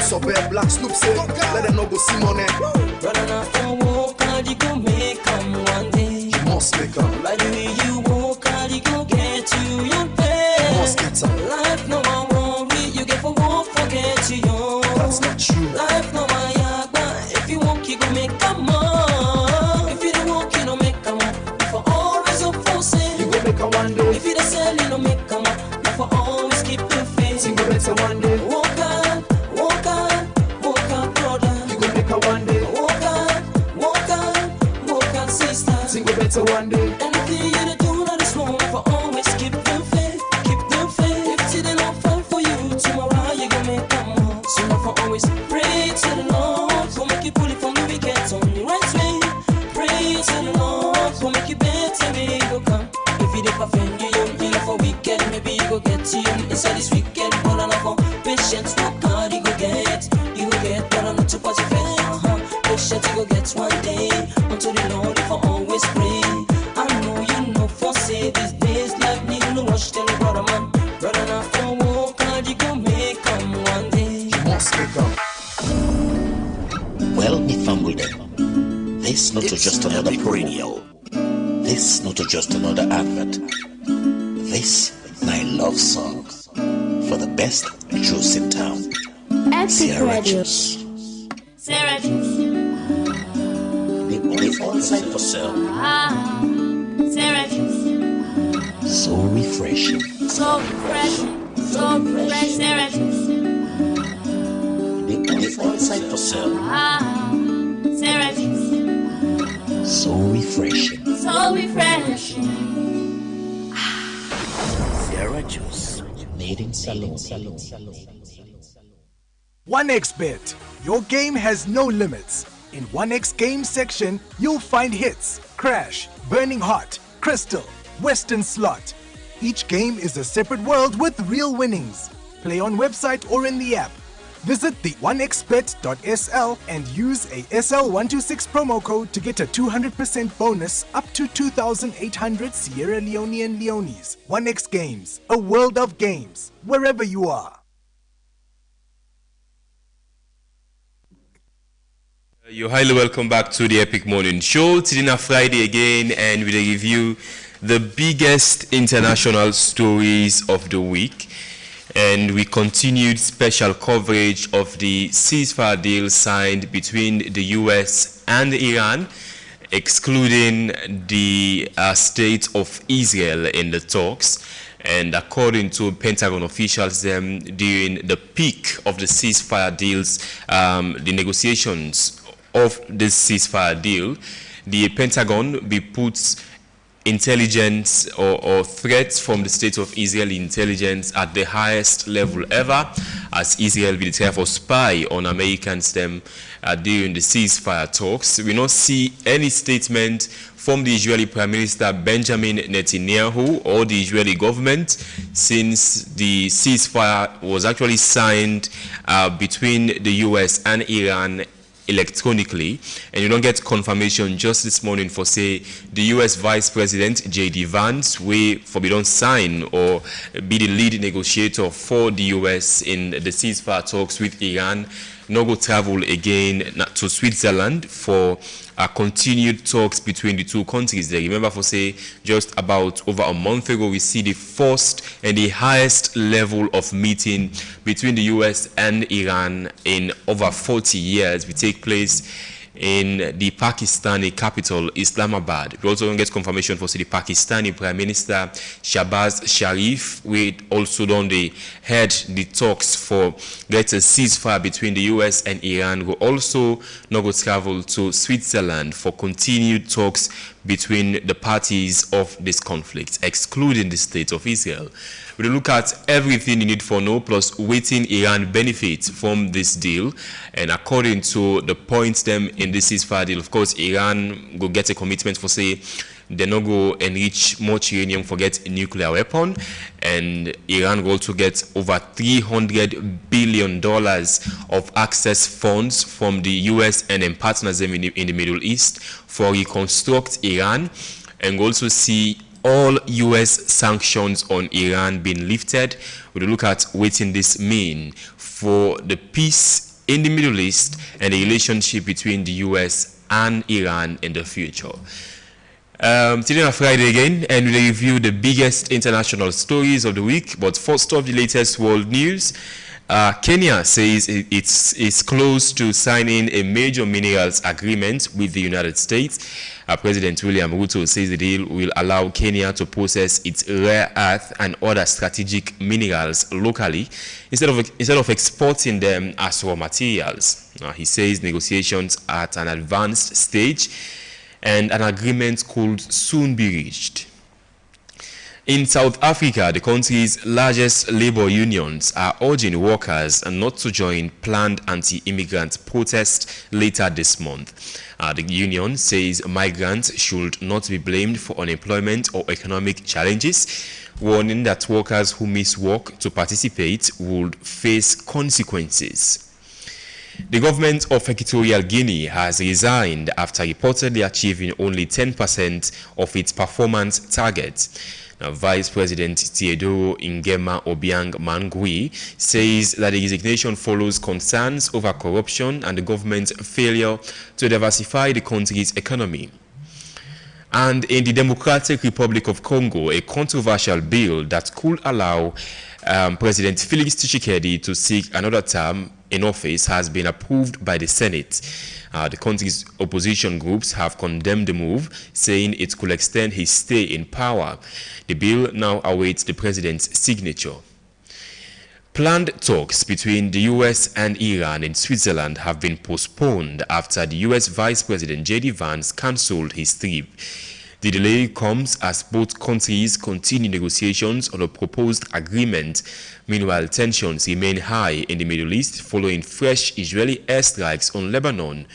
Super Black Snoop say, let them know go see money. Brother, now for walk, and you go make come one day. You must make up. Like the way you walk, and you go get you your pay. You must get up. Life no one worry, you get for walk, forget you young. That's not true. Life no one yagba, if you walk, you go make come on. If you don't walk, you don't make come on. If for always up for sale, You go make a one day. if you don't sell, you don't make come on. If for always keep your faith, You go better one day. walk on, walk on, walk on, brother. You go make a one day. Walk on, walk on, walk on, sister. You go better one day. Anything you do not is wrong, for always keep them faith, keep them faith. If today not fall for you, tomorrow you gonna make them more. So now for always pray to the Lord, for make you pull it from the wicked on the right way. Pray to the Lord, for make you better, maybe you go come. If you don't offend you, you know for wicked, maybe you go get you inside this wicked. But I know for patience, work hard, you go get, but I'm not too much of it. Patience, you go get one day, until the Lord, for always pray. I know you know for say these days life need no rush, tell me brother man. Brother now for walk hard, you go make come one day. You must make up. Well, Mifambulde, this not just another perennial. This not just another advert. This my love song for the best juice in town. Epic Sierra Radio. Juice. Sarah Juice. The only outside for sale. Sarah Juice. So refreshing. So refreshing. So fresh. Sarah Juice. The only outside for sale. Sarah Juice. So refreshing. So refreshing. Sierra Juice. Made in Salon. 1xBet. Your game has no limits. In 1x game section, you'll find hits, crash, burning heart, crystal, western slot. Each game is a separate world with real winnings. Play on website or in the app. Visit the 1xbet.sl and use a SL126 promo code to get a 200% bonus up to 2,800 Sierra Leonean Leones. 1x Games, a world of games, wherever you are. You're highly welcome back to the Epic Morning Show. Today on Friday again, and we review the biggest international stories of the week. And we continued special coverage of the ceasefire deal signed between the US and Iran, excluding the state of Israel in the talks. And according to Pentagon officials, during the peak of the ceasefire deals, the negotiations of this ceasefire deal, the Pentagon puts intelligence or threats from the state of Israel intelligence at the highest level ever, as Israel will try to spy on Americans during the ceasefire talks. We don't see any statement from the Israeli Prime Minister Benjamin Netanyahu or the Israeli government since the ceasefire was actually signed between the US and Iran electronically, and you don't get confirmation just this morning for say the US Vice President J.D. Vance we don't sign or be the lead negotiator for the US in the ceasefire talks with Iran, no go travel again to Switzerland for continued talks between the two countries. They remember for say just about over a month ago we see the first and the highest level of meeting between the US and Iran in over 40 years. We take place in the Pakistani capital, Islamabad. We also don't get confirmation for the Pakistani Prime Minister Shahbaz Sharif. We also don't head the talks for get a ceasefire between the US and Iran. We also not go travel to Switzerland for continued talks between the parties of this conflict, excluding the state of Israel. We look at everything you need for know, plus waiting Iran benefits from this deal. And according to the points them in this ceasefire deal, of course, Iran will get a commitment for say they not go enrich much uranium for get a nuclear weapon, and Iran will also get over $300 billion of access funds from the US and partners in the Middle East for reconstruct Iran, and we'll also see all US sanctions on Iran being lifted. We'll look at what this mean for the peace in the Middle East and the relationship between the US and Iran in the future. Today on Friday again, and we'll review the biggest international stories of the week. But first off, the latest world news. Kenya says it's close to signing a major minerals agreement with the United States. President William Ruto says the deal will allow Kenya to process its rare earth and other strategic minerals locally instead of exporting them as raw materials. He says negotiations are at an advanced stage and an agreement could soon be reached. In South Africa, the country's largest labor unions are urging workers not to join planned anti-immigrant protests later this month. The union says migrants should not be blamed for unemployment or economic challenges, warning that workers who miss work to participate would face consequences. The government of Equatorial Guinea has resigned after reportedly achieving only 10% of its performance target. Now, Vice President Theodoro Ngema Obiang Mangui says that the resignation follows concerns over corruption and the government's failure to diversify the country's economy. And in the Democratic Republic of Congo, a controversial bill that could allow President Felix Tshisekedi to seek another term in office has been approved by the Senate. The country's opposition groups have condemned the move, saying it could extend his stay in power. The bill now awaits the president's signature. Planned talks between the US and Iran in Switzerland have been postponed after the US Vice President J.D. Vance cancelled his trip. The delay comes as both countries continue negotiations on a proposed agreement. Meanwhile, tensions remain high in the Middle East following fresh Israeli airstrikes on Lebanon.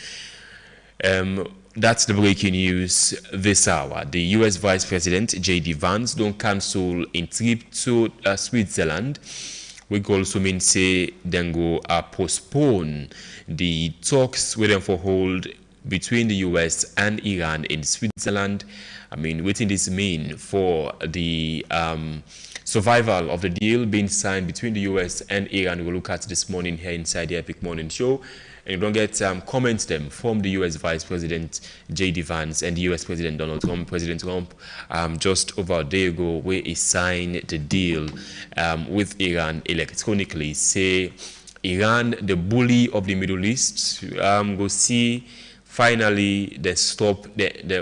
That's the breaking news this hour. The US Vice President J.D. Vance don't cancel in trip to Switzerland. We also mean say then go postpone the talks with them for hold between the US and Iran in Switzerland. I mean, what does this mean for the survival of the deal being signed between the US and Iran? We'll look at this morning here inside the Epic Morning Show. And you don't get comments them from the US Vice President J.D. Vance and the US President Donald Trump. President Trump just over a day ago where he signed the deal with Iran electronically. Say Iran, the bully of the Middle East, go see finally they stop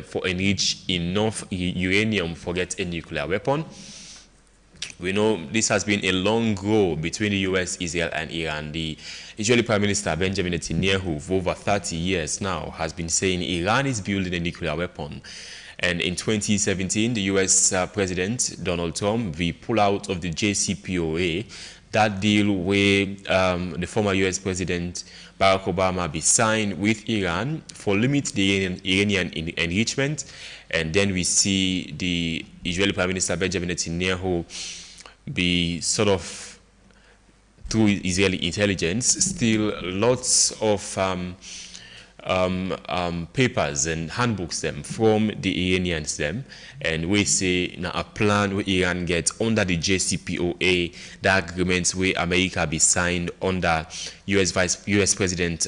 for enrich enough uranium for get a nuclear weapon. We know this has been a long row between the US, Israel, and Iran. The Israeli Prime Minister Benjamin Netanyahu, for over 30 years now, has been saying Iran is building a nuclear weapon. And in 2017, the US President Donald Trump, we pull out of the JCPOA, that deal where the former US President Barack Obama be signed with Iran for limit the Iranian enrichment. And then we see the Israeli Prime Minister Benjamin Netanyahu be sort of, through Israeli intelligence, still lots of papers and handbooks them from the Iranians them, and we say now a plan where Iran gets under the JCPOA, the agreements where America be signed under US President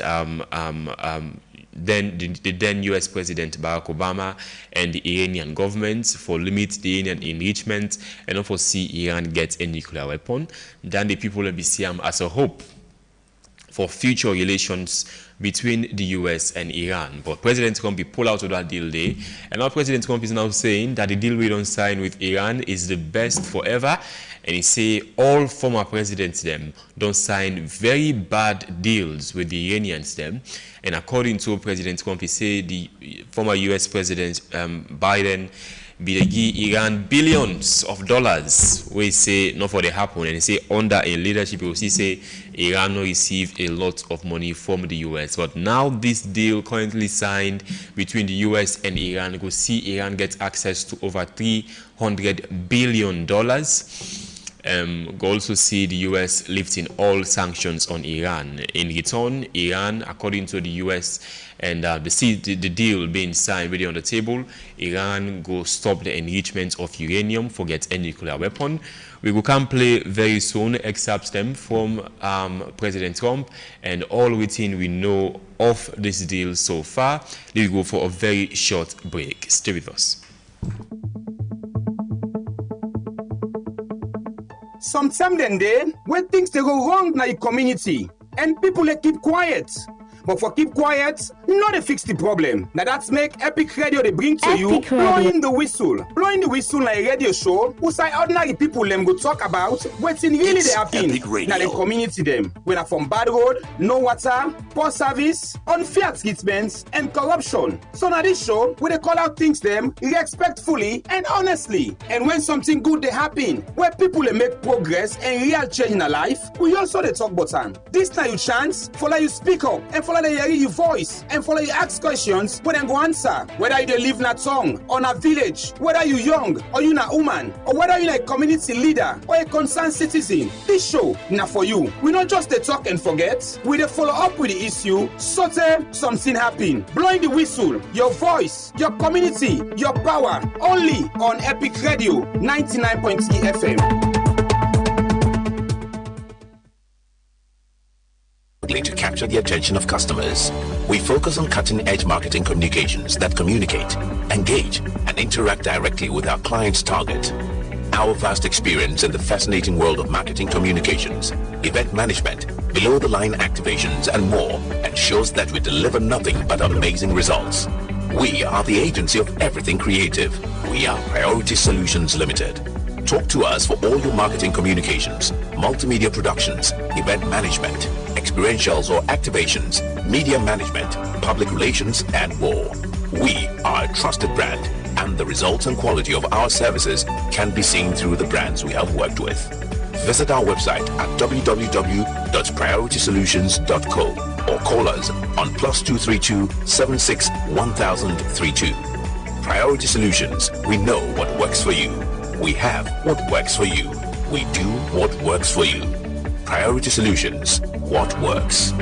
then the then US President Barack Obama and the Iranian government for limit the Iranian enrichment and also see Iran get a nuclear weapon. Then the people will be seen as a hope for future relations between the US and Iran. But President Trump be pulled out of that deal there. And now President Trump is now saying that the deal we don't sign with Iran is the best forever. And he say all former presidents them don't sign very bad deals with the Iranians them. And according to President Trump, he say the former US President Biden be give Iran billions of dollars. We say not for the happen, and he say under a leadership, we say Iran will receive a lot of money from the US. But now this deal currently signed between the US and Iran, we see Iran get access to over $300 billion. We also see the US lifting all sanctions on Iran. In return, Iran, according to the US, and the deal being signed already on the table, Iran go stop the enrichment of uranium, forget any nuclear weapon. We will come play very soon excerpts them from President Trump and all within we know of this deal so far. We will go for a very short break. Stay with us. Sometimes then, when things they go wrong in the community and people they keep quiet. But for keep quiet, not to fix the problem. Now that's make Epic Radio they bring to you blowing the whistle. Blowing the whistle like a radio show who say ordinary people them go talk about what's in really they happen. Now the community them. When are from bad road, no water, poor service, unfair treatments, and corruption. So now this show, where they call out things them respectfully and honestly. And when something good they happen, where people they make progress and real change in their life, we also they talk button. This time you chance, follow you speak up and follow they hear your voice and follow you ask questions when they go answer. Whether you live in a town or a village, whether you young or you a woman, or whether you a community leader or a concerned citizen, this show now for you. We not just they talk and forget, we they follow up with the issue, so something happen. Blowing the whistle, your voice, your community, your power, only on Epic Radio 99.3 FM. To capture the attention of customers, we focus on cutting-edge marketing communications that communicate, engage, and interact directly with our client's target. Our vast experience in the fascinating world of marketing communications, event management, below-the-line activations, and more ensures that we deliver nothing but amazing results. We are the agency of everything creative. We are Priority Solutions Limited. Talk to us for all your marketing communications, multimedia productions, event management, experientials or activations, media management, public relations, and more. We are a trusted brand, and the results and quality of our services can be seen through the brands we have worked with. Visit our website at www.prioritysolutions.co or call us on +232 76 1032. Priority Solutions, we know what works for you. We have what works for you. We do what works for you. Priority Solutions, what works.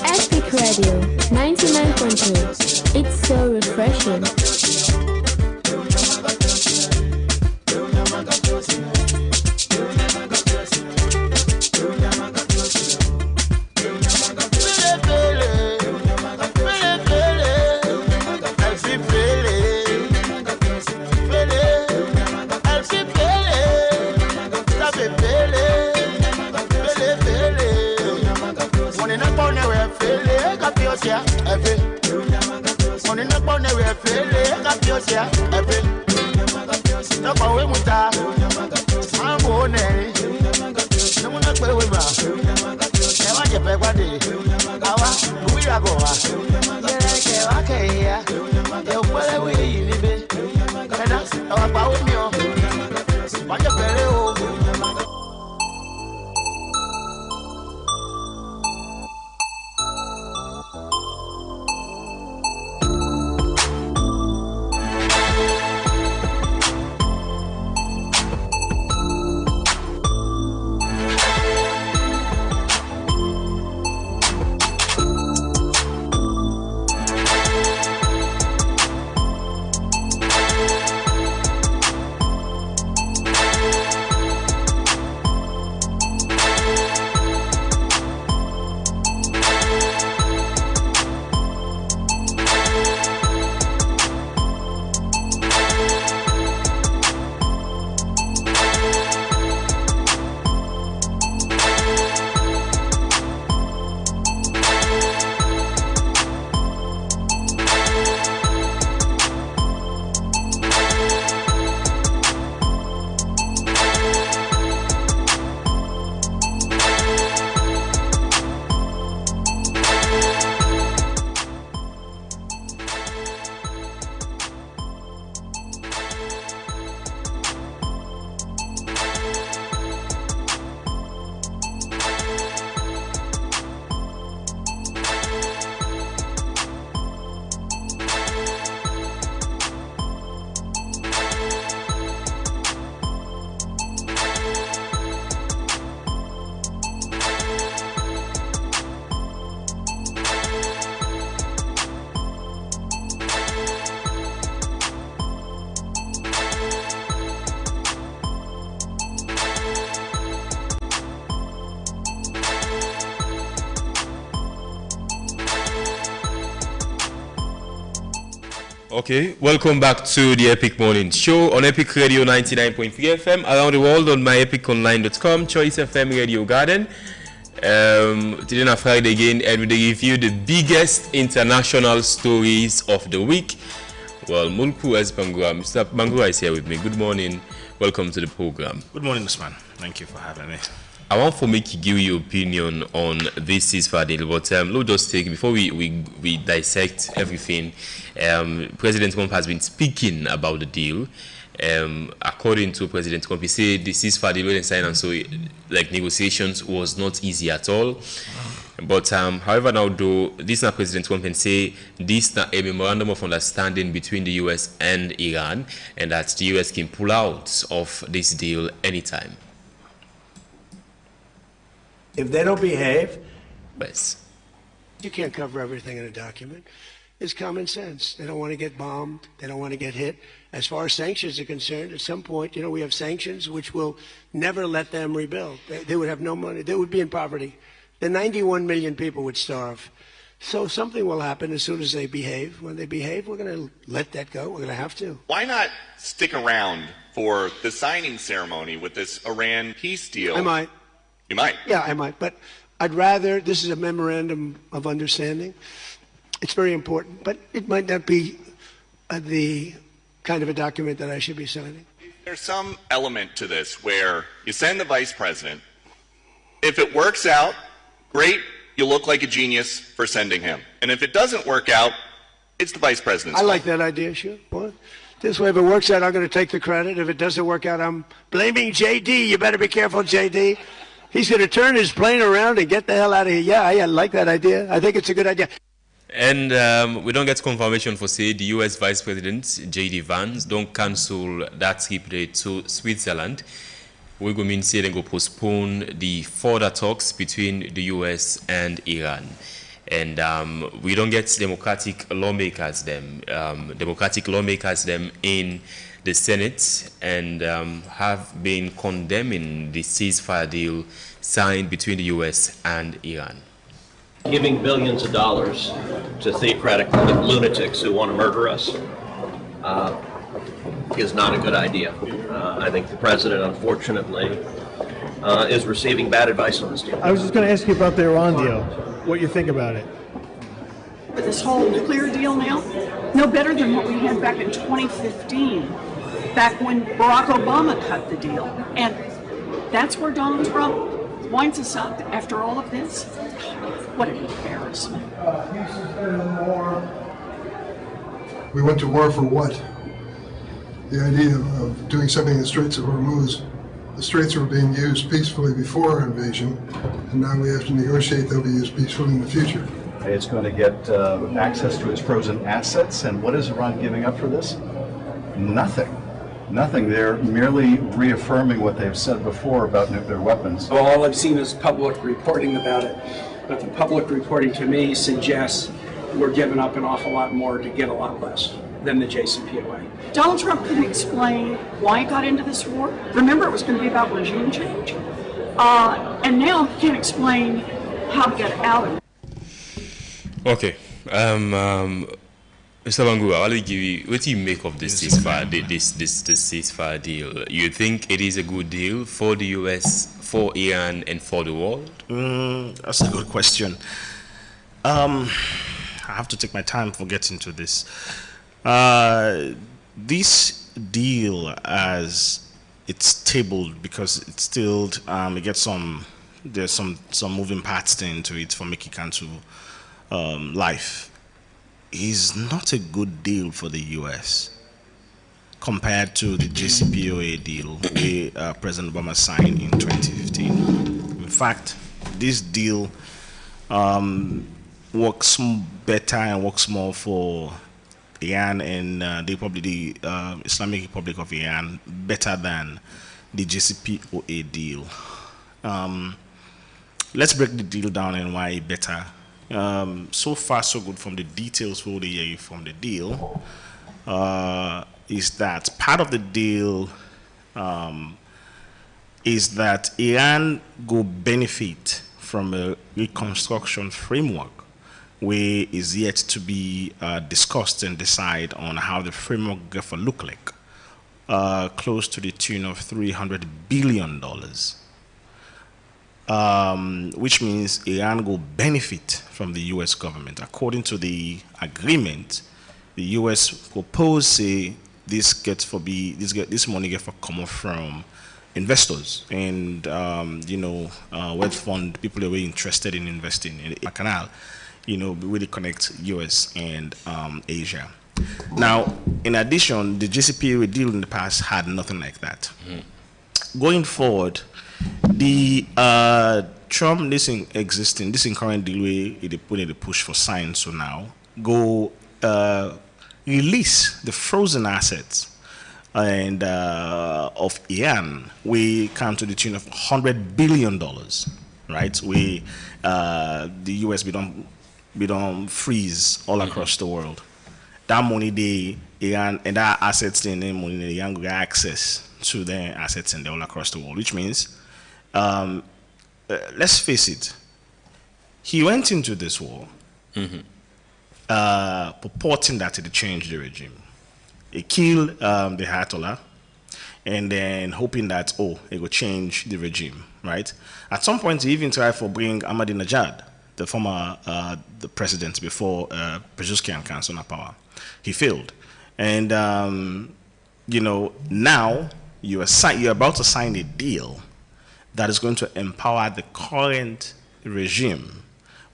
Epic Radio 99.2. It's so refreshing. Okay, welcome back to the Epic Morning Show on Epic Radio 99.3 FM, around the world on myepiconline.com, Choice FM Radio Garden. Today on Friday again, and we review the biggest international stories of the week. Well, Mulku as Bangura, Mr. Bangura is here with me. Good morning, welcome to the program. Good morning, Usman. Thank you for having me. I want for me to give you your opinion on this ceasefire deal, but let's just take, before we dissect everything, President Trump has been speaking about the deal. According to President Trump, he said the ceasefire deal was signed, and so like negotiations was not easy at all. But however, now though, this now President Trump can say this now a memorandum of understanding between the U.S. and Iran, and that the U.S. can pull out of this deal anytime. If they don't behave, yes. You can't cover everything in a document. It's common sense. They don't want to get bombed. They don't want to get hit. As far as sanctions are concerned, at some point, you know, we have sanctions which will never let them rebuild. They would have no money. They would be in poverty. The 91 million people would starve. So something will happen as soon as they behave. When they behave, we're going to let that go. We're going to have to. Why not stick around for the signing ceremony with this Iran peace deal? I might. You might. Yeah, I might. But I'd rather, this is a memorandum of understanding. It's very important, but it might not be the kind of a document that I should be signing. There's some element to this where you send the vice president. If it works out, great, you look like a genius for sending him. And if it doesn't work out, it's the vice president's I like that idea, sure. Well, this way, if it works out, I'm going to take the credit. If it doesn't work out, I'm blaming J.D. You better be careful, J.D. He's going to turn his plane around and get the hell out of here. Yeah, I like that idea. I think it's a good idea. And we don't get confirmation for, say, the U.S. Vice President, J.D. Vance, don't cancel that trip to Switzerland. we go mean say they go postpone the further talks between the US and Iran. And we don't get democratic lawmakers them in the Senate and have been condemning the ceasefire deal signed between the US and Iran. Giving billions of dollars to theocratic lunatics who want to murder us is not a good idea. I think the president, unfortunately, is receiving bad advice on this deal. I was just going to ask you about the Iran deal, what you think about it. This whole nuclear deal now, no better than what we had back in 2015, back when Barack Obama cut the deal. And that's where Donald Trump winds us up after all of this. What an embarrassment. We went to war for what? The idea of doing something in the Straits of Hormuz. The Straits were being used peacefully before our invasion, and now we have to negotiate they'll be used peacefully in the future. It's going to get access to its frozen assets, and what is Iran giving up for this? Nothing. Nothing. They're merely reaffirming what they've said before about nuclear weapons. Well, all I've seen is public reporting about it, but the public reporting to me suggests we're giving up an awful lot more to get a lot less than the JCPOA. Donald Trump couldn't explain why he got into this war. Remember, it was going to be about regime change. And now he can't explain how to get out of it. Okay. Mr. Bangura, what do you make of this ceasefire, this ceasefire deal? You think it is a good deal for the US, for Iran, and for the world? That's a good question. I have to take my time for getting to this. This deal, as it's tabled, because it's still it gets there's some moving parts into it for making it into life, is not a good deal for the U.S. compared to the JCPOA deal President Obama signed in 2015. In fact, this deal works better and works more for Iran and the Islamic Republic of Iran better than the JCPOA deal. Let's break the deal down and why better. So far, so good from the details we'll hear from the deal is that part of the deal is that Iran will benefit from a reconstruction framework where is yet to be discussed and decide on how the framework will look like, close to the tune of $300 billion. Which means Iran will benefit from the U.S. government. According to the agreement, the U.S. propose say this money get for come from investors and wealth fund people who are interested in investing in a canal, really connect U.S. and Asia. Now, in addition, the JCPOA deal in the past had nothing like that. Going forward, the Trump this current deal where they put in the push for science so now go release the frozen assets and of Iran. We come to the tune of $100 billion, right? We the US we don't freeze all across the world. That money they Iran and that assets in them money the Iran get access to their assets and all across the world, which means let's face it, he went into this war purporting that it changed the regime. He killed the Ayatollah and then hoping that, it will change the regime, right? At some point, he even tried for bring Ahmadinejad, the former the president before Pezeshkian came on power. He failed. And, now you're about to sign a deal that is going to empower the current regime,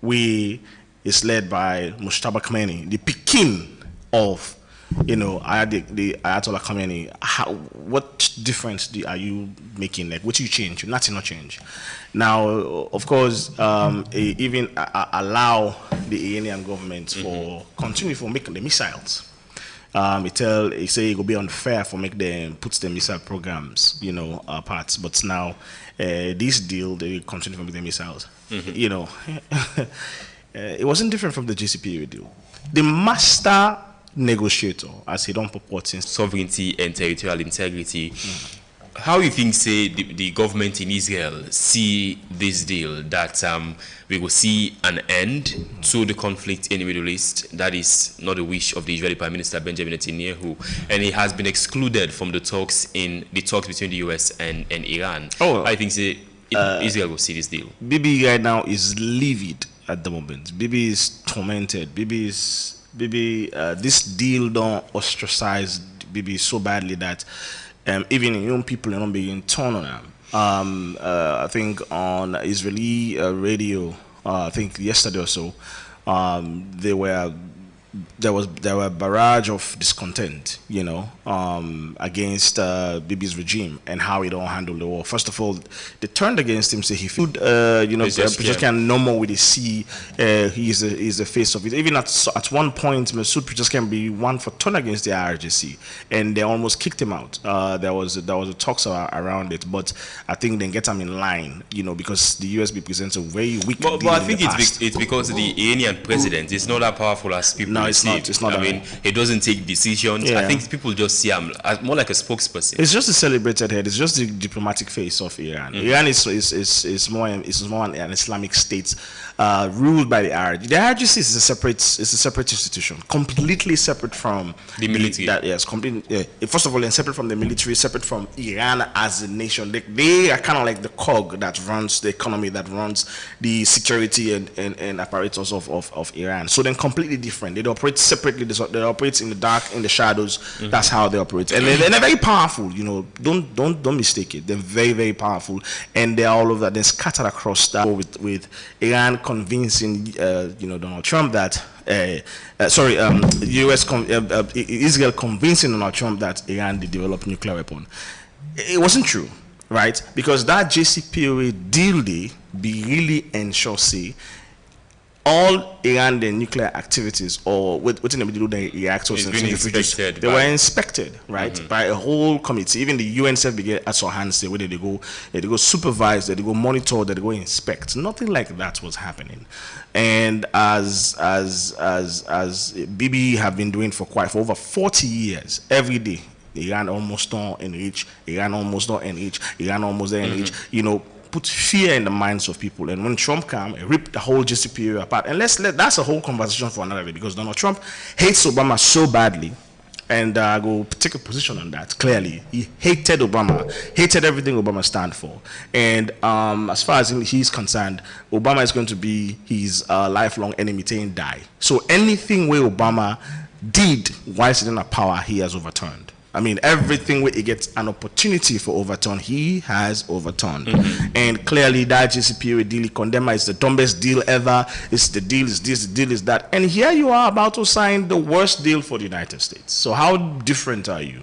which is led by Mujtaba Khomeini, the Pekin of, the Ayatollah Khomeini. What difference are you making? Like, what do you change? Nothing, not change. Now, of course, even allow the Iranian government for continue for making the missiles. He say it will be unfair for make them put the missile programs, apart. But now, this deal, they continue to make the missiles. It wasn't different from the JCPOA deal. The master negotiator, as he don't purport in sovereignty and territorial integrity. How you think, say, the government in Israel see this deal, that we will see an end to the conflict in the Middle East? That is not the wish of the Israeli Prime Minister Benjamin Netanyahu, and he has been excluded from the talks between the US and Iran. I think, say, Israel will see this deal. Bibi right now is livid at the moment. Bibi is tormented. This deal don't ostracize Bibi so badly that even young people are not being torn on them. I think on Israeli radio, I think yesterday or so, there were a barrage of discontent, against Bibi's regime and how he don't handle the war. First of all, they turned against him, say he should, Pezeshkian no more with the sea. He's the face of it. Even at one point, Masoud Pezeshkian be one for turn against the IRGC, and they almost kicked him out. There was a talks around it, but I think they get him in line, because the USB presents a very weak. But I think it's because the Iranian president is not that powerful as people. No, it's not. I mean, he doesn't take decisions. Yeah. I think people just see him as more like a spokesperson. It's just a celebrated head. It's just the diplomatic face of Iran. Iran is more an Islamic state ruled by the IRGC. The IRGC is a separate institution, completely separate from the military. First of all, and separate from the military, separate from Iran as a nation. They are kind of like the cog that runs the economy, that runs the security and apparatus of Iran. So then completely different. They operate separately. They operate in the dark, in the shadows. That's how they operate, and they're very powerful. Don't mistake it. They're very, very powerful, and they're all over. They're scattered across that with Iran convincing Donald Trump that Israel convincing Donald Trump that Iran did develop nuclear weapon. It wasn't true, right? Because that JCPOA deal be really ensure all Iran the nuclear activities or within the middle of the reactors they were inspected, right, by a whole committee. Even the UNCF began at our hands where they go supervise, they go monitor, they go inspect. Nothing like that was happening. And as Bibi have been doing for over 40 years, every day, Iran almost don't enrich, Iran almost don't enrich, Iran almost don't enrich, put fear in the minds of people. And when Trump came, it ripped the whole JCPOA apart. And that's a whole conversation for another day, because Donald Trump hates Obama so badly, and I go take a position on that. Clearly, he hated Obama, hated everything Obama stand for. And as far as he's concerned, Obama is going to be his lifelong enemy till he die. So anything where Obama did while sitting in power, he has overturned. I mean, everything where he gets an opportunity for overturn, he has overturned. And clearly, that JCPOA deal, condemned is the dumbest deal ever. It's the deal is this, the deal is that. And here you are about to sign the worst deal for the United States. So how different are you?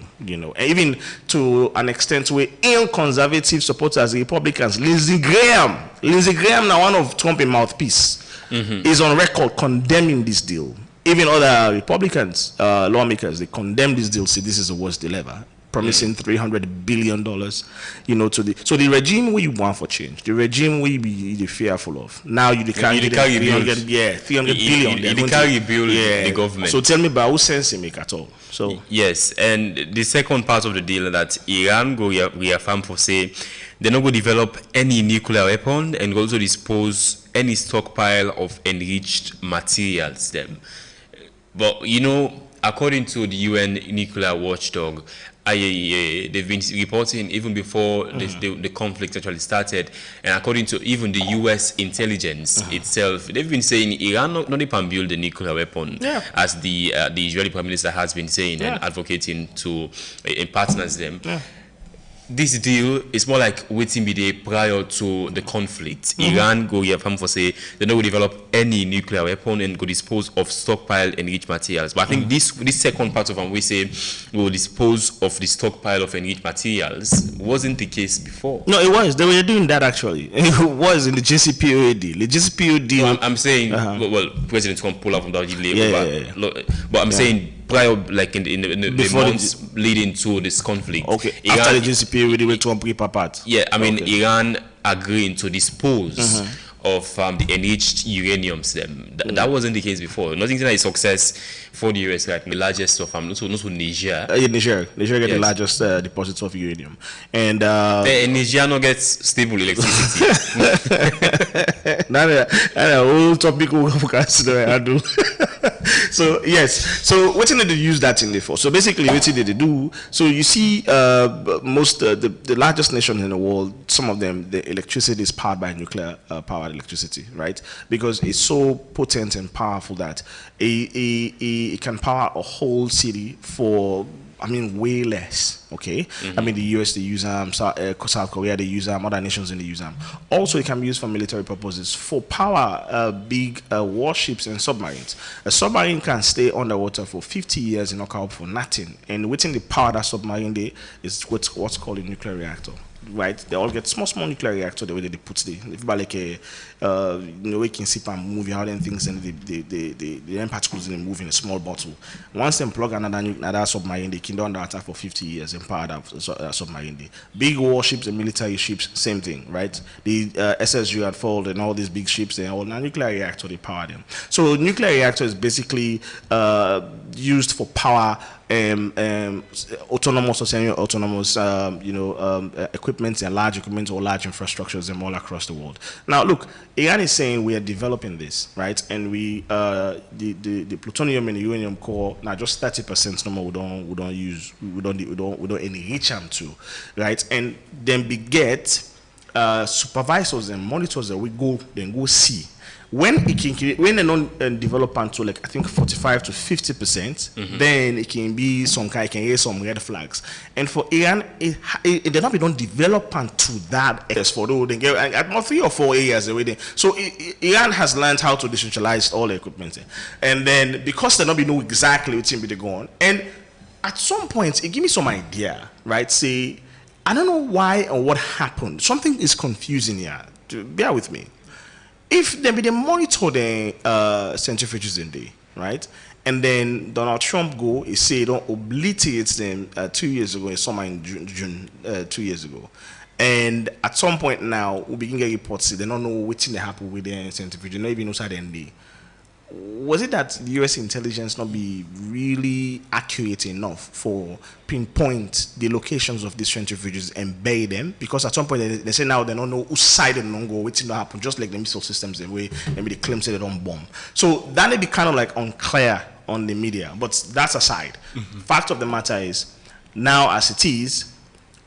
Even to an extent where ill conservative supporters, Republicans, Lindsey Graham, now one of Trump's mouthpiece, is on record condemning this deal. Even other Republicans, lawmakers, they condemn this deal, say this is the worst deal ever, promising $300 billion, to the regime we want for change, the regime we be fearful of. Now you carry $300 billion. You carry build the government. So tell me about who sense it make at all. So yes, and the second part of the deal that Iran go reaffirm for say they're not going to develop any nuclear weapon and also dispose any stockpile of enriched materials them. But according to the UN nuclear watchdog, IAEA, they've been reporting even before the conflict actually started, and according to even the US intelligence itself, they've been saying Iran not even build a nuclear weapon, as the Israeli Prime Minister has been saying and advocating to partners them. This deal is more like waiting be there prior to the conflict. Iran go here for say they don't develop any nuclear weapon and go dispose of stockpile enriched materials. But I think this second part of them we say will dispose of the stockpile of enriched materials wasn't the case before. No, it was. They were doing that actually. It was in the JCPOA deal. The JCPOA deal. No, I'm saying well, President Trump pull out from that deal. But I'm saying prior, like in the months leading to this conflict. Okay, Iran, after the JCPOA, we went to a pre-part. Yeah, I mean, Iran agreeing to dispose of the enriched uraniums. That wasn't the case before. Nothing like success for the US, like the largest of not Niger. Niger get the largest deposits of uranium, and Niger no gets stable electricity. That's a whole topic we will consider. I do. So yes, so what did they use that in there for? So basically, what did they do? So you see, most the largest nations in the world, some of them, the electricity is powered by nuclear powered electricity, right? Because it's so potent and powerful that it can power a whole city for, I mean, way less. Okay, I mean, the US they use South Korea they use other nations in the use Also, it can be used for military purposes for power big warships and submarines. A submarine can stay underwater for 50 years and knock out for nothing. And within the power that submarine there is what's called a nuclear reactor. Right, they all get small nuclear reactor the way they put the if like a we can see and move how then things and the end particles in move in a small bottle. Once they plug another submarine, they can do under attack for 50 years and power that submarine. Big warships and military ships, same thing, right? The SSU had fallen and all these big ships, they all nuclear reactor they power them. So nuclear reactor is basically used for power autonomous or semi-autonomous equipment and large equipment or large infrastructures and all across the world. Now look, Iran is saying we are developing this, right? And we the plutonium and the uranium core now just 30% no more we don't enrich them to, right? And then beget supervisors and monitors that we go see. When they don't develop until like I think 45 to 50%, then it can be some kind, can raise some red flags. And for Iran, they don't develop until that. As for though they get about 3 or 4 areas already. So Iran has learned how to decentralize all the equipment, and then because they don't know exactly what they're going, and at some point it give me some idea, right? Say I don't know why or what happened. Something is confusing here. Bear with me. If they monitor the centrifuges in there, right? And then Donald Trump go, he say don't obliterate them 2 years ago, somewhere in June 2 years ago. And at some point now, we begin to get reports, they don't know what's going to happen with the centrifuge, they don't even know how they end. Was it that the US intelligence not be really accurate enough for pinpoint the locations of these centrifuges and bury them? Because at some point they say now they don't know whose side they don't go, what's going to happen, just like the missile systems the way maybe they claim say they don't bomb. So that may be kind of like unclear on the media, but that's aside. Fact of the matter is, now as it is,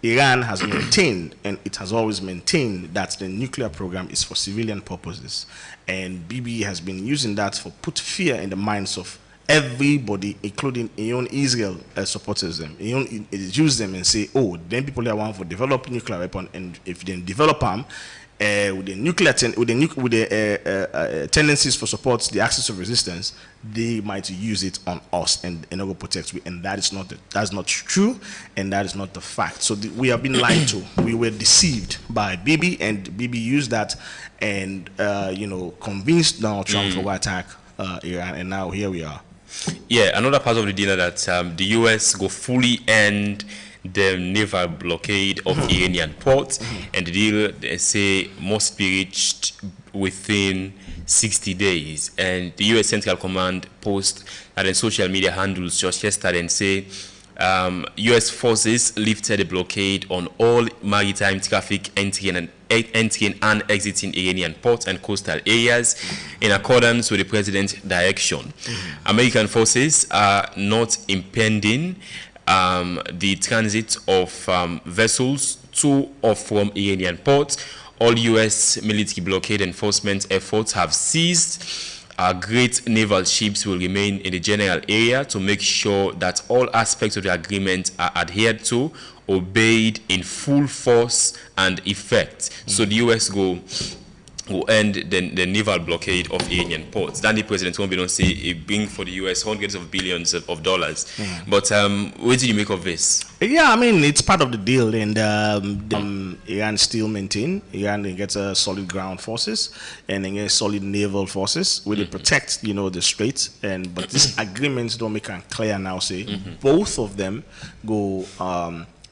Iran has maintained, and it has always maintained, that the nuclear program is for civilian purposes. And Bibi has been using that for put fear in the minds of everybody, including Israel supporters them. It use them and say, oh, then people that want to develop nuclear weapon, and if they develop them, with the tendencies for support, the axis of resistance, they might use it on us and not go protect we, and that's not true, and that is not the fact. So we have been lied to. We were deceived by Bibi, and Bibi used that and convinced Donald Trump to attack Iran, and now here we are. Yeah, another part of the deal that the US go fully end the naval blockade of Iranian ports, and the deal they say must be reached within 60 days. And the US Central Command post and social media handles just yesterday and say US forces lifted the blockade on all maritime traffic entering and exiting Iranian ports and coastal areas in accordance with the president's direction. American forces are not impeding the transit of vessels to or from Iranian ports. All U.S. military blockade enforcement efforts have ceased. Great naval ships will remain in the general area to make sure that all aspects of the agreement are adhered to, obeyed in full force and effect. So the U.S. go will end the naval blockade of Iranian ports. Then the president won't be don't say it bring for the US hundreds of billions of dollars. But what do you make of this? Yeah, I mean, it's part of the deal, and Iran still maintain. Iran gets a solid ground forces and they get solid naval forces where they protect, the straits. But these agreements don't make it clear now. Say both of them go,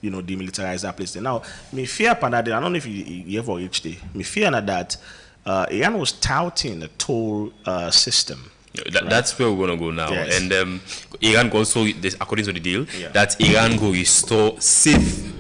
demilitarize that place. Now, me fear that I don't know if you ever reached it. Me fear that Iran was touting a toll system. That's where we're going to go now. Yes. And Iran also, according to the deal, that Iran will restore safe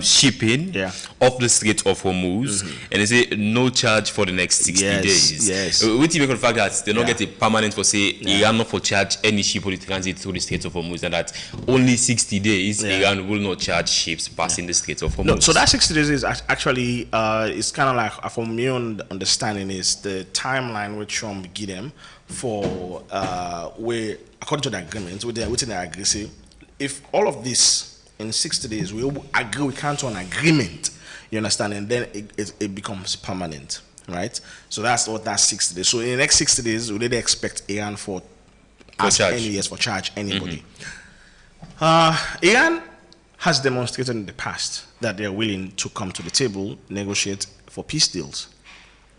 shipping of the Strait of Hormuz, and they say no charge for the next 60 days. Yes. With the fact that they don't get a permanent for say Iran not for charge any ship or transit through the Strait of Hormuz, and that only 60 days Iran will not charge ships passing the Strait of Hormuz. No, so that 60 days is actually it's kind of like, from my own understanding, is the timeline which Trump give them for where, according to the agreement, within the agreement, say, if all of this in 60 days we agree, we come to an agreement, you understand, and then it becomes permanent, right? So that's what that 60 days. So in the next 60 days, we didn't expect Iran for charge anybody. Iran has demonstrated in the past that they're willing to come to the table, negotiate for peace deals.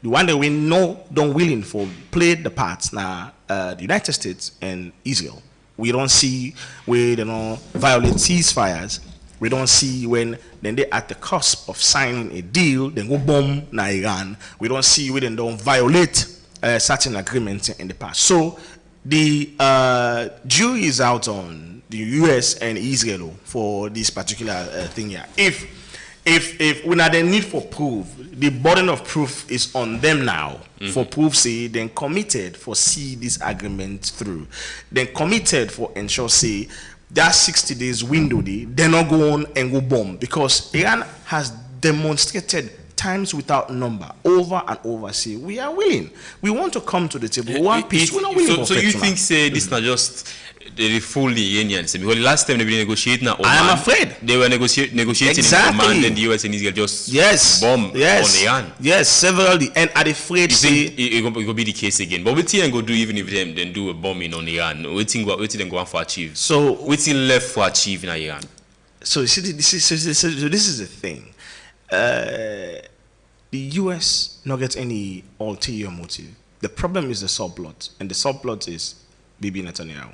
The one that we know don't willing for play the parts now, the United States and Israel. We don't see where they don't violate ceasefires. We don't see when then they at the cusp of signing a deal, then go bomb na Iran. We don't see where they don't violate certain agreements in the past. So the jury is out on the US and Israel for this particular thing here. If we not the need for proof, the burden of proof is on them now. For proof, say, then committed for see this agreement through. Then committed for ensure, say, that 60 days window, they not go on and go bomb. Because Iran has demonstrated times without number, over and over, say, we are willing. We want to come to the table. We want peace. We're not willing. So you think, say, this not just the full Iranians? Because the last time they were negotiating, I am afraid they were negotiating in Oman, and the US and Israel just bomb on Iran. Yes, severally, and are afraid. You think it will be the case again? But what thing go do even if them then do a bombing on Iran? What thing them go on for achieve? So what thing left for achieve in Iran? So you see, this is the thing. The US not get any ulterior motive. The problem is the subplot, and the subplot is Bibi Netanyahu.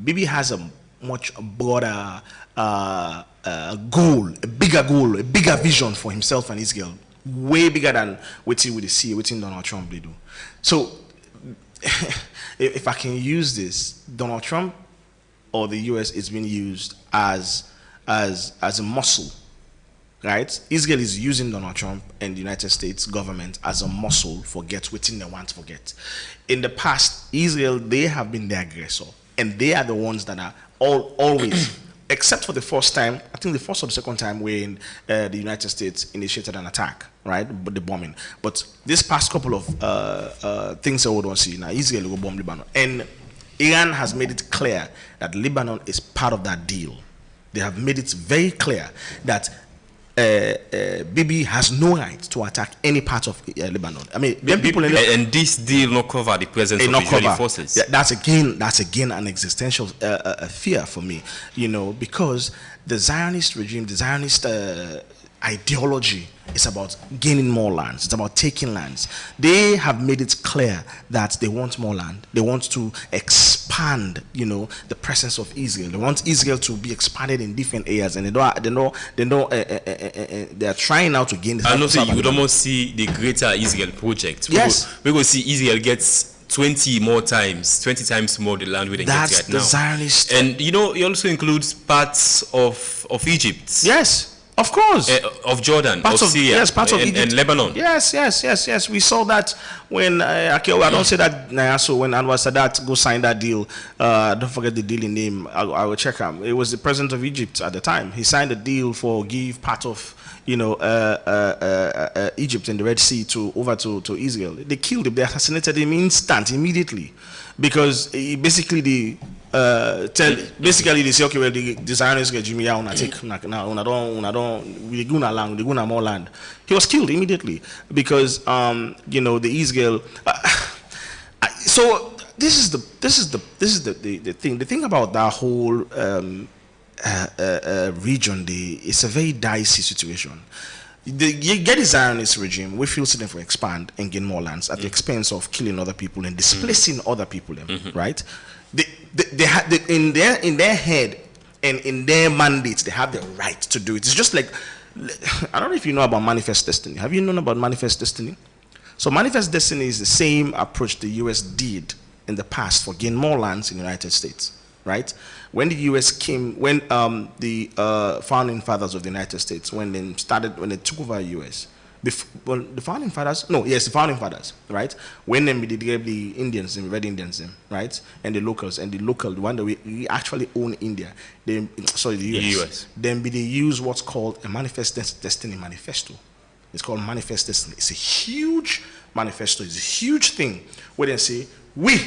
Bibi has a much broader goal, a bigger vision for himself and Israel, way bigger than what we see, what Donald Trump they do. So, if I can use this, Donald Trump or the US is being used as a muscle, right? Israel is using Donald Trump and the United States government as a muscle for get what they want to forget. In the past, Israel, they have been the aggressor. And they are the ones that are always, except for the first time, I think the first or the second time when the United States initiated an attack, right? But the bombing. But this past couple of things that we don't see now, Israel will bomb Lebanon. And Iran has made it clear that Lebanon is part of that deal. They have made it very clear that Bibi has no right to attack any part of Lebanon. I mean, and this deal not cover the presence of Israeli forces. Yeah, that's again an existential fear for me, because the Zionist regime, the Zionist ideology is about gaining more lands. It's about taking lands. They have made it clear that they want more land. They want to expand, the presence of Israel. They want Israel to be expanded in different areas, and they are trying now to gain. I know. So you would almost see the Greater Israel project. Yes, we will see Israel gets 20 times more the land we get right the now. Zionist, and it also includes parts of Egypt. Yes. Of course. Of Jordan, parts of Syria, yes, parts of Egypt. And Lebanon. Yes. We saw that when, I don't say that, so when Anwar Sadat go sign that deal, don't forget the deal in name, I will check him. It was the president of Egypt at the time. He signed a deal for give part of, Egypt and the Red Sea over to Israel. They killed him, they assassinated him immediately. Because basically basically they say, okay, well, the Zionists get Jimmy out, take we gonna land, we gonna more land. He was killed immediately because you know, the Israel. So this is the thing. The thing about that whole region, it's a very dicey situation. You get the Zionist regime, we feel them for expand and gain more lands at the expense of killing other people and displacing other people, right? They have in their head and in their mandates, they have the right to do it. It's just like, I don't know if you know about Manifest Destiny. Have you known about Manifest Destiny? So Manifest Destiny is the same approach the US did in the past for gain more lands in the United States, right? When the US came, when the founding fathers of the United States, when they took over the US, the founding fathers, right? When they gave the Indians, the Red Indians, right? And the locals, the one that we actually own India, the US. Then they use what's called a Manifest Destiny Manifesto. It's called Manifest Destiny. It's a huge manifesto. It's a huge thing where they say, we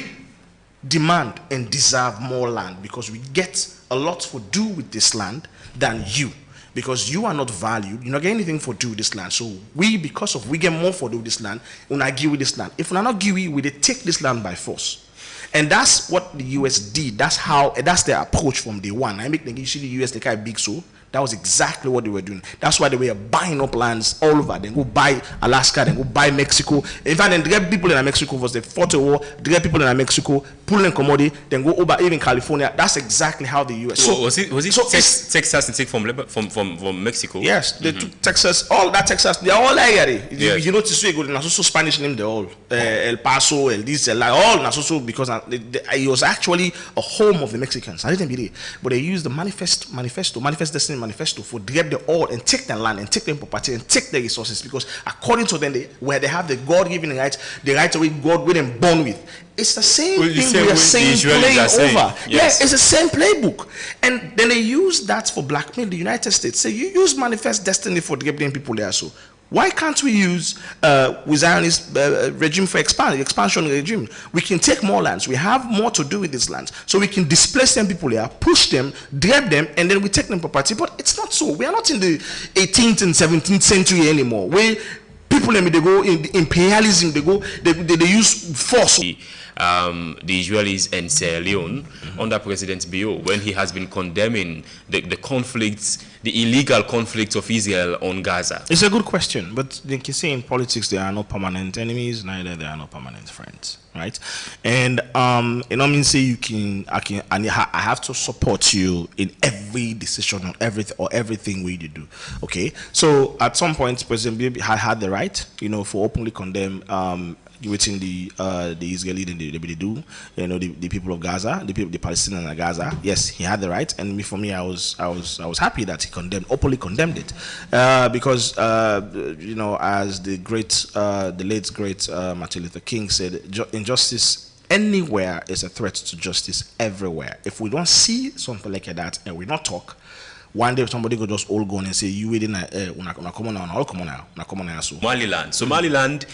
demand and deserve more land because we get a lot to do with this land than you. Because you are not valued, you're not getting anything for do with this land. So we get more for do with this land, we not give with this land. If we are not give we take this land by force. And that's what the US did. That's their approach from day one. I make the US they kind of big so. That was exactly what they were doing. That's why they were buying up lands all over. Then go buy Alaska, then go buy Mexico. In fact, then drag people in Mexico was the fought a war, drag people in Mexico, pull in commodity, then go over even California. That's exactly how the US. So was it Texas and take from Mexico? Yes, they took Texas, all that Texas, they're all area. You notice we go in also Spanish name they all. El Paso, El this, El all Nasoso because it was actually a home of the Mexicans. I didn't believe, but they used the Manifest Destiny Manifesto for grab the oil and take their land and take their property and take their resources because according to them, where they have the God-given right, the right away God with them born with. It's the same thing we are saying playing over. Yes. Yeah, it's the same playbook. And then they use that for blackmail the United States. So you use Manifest Destiny for getting people there. So why can't we use Zionist regime for expansion regime? We can take more lands. We have more to do with these lands. So we can displace them people here, push them, grab them, and then we take them property. But it's not so. We are not in the 18th and 17th century anymore. Where people, they go in imperialism, they use force. The Israelis and Sierra Leone under President Bio when he has been condemning the conflicts, the illegal conflicts of Israel on Gaza? It's a good question, but they can say in politics there are no permanent enemies, neither there are no permanent friends, right? And you know, I mean, say I have to support you in every decision on everything we do. Okay, so at some point, President Bibi had the right, you know, for openly condemn within the Israeli they do, you know, the people of Gaza, the Palestinians in Gaza. Yes, he had the right, and for me, I was happy that he openly condemned it, because you know, as the late great Martin Luther King said, injustice anywhere is a threat to justice everywhere. If we don't see something like that and we don't talk, one day somebody could just all go and say, you within Somaliland,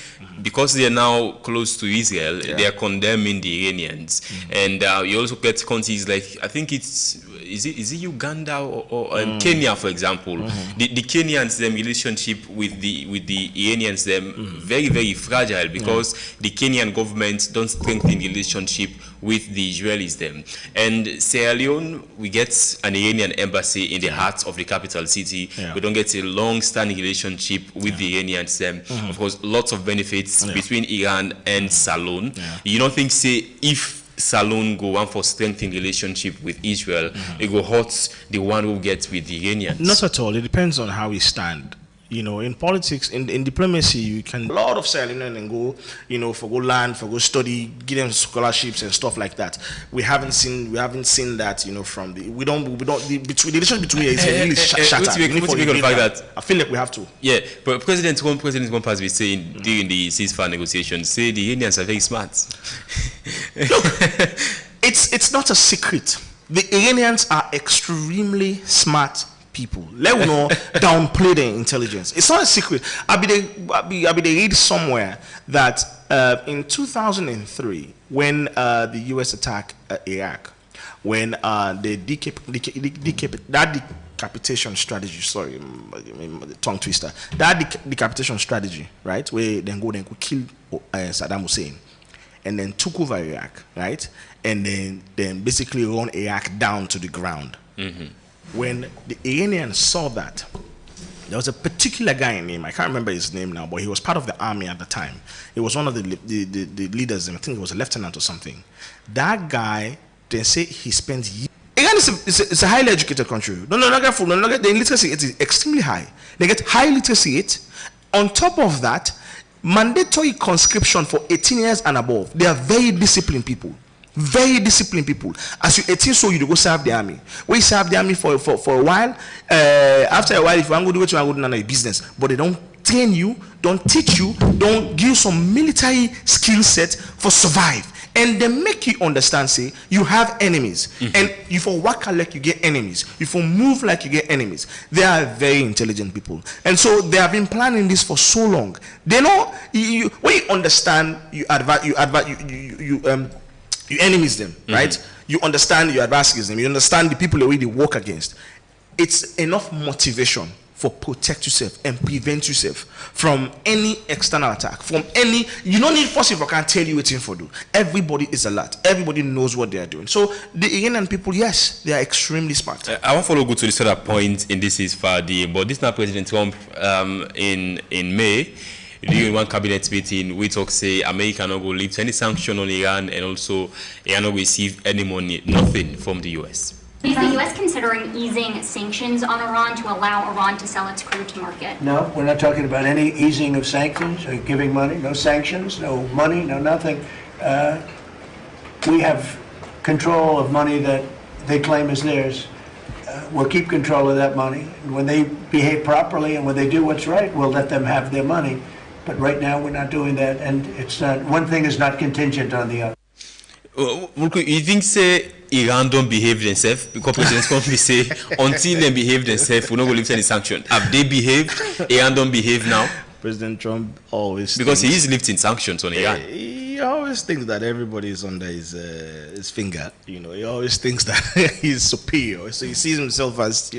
because they are now close to Israel, they are condemning the Iranians. And you also get countries like, I think is it Uganda or Kenya, for example. The Kenyans, their relationship with the Iranians, them very, very fragile because the Kenyan government don't strengthen the relationship with the Israelis them. And Sierra Leone, we get an Iranian embassy in the heart of the capital city. We don't get a long-standing relationship with the Iranians them. Of course, lots of benefits between Iran and Salon. You don't think, say, if Salon go on for strengthening relationship with Israel, it go hurt the one who gets with the Iranians? Not at all. It depends on how we stand. You know, in politics, in diplomacy, you can a lot of selling and go, you know, for go land, for go study, give them scholarships and stuff like that. We haven't seen that, you know, from the the relationship between is really shattered. I feel like we have to. Yeah, but President Trump has been saying during the ceasefire negotiations, say the Iranians are very smart. Look, it's not a secret. The Iranians are extremely smart people. Let me know downplay their intelligence. It's not a secret. I be read somewhere that in 2003, when the US attacked Iraq, when the decapitation strategy, sorry, tongue twister, that decapitation strategy, right, where then could kill Saddam Hussein and then took over Iraq, right, and then basically run Iraq down to the ground. When the Iranians saw that, there was a particular guy named, I can't remember his name now, but he was part of the army at the time. He was one of the leaders, and I think he was a lieutenant or something. That guy, they say he spends years. Iran is a highly educated country. No, not get fool. The literacy it is extremely high. They get high literacy rate. On top of that, mandatory conscription for 18 years and above. They are very disciplined people. Very disciplined people. As you 18, so you go serve the army. When you serve the army for a while, after a while, if you want to do it, you want to do a business. But they don't train you, don't teach you, don't give you some military skill set for survive. And they make you understand, say, you have enemies. And you for work like you get enemies. You for move like you get enemies. They are very intelligent people. And so they have been planning this for so long. They know, when you understand, you enemies them, right? You understand your adversaries them. You understand the people that they work against. It's enough motivation for protect yourself and prevent yourself from any external attack. From any, you don't need force if I can't tell you what for do. Everybody is alert. Everybody knows what they are doing. So the Iranian people, yes, they are extremely smart. I want to follow go to this other point in this is Fadi, but this now President Trump in May. During one cabinet meeting, we talk say America not go lift any sanction on Iran, and also Iran not receive any money, nothing from the US. Is the U.S. considering easing sanctions on Iran to allow Iran to sell its crude to market? No, we're not talking about any easing of sanctions or giving money. No sanctions, no money, no nothing. We have control of money that they claim is theirs. We'll keep control of that money. And when they behave properly and when they do what's right, we'll let them have their money. But right now, we're not doing that, and it's not. One thing is not contingent on the other. You think say Iran don't behave themselves? Because President Trump say until they behave themselves, we're not going to lift any sanction. Have they behaved? Iran don't behave now. President Trump always because he is lifting sanctions on Iran. He always thinks that everybody is under his finger. You know, he always thinks that he's superior. So he sees himself as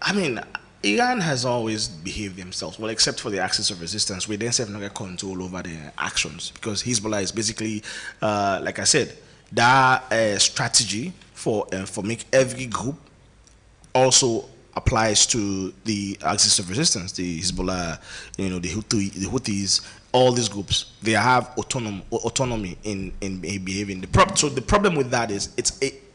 I mean, Iran has always behaved themselves, well, except for the axis of resistance, where they have no control over their actions, because Hezbollah is basically, like I said, that strategy for make every group also applies to the axis of resistance, the Hezbollah, the Houthis, all these groups. They have autonomy in behaving. So the problem with that is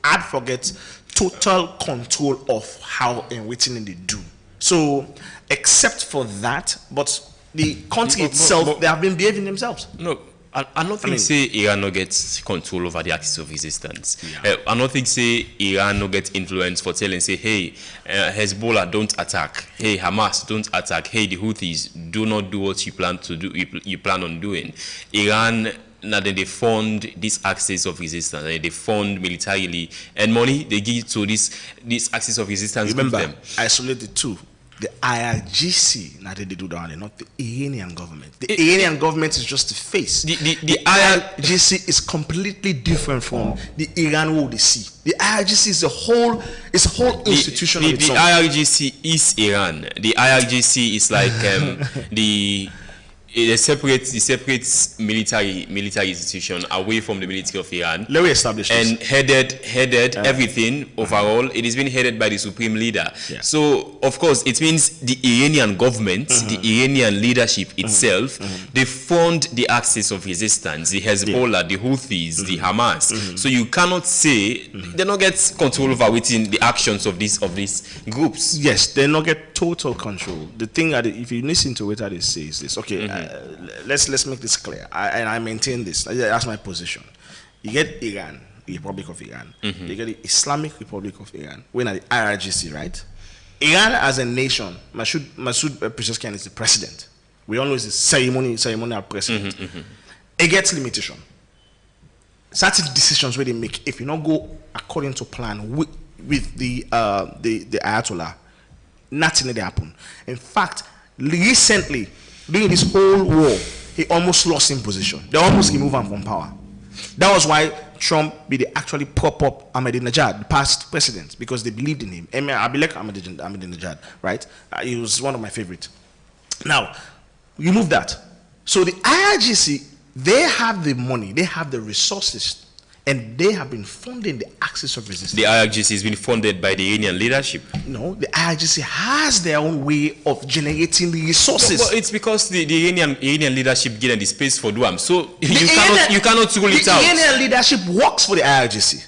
I'd forget total control of how and what they do. So, except for that, but the country itself, they have been behaving themselves. No, I don't think say Iran no gets control over the axis of resistance. Yeah. I don't think say Iran no get influence for telling say, hey, Hezbollah don't attack. Hey, Hamas don't attack. Hey, the Houthis do not do what you plan to do. You plan on doing. Iran. Now they fund this axis of resistance. They fund militarily and money they give to this axis of resistance. Remember, isolated too. The IRGC, now they do that, not the Iranian government. The Iranian government is just the face. The IRGC is completely different from the Iran world they see. The IRGC is a whole institution. The IRGC is Iran. The IRGC is like the separate military institution away from the military of Iran. Let me establish this. And headed everything overall. It is being headed by the supreme leader. Yeah. So of course it means the Iranian government, the Iranian leadership itself, they fund the axis of resistance, the Hezbollah, the Houthis, the Hamas. So you cannot say they don't get control over within the actions of these groups. Yes, they don't get total control. The thing that if you listen to what they say is this. Okay. Let's make this clear. I maintain this. That's my position. You get Iran, the Republic of Iran. You get the Islamic Republic of Iran. We're at the IRGC, right? Iran as a nation, Masoud Pezeshkian is the president. We all know he's the ceremonial president. It gets limitation. Certain decisions where they make, if you don't go according to plan with the Ayatollah, nothing will happen. In fact, recently, during this whole war, he almost lost in position. They almost removed him from power. That was why Trump they actually prop up Ahmadinejad, the past president, because they believed in him. I like Ahmadinejad, right? He was one of my favorites. Now, remove that. So the IRGC, they have the money, they have the resources, and they have been funding the axis of resistance. The IRGC has been funded by the Iranian leadership. No, the IRGC has their own way of generating the resources. Well, it's because the Iranian leadership given the space for Duam. So you cannot rule it out. The Iranian leadership works for the IRGC.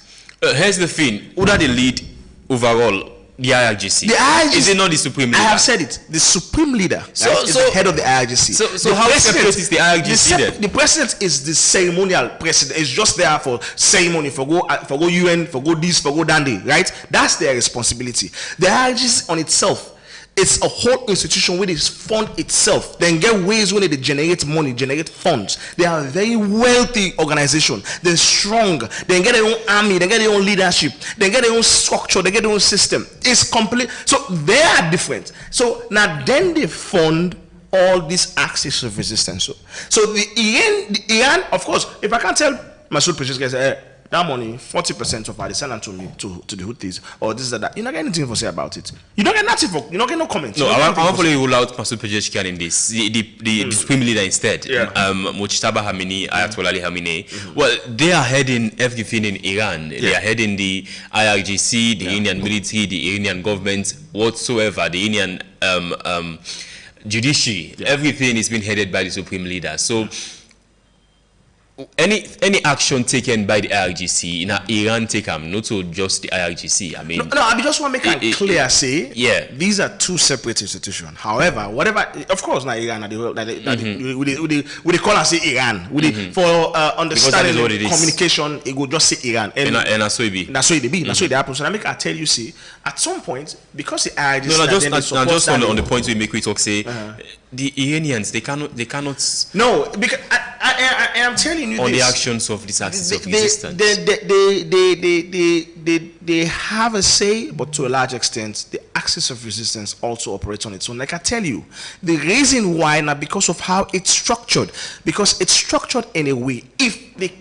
Here's the thing: who are the lead overall? The IRGC. The IRGC is it not the supreme leader? I have said it. The supreme leader is the head of the IRGC. So how separate is the IRGC then? The president is the ceremonial president. It's just there for ceremony, for go UN, for go this, for go dandy, right? That's their responsibility. The IRGC on itself, it's a whole institution where it fund itself, then get ways when they generate money, generate funds. They are a very wealthy organization. They're strong. They get their own army, they get their own leadership, they get their own structure, they get their own system. It's complete. So they are different. So now then they fund all these axis of resistance. So the Iran, of course, if I can't tell Masoud Pezeshkian, that money, 40% of it, send them to me, to the Houthis, or this or that. You're not getting anything to say about it. You don't get nothing for, you don't get no comments. No, I want to rule out Masoud Pezeshkian in this. The supreme leader instead, Mojtaba Khamenei, Ayatollah Ali Khamenei. Well, they are heading everything in Iran. They are heading the IRGC, the Iranian military, the Iranian government, whatsoever, the Iranian judiciary. Everything is being headed by the supreme leader. So any action taken by the IRGC in Iran take not to just the IRGC. I mean, no, I just want to make it clear. Say, these are two separate institutions. However, whatever, of course, not Iran. We call and say Iran. For understanding communication, it would just say Iran. And that's so it be. That's so it be. That's so it happens. And I tell you, see, at some point, because the IRGC, just on the point we make, we talk say the Iranians they cannot. No, because I am telling you on this, the actions of this axis of resistance. They have a say, but to a large extent, the axis of resistance also operates on its own. Like I tell you, the reason why, not because of how it's structured, because it's structured in a way, if they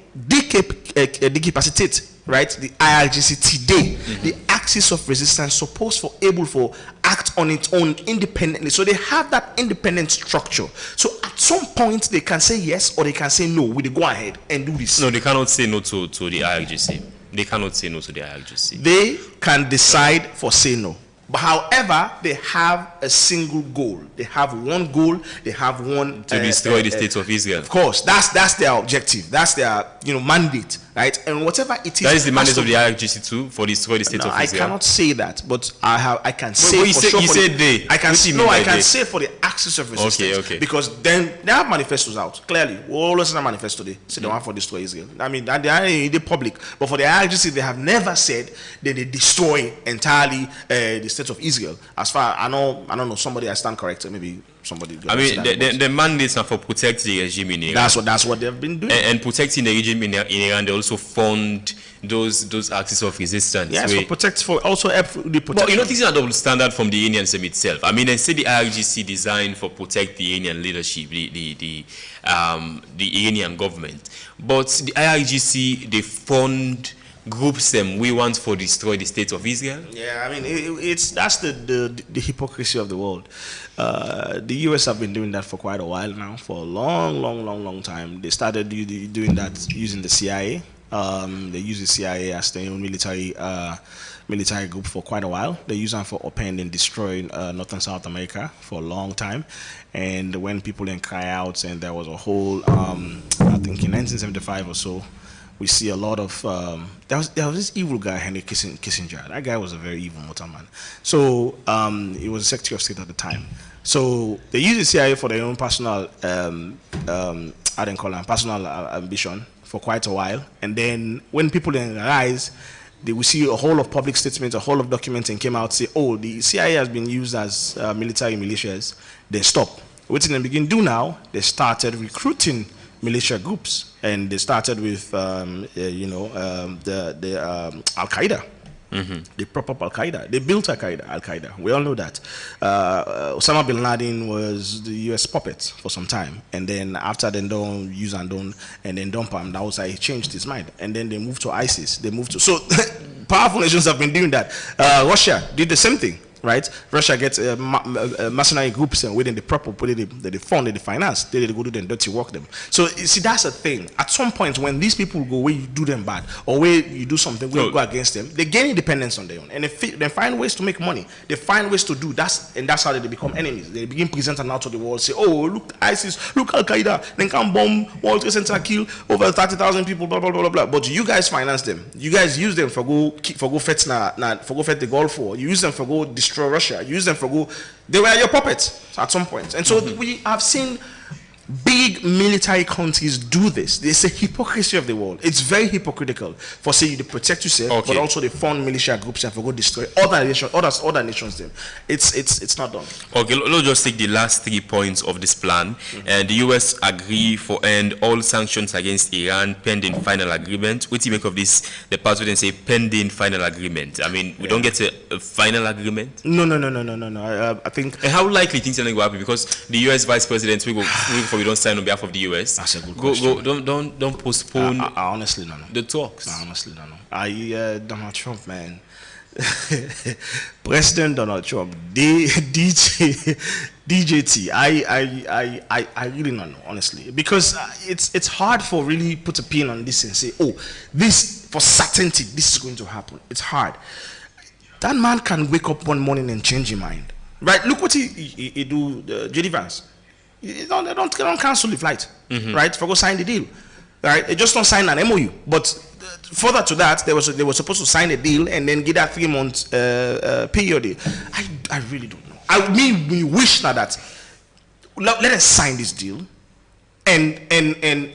decapacitate, right, the IRGC today, the axis of resistance supposed for able for act on its own independently. So they have that independent structure. So at some point they can say yes or they can say no. We go ahead and do this. No, they cannot say no to the IRGC. They cannot say no to the IRGC. They can decide for say no. But however, they have a single goal. They have one goal. They have one to destroy the state of Israel. Of course, that's their objective. That's their mandate, right? And whatever it is, that is the mandate of the IRGC too, for destroy the state of Israel. I cannot say that, but I can say for sure. You said they. I can say no. I can say for the axis of resistance. Okay. Because then they have manifestos out. Clearly, we always have a manifesto today. Say they want for destroy Israel. I mean, they are in the public, but for the IRGC, they have never said that they destroy entirely the state of Israel. As far I don't know. Somebody I stand corrected. Maybe somebody. I mean, the mandates are for protect the regime in Iran. That's what they've been doing. And protecting the regime in Iran, they also fund those axis of resistance. Yes, also help the protection. But you know, this is a double standard from the Iranian system itself. I mean, they say the IRGC designed for protect the Iranian leadership, the Iranian government, but the IRGC they fund groups them we want for destroy the state of Israel. Yeah, I mean that's the hypocrisy of the world. The US have been doing that for quite a while now, for a long time. They started doing that using the CIA. They use the CIA as their own military group for quite a while. They use them for opening and destroying North and South America for a long time. And when people then cry out, and there was a whole I think in 1975 or so, we see a lot of there was this evil guy, Henry Kissinger. That guy was a very evil motorman. So he was the Secretary of State at the time. So they use the CIA for their own personal personal ambition for quite a while. And then when people then rise, they will see a whole of public statements, a whole of documents, and came out say, oh, the CIA has been used as military militias. They stop. What they begin to do now, they started recruiting militia groups, and they started with Al Qaeda, They prop up Al-Qaeda. They built Al-Qaeda. We all know that. Osama bin Laden was the U.S. puppet for some time. And then after they don't use and then dump him, that was how he changed his mind. And then they moved to ISIS. So powerful nations have been doing that. Russia did the same thing. Right, Russia gets mercenary groups and within the proper they fund, they finance, they go do the dirty work them. So you see, that's a thing. At some point, when these people go where you do them bad or where you do something where you go against them, they gain independence on their own, and they find ways to make money. They find ways to do that, and that's how they become enemies. They begin presenting out to the world, say, "Oh, look ISIS, look Al Qaeda, then come bomb World Trade Center, kill over 30,000 people, blah blah blah blah." But you guys finance them. You guys use them for go fet the Gulf War. You use them for go destroy Russia. You use them for go. They were your puppets at some point, and so we have seen big military countries do this. There's a hypocrisy of the world. It's very hypocritical for say you to protect yourself, but also they fund militia groups and for go destroy other nations. Them, it's not done. Okay, let's just take the last 3 points of this plan. And the U.S. agree for end all sanctions against Iran pending final agreement. What do you make of this? The part where they say pending final agreement. I mean, we don't get a final agreement. No. I think. And how likely things are going to happen? Because the U.S. Vice President we don't sign on behalf of the US. That's a good question. Don't postpone. I honestly don't know the talks. I honestly don't know. Donald Trump, man. President Donald Trump, DJT. I really don't know, honestly, because it's hard for really put a pin on this and say, oh, this for certainty this is going to happen. It's hard. That man can wake up one morning and change his mind, right? Look what he do, JD Vance. They don't cancel the flight, right? For go sign the deal, right? They just don't sign an MOU. But further to that, they were supposed to sign a deal and then get that 3 month period. I really don't know. We wish now that let us sign this deal, and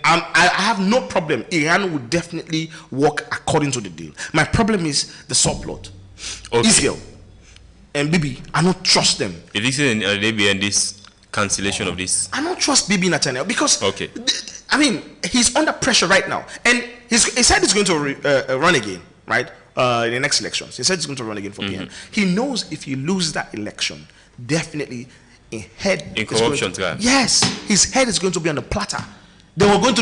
I have no problem. Iran would definitely work according to the deal. My problem is the subplot. Israel and Bibi, I don't trust them. If this is in this cancellation of this, I don't trust Bibi Netanyahu because I mean he's under pressure right now, and he said he's going to run again, right? In the next elections, he said he's going to run again for PM. He knows if he loses that election, definitely in corruption. Yes, his head is going to be on the platter. They are going to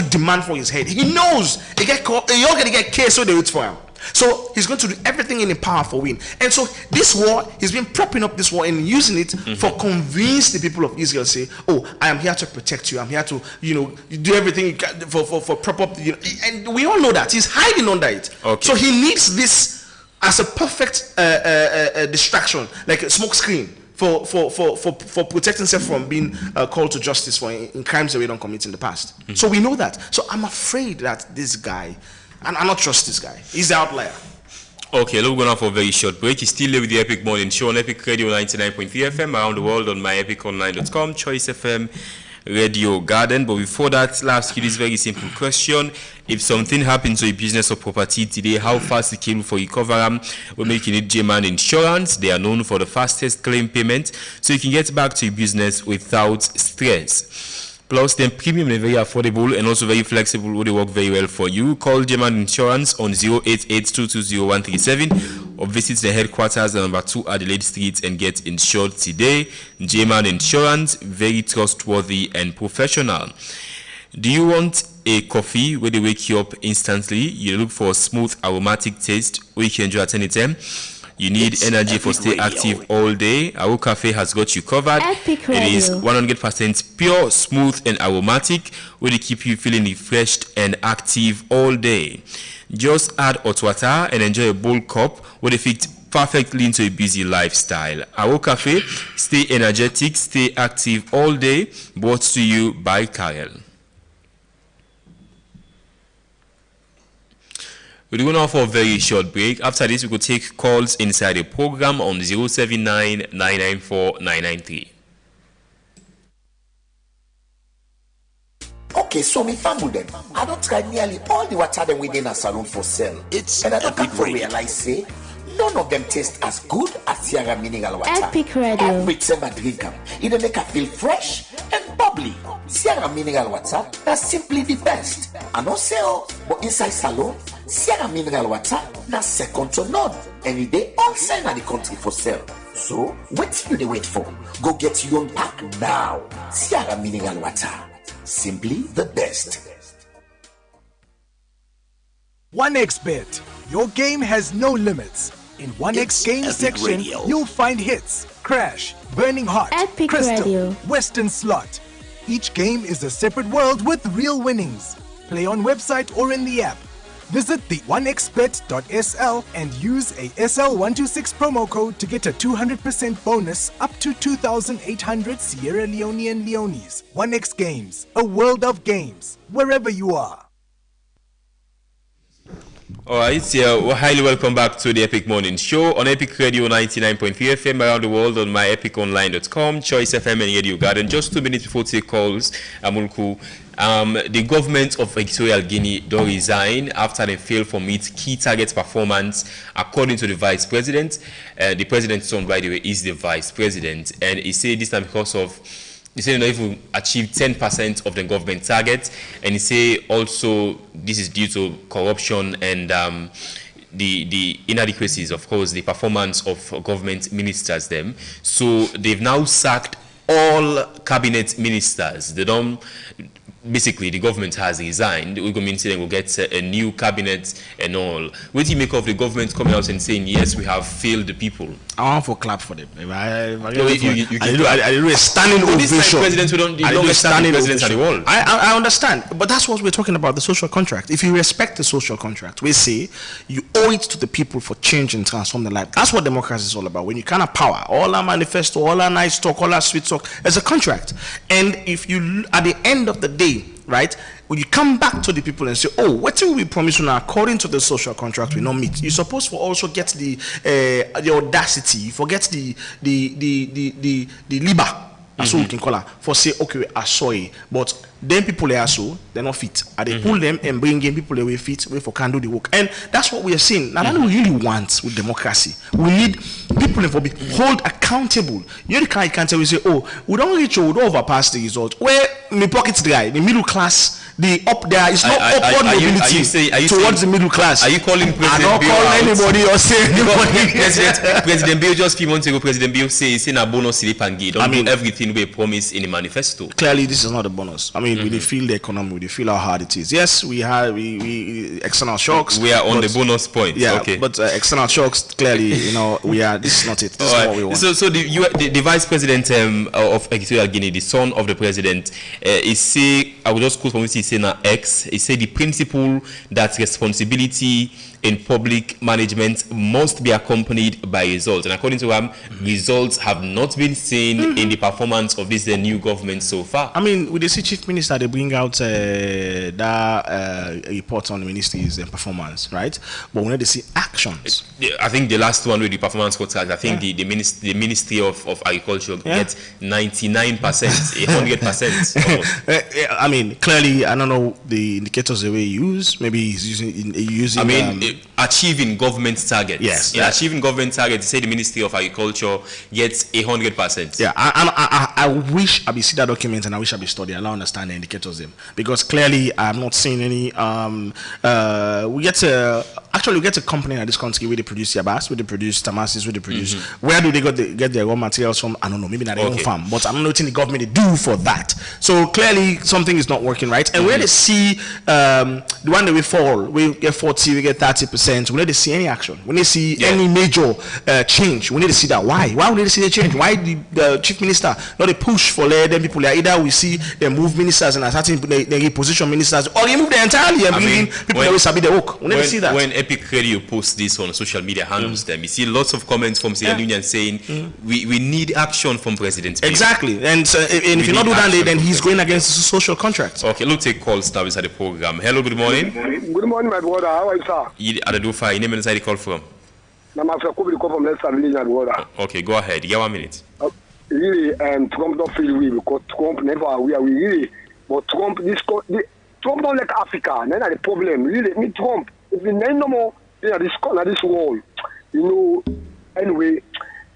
demand for his head. He knows he get caught. You're going to get case, so they wait for him. So he's going to do everything in his power for win. And so this war, he's been propping up this war and using it for convince the people of Israel. Say, oh, I am here to protect you. I'm here to, do everything you can for prop up. And we all know that he's hiding under it. So he needs this as a perfect distraction, like a smoke screen for protecting himself from being called to justice for in crimes that we don't commit in the past. So we know that. So I'm afraid that this guy. And I don't trust this guy. He's the outlier. Okay, let's go now for a very short break. He's still with the Epic Morning Show on Epic Radio 99.3 FM, around the world on myepiconline.com, Choice FM, Radio Garden. But before that, I'll ask you this very simple question. If something happens to a business or property today, how fast it came for recovery? We're making it J-Man Insurance. They are known for the fastest claim payment, so you can get back to your business without stress. Plus, the premium is very affordable and also very flexible. They work very well for you. Call J-Man Insurance on 088-220-137 or visit the headquarters at number 2 Adelaide Street and get insured today. J-Man Insurance, very trustworthy and professional. Do you want a coffee where they wake you up instantly? You look for a smooth aromatic taste where you can enjoy at any time. You need energy for stay active all day. Our cafe has got you covered. It is 100% pure, smooth, and aromatic, where they keep you feeling refreshed and active all day. Just add hot water and enjoy a bold cup where they fit perfectly into a busy lifestyle. Our cafe, stay energetic, stay active all day. Brought to you by Karel. We're going now for a very short break. After this, we could take calls inside the program on 079-994-993. Okay, so me family them. I don't try nearly all the water them within a salon for sale. And I don't come to realize, say, none of them taste as good as Sierra Mineral Water. Epic Radio. Every time I drink them, it make I feel fresh and bubbly. Sierra Mineral Water is simply the best. I don't say, but inside salon, Sierra Mineral Water na second to none. And they all send at the country for sale. So, what you they wait for? Go get your own pack now. Sierra Mineral Water. Simply the best. 1xBet. Your game has no limits. In 1x game section, you'll find hits, crash, burning hot, Epic crystal, Radio. western slot. Each game is a separate world with real winnings. Play on website or in the app. Visit the 1xbet.sl and use a SL126 promo code to get a 200% bonus up to 2,800 Sierra Leonean Leones. 1x Games, a world of games, wherever you are. Alright, well, highly welcome back to the Epic Morning Show on Epic Radio 99.3 FM around the world on myepiconline.com, Choice FM and Radio Garden. Just 2 minutes before take calls, Amulku. The government of Equatorial Guinea do resign after they failed to meet key target performance according to the vice president. The president's son, by the way, is the vice president, and he said this time because of he said if we achieve 10% of the government target, and he said also this is due to corruption and the inadequacies, of course, the performance of government ministers them. So they've now sacked all cabinet ministers. They don't. Basically, the government has resigned. We're going to we'll get a new cabinet and all. What do you make of the government coming out and saying, yes, we have failed the people? I want to clap for them. I do a standing ovation. This time presidents who don't standing presidents at the world. I understand, but that's what we're talking about, the social contract. If you respect the social contract, we say you owe it to the people for change and transform their life. That's what democracy is all about. When you kind of power, all our manifesto, all our nice talk, all our sweet talk, there's a contract. And if you, at the end of the day, right, when you come back to the people and say, oh, what will we promise you now according to the social contract we not meet, you're supposed to also get the audacity, you forget the liber, as we can call her, for say, okay, I saw it, but then people are so they're not fit. And they pull them and bring in people away fit, wait for can do the work. And that's what we are seeing. Now, that's what we really want with democracy. We need people to be hold accountable. You know, the can't tell we say, oh, we don't reach or we don't overpass the result. Where my pockets dry, the middle class, the up there is not upward mobility towards the middle class. Are you calling President I don't Bill call out? anybody or say anybody. President Bill just a few months ago, President Bill says in a bonus slip and give. Don't do everything we promise in the manifesto. Clearly, this is not a bonus. I mean, we feel the economy, we feel how hard it is. Yes, we have external shocks. We are on the bonus point. Yeah, okay. But external shocks, clearly, you know, we are. This is not it. This is what we want. So the vice president of Equatorial Guinea, the son of the president, is say, I will just quote from what he said now, X. He said the principle that responsibility in public management must be accompanied by results. And according to him, results have not been seen in the performance of this new government so far. I mean, with the chief minister, they bring out that report on the ministry's performance, right? But when they see actions, I think the last one with the performance contract, I think the Ministry of Agriculture gets 99%, 100%. I mean, clearly, I don't know the indicators the way you use. Maybe he's using. I mean, achieving government targets. Yes. In achieving government targets, say the Ministry of Agriculture gets 100%. Yeah, I wish I be see that document and I wish I be study. I don't understand the indicators them because clearly I'm not seeing any. We get a company in this country where they produce yabas, where they produce tamasis, where they produce. Where do they get their raw materials from? I don't know. Maybe not their own farm, but I'm not noting the government they do for that. So clearly something is not working right. And where they see the one that we fall, we get 40, we get 30%. We need to see any action. We need to see any major change. We need to see that. Why we need to see the change? Why the chief minister not a push for them people? Either we see them move ministers and starting they reposition ministers, or remove them entirely and bring in people that will sabi the work. We need to see that. When Epic Radio posts this on social media handles them, you see lots of comments from Sierra Leoneans saying we need action from President Bill. Exactly, and if you not do that, then he's going against the social contract. Okay, let's take calls now inside the program. Hello, good morning. Good morning, my brother. How are you, sir? I do fine. Name inside the call from. I'm after Kobe call from Leicester Village, my brother. Okay, go ahead. You have 1 minute. Really, Trump don't feel we because Trump never we really, but Trump Trump don't like Africa. Then the problem. Really, me Trump. If we no more in this world, you know. Anyway,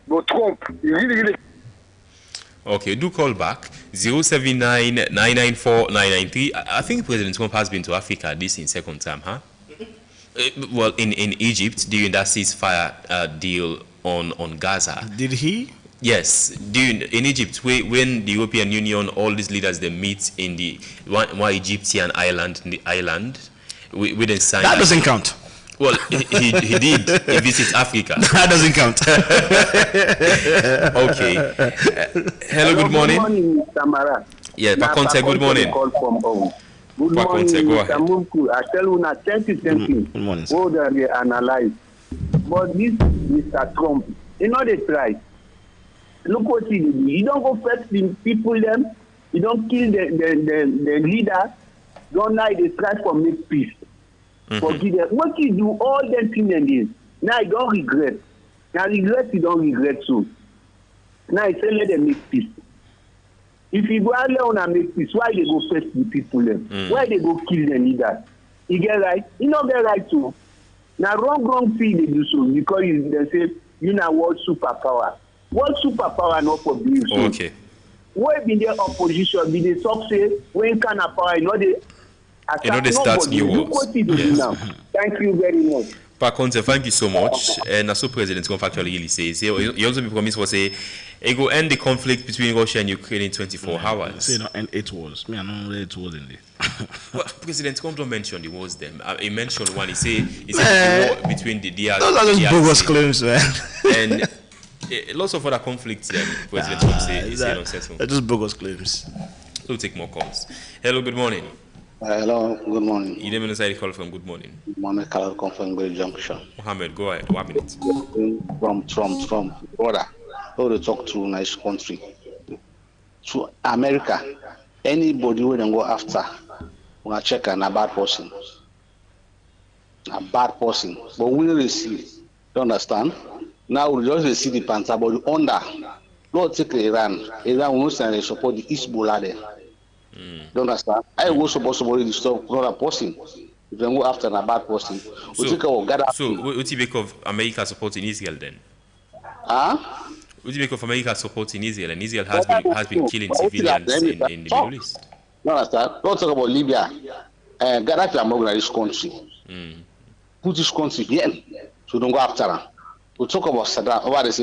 but Trump, really. Okay, do call back 079-994-993. I think President Trump has been to Africa this in second time, huh? Well, in Egypt, during that ceasefire deal on Gaza. Did he? Yes, in Egypt, when the European Union, all these leaders, they meet in the one Egyptian island, we didn't sign. That doesn't count. Well, he did. He visits Africa. That doesn't count. Okay. Hello, good morning. Good morning, Mr. Mara. Yeah, Pakonte, good morning. Good morning, Mr. Munku. I tell you now, thank you. Good morning. What they analyze. But this Mr. Trump, you know they try. Look what he did. You don't go first the people them. You don't kill the leader. Don't lie. They try for make peace. Forgive them. What you do all them things and this. Now you don't regret. Now regret you don't regret too. Now you say let them make peace. If you go out there and make peace, why they go first the people them? Why they go kill the leaders? You get right? You not get right too. Now wrong feel they do so because they say you know world superpower. What superpower not for believe so? Okay. Where be the opposition? Be the talk say when can a power? You know they start new wars. Yes. Now. Thank you very much. Pakonte, thank you so much. And as the president actually really says, he also promised for say it will end the conflict between Russia and Ukraine in 24 hours. Say no, and 8 wars. Me, I don't know 8 wars in there. Well, President Trump don't mention the wars them. He mentioned one. He said the war between the DRC. Those are just bogus claims, man. And lots of other conflicts. President Trump say nonsense. They're just bogus claims. We'll take more calls. Hello, good morning. Hello, good morning. You name inside the call from good morning. Mohammed Kalal come from Great Junction. Mohammed, go ahead. 1 minute. From Trump, brother. How to talk to nice country. To America, anybody who then go after, we gonna check a bad person. A bad person. But we really see. You understand? Now we just see the Panther, but the under. Don't take Iran. Iran will not support the Hezbollah there. You understand? I will suppose to stop not a person. If they go after a bad person, we take our gather. So, what do you make of America supporting Israel then? Huh? What do you make of America supporting Israel? And Israel has been killing civilians in the Middle East. You understand? Don't talk about Libya. Gaddafi are this country. Put this country here, so don't go after them. We talk about Saddam. What is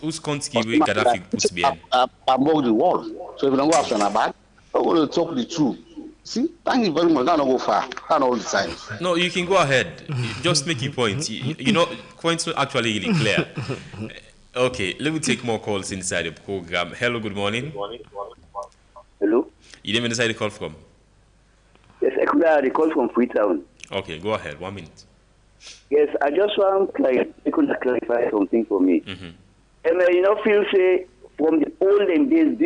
whose country will Gaddafi put behind? Above the wall. So if you don't go after Nabad, we're going to talk the truth. See, thank you very much. Don't go far. Not all the time. No, you can go ahead. Just make your point. You know, points are actually really clear. Okay, let me take more calls inside the program. Hello, good morning. Hello. You didn't decide to call from? Yes, I call from Freetown. Okay, go ahead. 1 minute. Yes, I just want to clarify something for me. And you know, feel say from the olden days,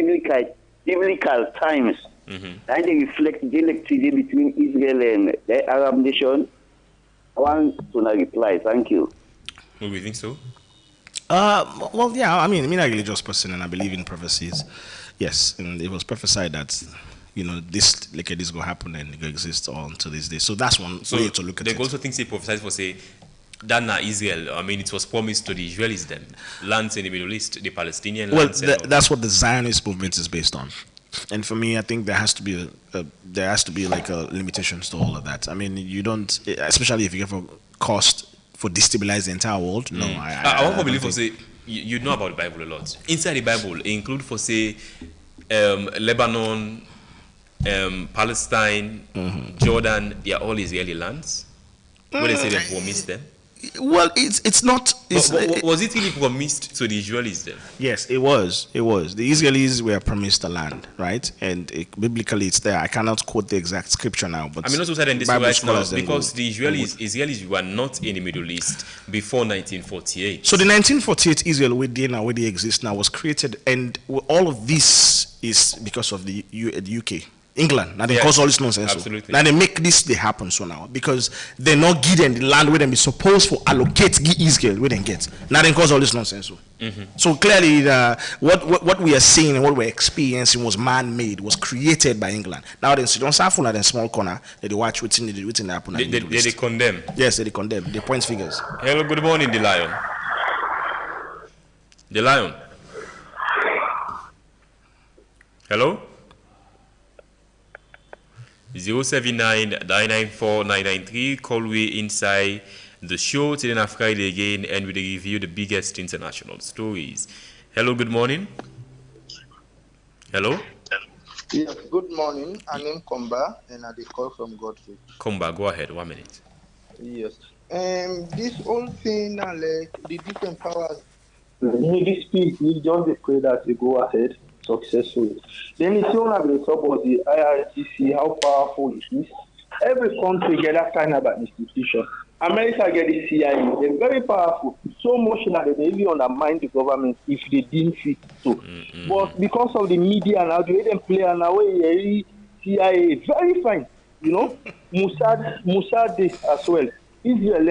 biblical times, and they reflect the electricity between Israel and the Arab nation. I want to reply. Thank you. Do you think so? Well, yeah. I mean, I'm a religious person, and I believe in prophecies. Yes, and it was prophesied that this like this will happen and it will exist on to this day. So that's one way to look at it. They also think they prophesied for say that now Israel. I mean, it was promised to the Israelis then lands in the Middle East, the Palestinian lands. Well, that's what the Zionist movement is based on. And for me, I think there has to be like a limitations to all of that. I mean, you don't, especially if you get for cost for destabilize the entire world. No, I won't believe for say you know about the Bible a lot. Inside the Bible, it include for say Lebanon, Palestine, Jordan. They are all Israeli lands. Where they say they promised them. Well, it's not. Was it really promised to the Israelis then? Yes, it was. It was. The Israelis were promised the land, right? And biblically, it's there. I cannot quote the exact scripture now, but I mean, also said in this right now because the Israelis were not in the Middle East before 1948. So the 1948 Israel where they exist now was created, and all of this is because of the UK. England. Now they cause all this nonsense. Absolutely. Now they make this they happen so now because they're not given the land where they be supposed to allocate Israel where they get. Now they cause all this nonsense. So clearly what we are seeing and what we're experiencing was man-made, was created by England. Now they don't suffer in a small corner that they watch what's in happen. They condemn. Yes, they condemn. They point figures. Hello, good morning, the Lion. The Lion. Hello? 079-994-993. Call we inside the show today on Friday again, and we review the biggest international stories. Hello, good morning. Hello. Yes, good morning. My name Komba, and I call from Godfrey. Komba, go ahead. 1 minute. Yes. This whole thing, like the different powers, maybe speak. We just pray that they go ahead successfully. Then it's all about support the IRGC, how powerful it is. Every country get that kind of institution. America get the CIA. They're very powerful. So much that they even undermine the government if they didn't fit to. But because of the media now, the way they play and now CIA very fine. You know, Mossad as well. Israel,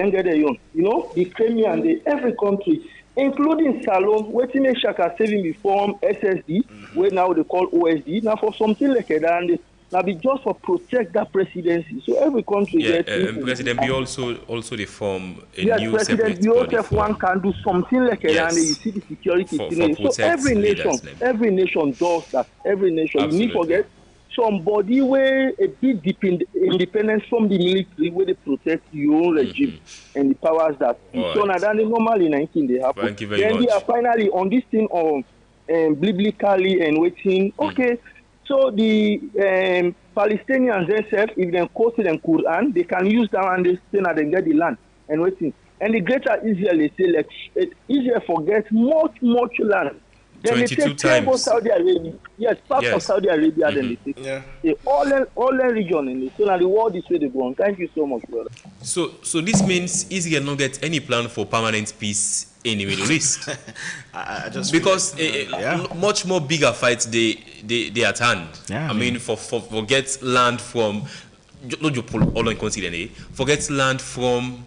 the Crimea and every country, including Salon, waiting a Shaka saving before SSD, where now they call OSD, now for something like that, and now be just for protect that presidency. So every country President B also they form a new President separate body Joseph one can do something like that, and you see the security thing. So every nation does that. Every nation. Absolutely. You need to forget somebody where a bit independence from the military where they protect your own regime and the powers that so now that normally 19 they happen. Thank you very then much. they are finally on this thing of biblically and waiting. Okay, so the Palestinians themselves, if they quote the Quran, they can use that and they say that they get the land and waiting. And the greater Israel, they say like Israel forgets much land. Then 22 they take times. Saudi Arabia. Yes, part of Saudi Arabia. Then they take the all region in the so now the world is where they go on. Thank you so much, brother. So this means Israel not get any plan for permanent peace in the Middle East. Because much more bigger fights they at hand. I mean forget land from not just all in consider forget land from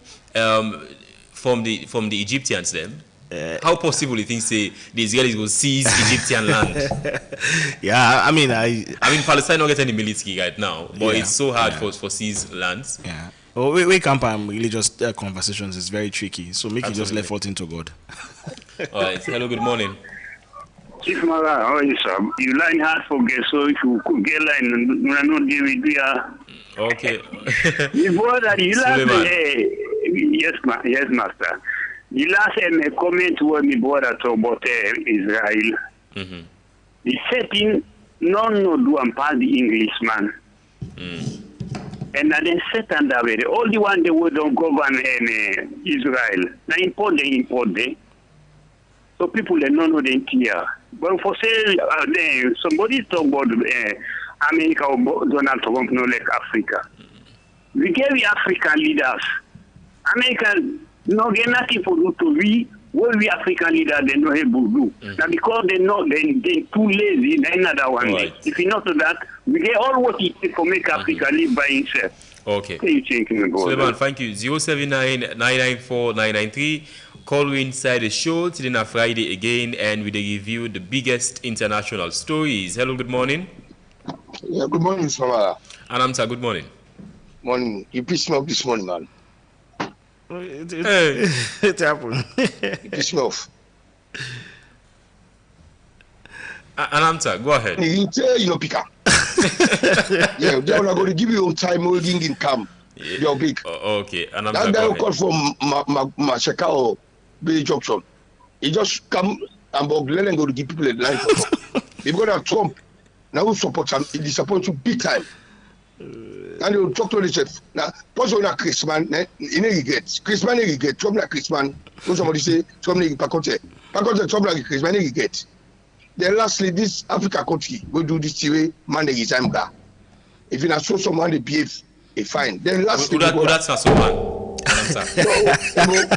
the Egyptians then. How possible you think say the Israelis will seize Egyptian land? I mean Palestine not get any military right now, but it's so hard for seize lands. Well, we camp religious conversations is very tricky, so make you just left fault into God. All right. Hello, good morning. Chief Mara, how are you, sir? You line hard for get, so if you could get line, we are not deal with you. Okay. Before that, you last yes, master. The last comment was me brother talk about Israel. The setting, none do and pass the Englishman. And then set under very all the one they would don't govern Israel. Now import they. So people they don't know they clear. But for say somebody talk about America or Donald Trump no like Africa. We gave the African leaders. America no get nothing for do to we what we African leaders they know able to do. Now because they know they too lazy, they another one. Right. If you not to that, we get all what it takes to make Africa live by itself. Okay. Suleiman, thank you. 079-994-993. Call we inside the show today on Friday again, and we review the biggest international stories. Hello, good morning. Yeah, good morning, Samara. Anamsa, good morning. Morning. You pissed me off this morning, man. It happened. You pissed me off. Anamsa, go ahead. You know, Pika. Yeah, they're not going to give you time holding in camp. You're big. Okay, Anamsa, that guy who called from Mashaka or Bay Junction, he just come and let them go to give people a line. Because of Trump, now who supports him, he disappoints you big time. And you talk to the chef. Now, person na Christmas, he regret. Christmas he regret. Trump na Christmas. So somebody say Trump na Pacote. Pacote Trump na Christmas he regret. Then lastly, this Africa country will do this way, man they time guy. If you not show someone they behave, a fine. Then lastly, that's not so man.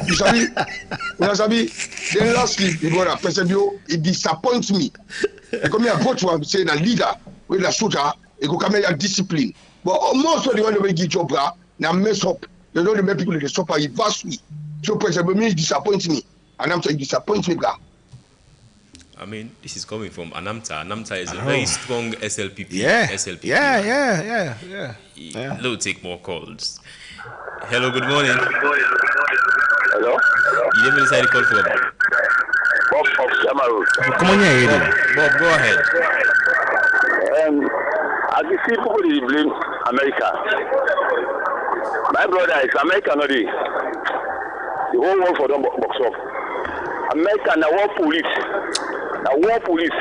You sabi. Then lastly, the brother President Bio, it disappoints me. Because me I vote for him saying a leader with a shooter, it go come here discipline. But most of the one they give job now mess up. They don't make people they suffer it vastly. So President Bio disappoints me, and I'm saying disappoints me, guy. I mean, this is coming from Anamta. Anamta is a very strong SLPP. SLPP. Yeah. Let's take more calls. Hello, good morning. Hello? You didn't decide to call for Bob of Samaru. Come on here, Bob, go ahead. I can see people they blame America. My brother is America, not the whole world for them box up. America, the war police. The war police.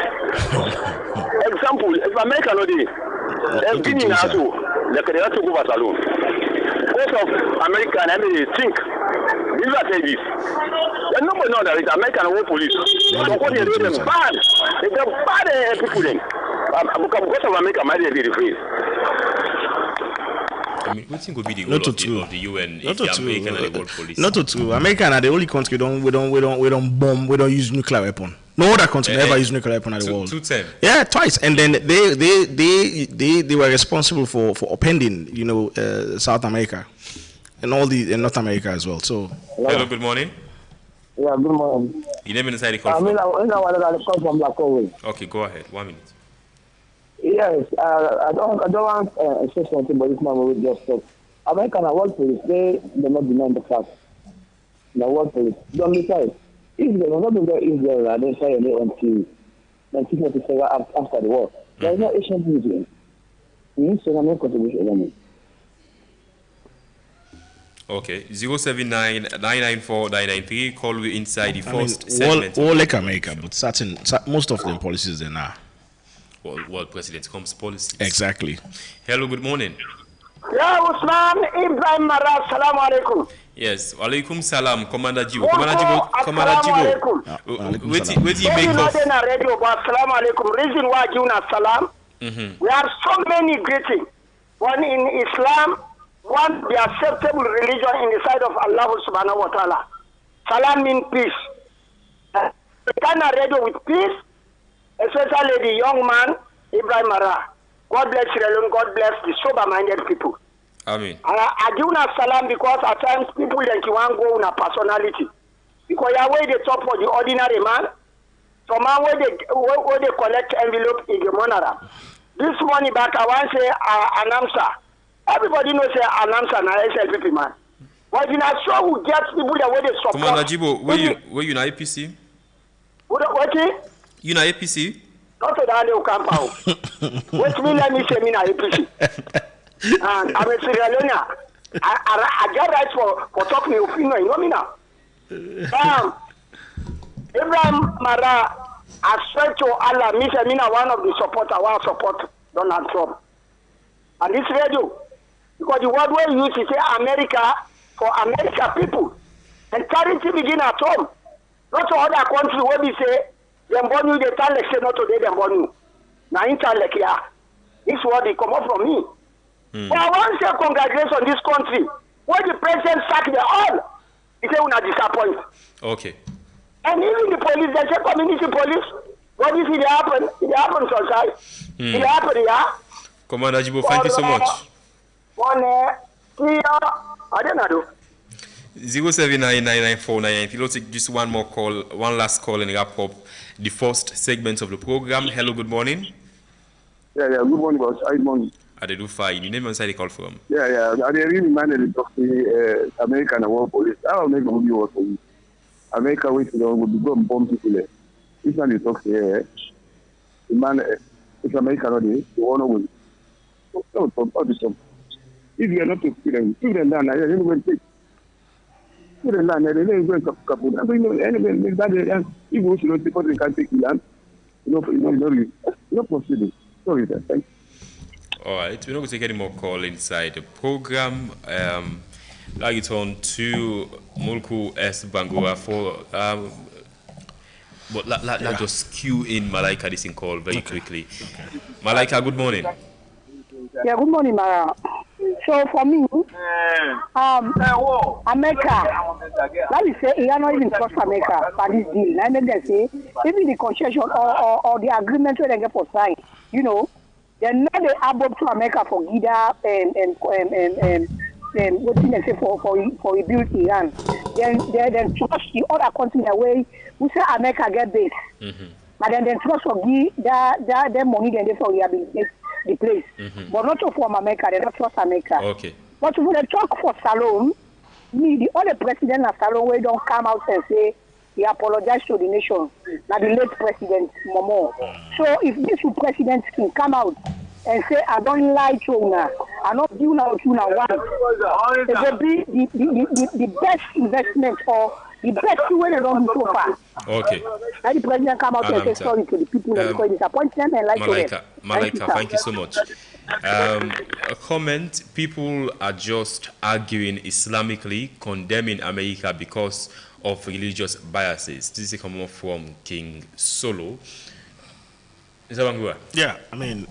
Example, if America, not the they've been in NATO, they can have to go back alone. Most of America, I mean, they think. These are say this. They nobody know that it's American war police. So what they do them bad. They do bad people then. Because of America, might be the phrase. I mean, what think would be the role of the UN if the American and the world police? Not true. America are the only country we don't bomb, we don't use nuclear weapon. No other country ever use nuclear weapon in the world. 2 times. Yeah, twice. And then they were responsible for upending, South America and all the in North America as well. So hello, good morning. Yeah, good morning. You name inside the call. I call from Blackoway. Okay, go ahead. 1 minute. Yes, I don't want to say something, but this man will just talk. American world police, they not deny the fact. The world police don't decide. If they were not in Israel, I don't say any until 1947 after the war. There is no Asian museum. So I'm not contribution. Okay, 079-994-993. Call you inside the first segment. All like America, but most of them policies are now. World president comes policies. Exactly. Hello, good morning. Yeah, Usman Ibrahim Mara, salamu alaikum. Yes, alaikum salam, Commander Jibo. Commander Jibo. Wait, you make of. Radio, but salamu alaikum. Reason why you na salam. We have so many greetings. One in Islam, one the acceptable religion in the sight of Allah subhanahu wa ta'ala. Salam means peace. We can radio with peace, especially the young man, Ibrahim Mara. God bless Sierra Leone, God bless the sober-minded people. Amen. I give una salam because at times people like you want go on a personality. Because you are where they talk for the ordinary man. So man where they collect envelope in the monara. This money back I want to say an answer. Everybody knows say an answer na SLPP man. But in a show who gets people that way they support. Commander Jibo, where you na APC? What? You na APC? Not to the other compound. What me let me say me na APC. And I'm a Sierra Leonean. I get right for talking my opinion. You know me now. Ibrahim Mara, I swear to Allah, me say me na one of the supporters. I want to support Donald Trump. And this radio, because the word we use is say America for America people. And charity begin at home. Not to other countries where we say them born you, they tell like say not today them born you. Now in like yeah, this word they come up from me. But I want to say congratulations on this country. When the president sacked the all, he said we are disappointed. Okay. And even the police, they say community police. What if it happen? It happens outside. It happen, yeah. Commander Jibo, thank you so much. I don't know. 079-994-993. We'll take just one more call, one last call, and wrap up the first segment of the program. Hello, good morning. Yeah, good morning, boss. Good morning. I do fine. You name inside the call from? Yeah. I really managed to talk to American and world police. I don't make a good work for you. America waits to go and bomb people there. This man you talk to here, the man, it's American already, the owner will. No, if you are not to kill them down, I don't want to take. Put them down, they don't go and couple. I don't know, anyway, if you want to people they can take the land, no possible. Sorry, thank you. All right, we're not going to take any more call inside the program. Like it on to Mulku S. Bangura for but let's just cue in Malaika this in call very quickly. Okay. Malaika, good morning. Yeah, good morning, Mara. So for me, America, let me say, you are not even trust America for this deal. And then they say, even the concession or the agreement where they get for sign, they're not the above to America for Gida and what thing they say for rebuild Iran. Then trust the other countries away. We say America get this, but then trust for give that money then they for rehabilitate the place. But not from America. They don't trust America. Okay. But when they talk for Salon, the other president of Salon we don't come out and say he apologized to the nation. Now the late president Momo. So if this president can come out and say, I don't like China, I not do now China one. It will be the best investment or the best way they don't do so far. Okay. And the president come out and say sorry to the people and because disappoint them and like Malaika, thank you so much. A comment, people are just arguing Islamically, condemning America because of religious biases. This is coming from King Solo. Is that one? Yeah, I mean,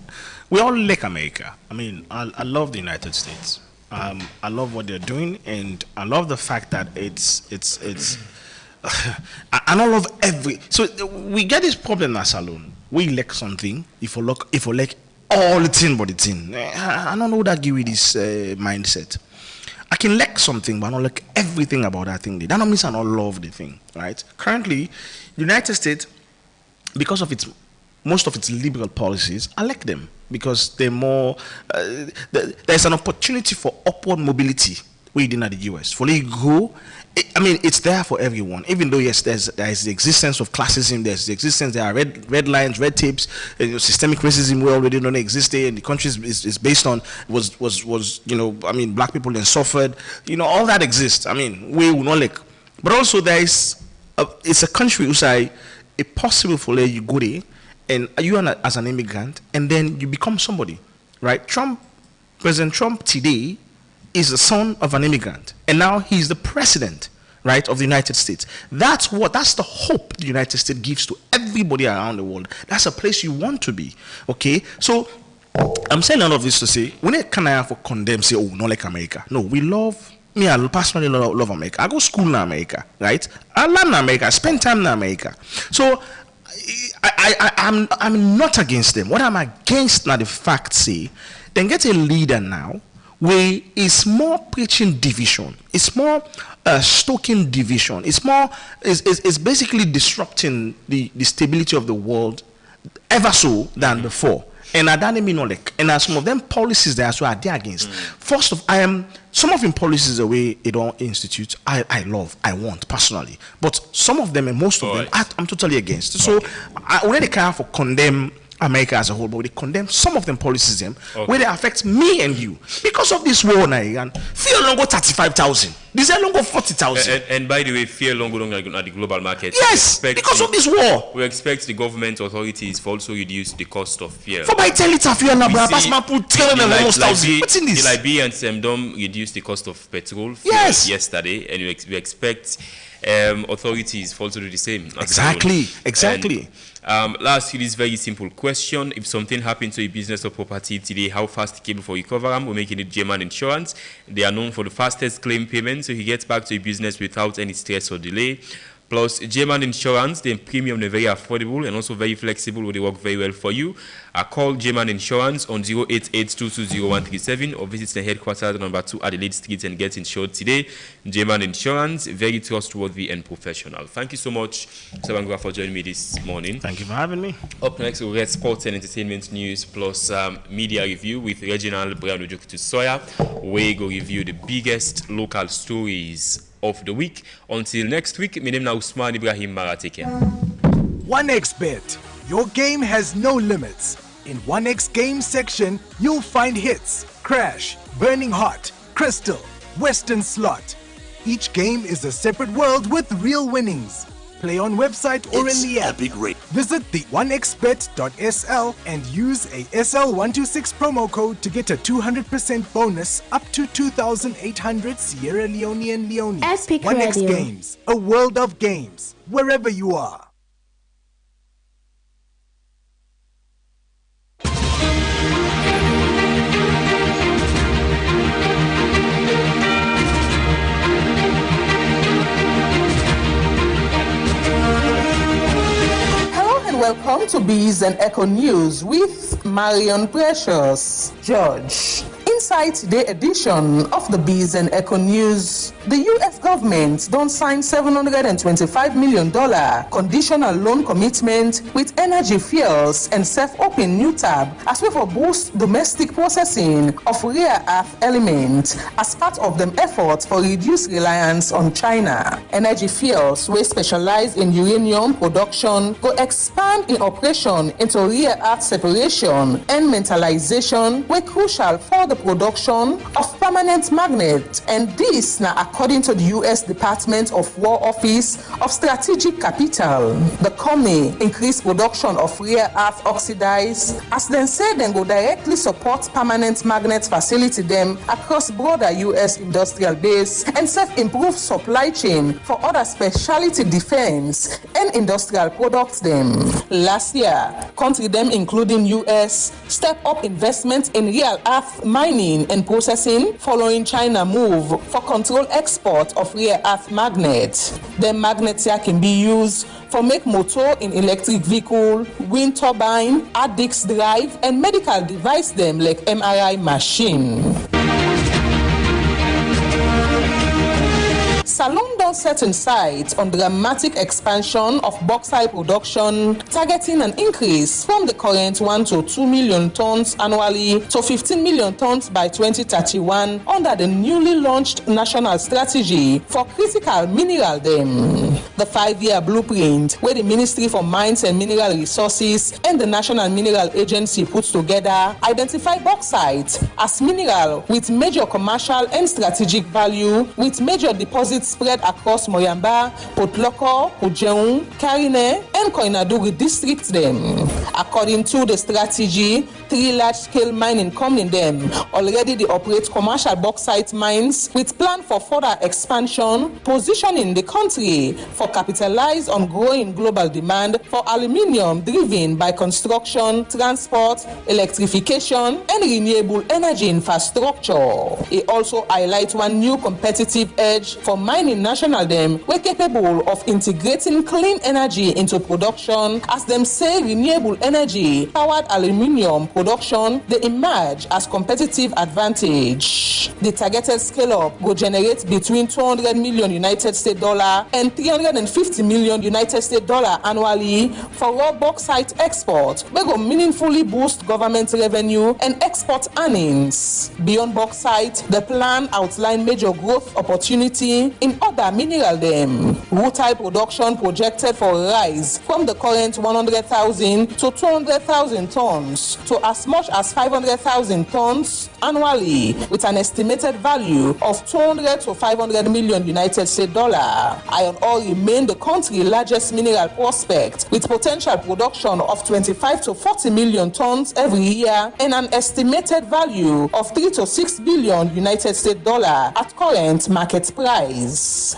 we all like America. I mean, I love the United States. I love what they're doing, and I love the fact that it's I don't love every. So we get this problem in our salon. We like something. If we like all the thing but the thing, I don't know that give you this mindset. I can like something, but I don't like everything about that thing. That don't mean I don't love the thing, right? Currently, the United States, because of most of its liberal policies, I like them because they're more. There's an opportunity for upward mobility within the U.S. For they go. I mean, it's there for everyone. Even though yes, there is the existence of classism. There are red lines, red tapes, systemic racism we already don't exist there, and the country is based on was I mean, black people then suffered. All that exists. I mean, we will not like, but also it's a country who's a possible for you go there, and you as an immigrant, and then you become somebody, right? President Trump today is the son of an immigrant, and now he's the president, right, of the United States. That's the hope the United States gives to everybody around the world. That's a place you want to be, okay? So I'm saying all of this to say, when it can I for condemn, say, oh, not like America. No, I personally love America. I go to school in America, right? I learn in America, I spend time in America. So I'm not against them. What I'm against now the fact, say, then get a leader now where it's more preaching division, it's more stoking division, it's basically disrupting the stability of the world ever so than before. And I don't mean like, and some of them policies there as well are there against. First of some of them policies the way they don't institute, I love, I want personally, but some of them and most of them I'm totally against. So I already kind of condemn America as a whole, but they condemn some of them policies where they affect me and you because of this war now. And fear long go 35,000. This is long go 40,000. And by the way, fear long go at the global market. Yes, because of this war. We expect the government authorities to also reduce the cost of fuel. For by 10 liters fuel now, pass my put 10 almost 1,000. What's in this? The Libya and Semdom reduced the cost of petrol yesterday, and we expect authorities to also do the same. Exactly. Lastly, this very simple question: if something happened to a business or property today, how fast cable for recover them? We're making it German Insurance. They are known for the fastest claim payment, so he gets back to a business without any stress or delay. Plus, German Insurance, the premium is very affordable and also very flexible. They work very well for you. Call German Insurance on 088-220-137 or visit the headquarters number 2 Adelaide Street and get insured today. German Insurance, very trustworthy and professional. Thank you so much, Sabangwa, for joining me this morning. Thank you for having me. Up next, we'll get sports and entertainment news plus media review with Reginald Brian-Ojokutu-Soya, where we go review the biggest local stories of the week. Until next week, my name is Usman Ibrahim Mara. Take care. 1xBet. Your game has no limits. In 1x game section, you'll find hits, crash, burning hot, crystal, western slot. Each game is a separate world with real winnings. Play on website or in the app. Visit the 1xbet.sl and use a SL126 promo code to get a 200% bonus up to 2,800 Sierra Leonean leones. Epic 1x Radio. Games, a world of games, wherever you are. Welcome to Bees and Echo News with Marion Precious. George. In Inside today's edition of the Biz and Eco News, the U.S. government don't sign $725 million conditional loan commitment with Energy Fuels and self-open new tab as well for boost domestic processing of rare earth elements as part of them efforts for reduced reliance on China. Energy Fuels, which specialize in uranium production, go expand in operation into rare earth separation and metallization, were crucial for the production of permanent magnets, and this now according to the U.S. Department of War Office of Strategic Capital. The company increased production of rare earth oxidize as they say they go directly support permanent magnet facility them across broader U.S. industrial base and self-improve supply chain for other specialty defense and industrial products them. Last year, country them including U.S. step up investment in real earth mining and processing following China move for control export of rare earth magnets. The magnets here can be used for make motor in electric vehicle, wind turbine, hard disk drive, and medical device them like MRI machine. Salon don't set in sight on dramatic expansion of bauxite production, targeting an increase from the current 1 to 2 million tons annually to 15 million tons by 2031 under the newly launched national strategy for critical mineral them. The 5-year blueprint, where the Ministry for Mines and Mineral Resources and the National Mineral Agency put together, identify bauxite as mineral with major commercial and strategic value, with major deposits spread across Moyamba, Potloko, Pujeung, Karine, and Koinaduguri districts them. According to the strategy, 3 large-scale mining companies them already they operate commercial bauxite mines with plan for further expansion, positioning the country for capitalize on growing global demand for aluminium driven by construction, transport, electrification, and renewable energy infrastructure. It also highlights one new competitive edge for mining national them were capable of integrating clean energy into production. As them say, renewable energy powered aluminium production they emerge as competitive advantage. The targeted scale up will generate between $200 million United States dollar and $350 million United States dollar annually for raw bauxite export, we go meaningfully boost government revenue and export earnings. Beyond bauxite, the plan outline major growth opportunity in other mineral them. Rutile production projected for rise from the current 100,000 to 200,000 tons to as much as 500,000 tons annually, with an estimated value of 200 to 500 million United States dollar. Iron ore remain the country's largest mineral prospect, with potential production of 25 to 40 million tons every year and an estimated value of 3 to 6 billion United States dollar at current market price.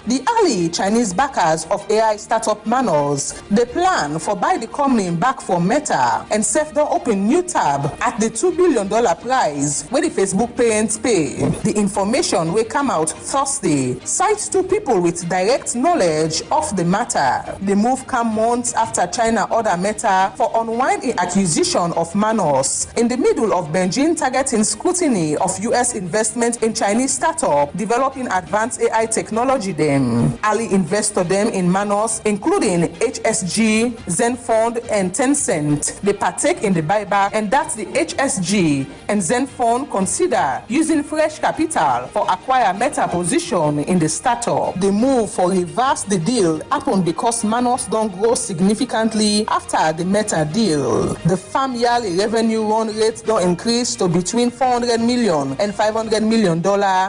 The early Chinese backers of AI startup Manos, they plan for buy the company back from Meta and self don open new tab at the $2 billion prize where the Facebook parents pay. The information will come out Thursday, cites 2 people with direct knowledge of the matter. The move come months after China ordered Meta for unwinding accusation of Manos in the middle of Beijing targeting scrutiny of U.S. investment in Chinese startup developing advanced AI technology them. Early investor them in Manos, including HSG, Zenfund, and Tencent. They partake in the buyback, and that's the HSG and Zenfund consider using fresh capital for acquire Meta position in the startup. The move for reverse the deal happened because Manos don't grow significantly after the Meta deal. The firm yearly revenue run rate don't increase to between $400 million and $500 million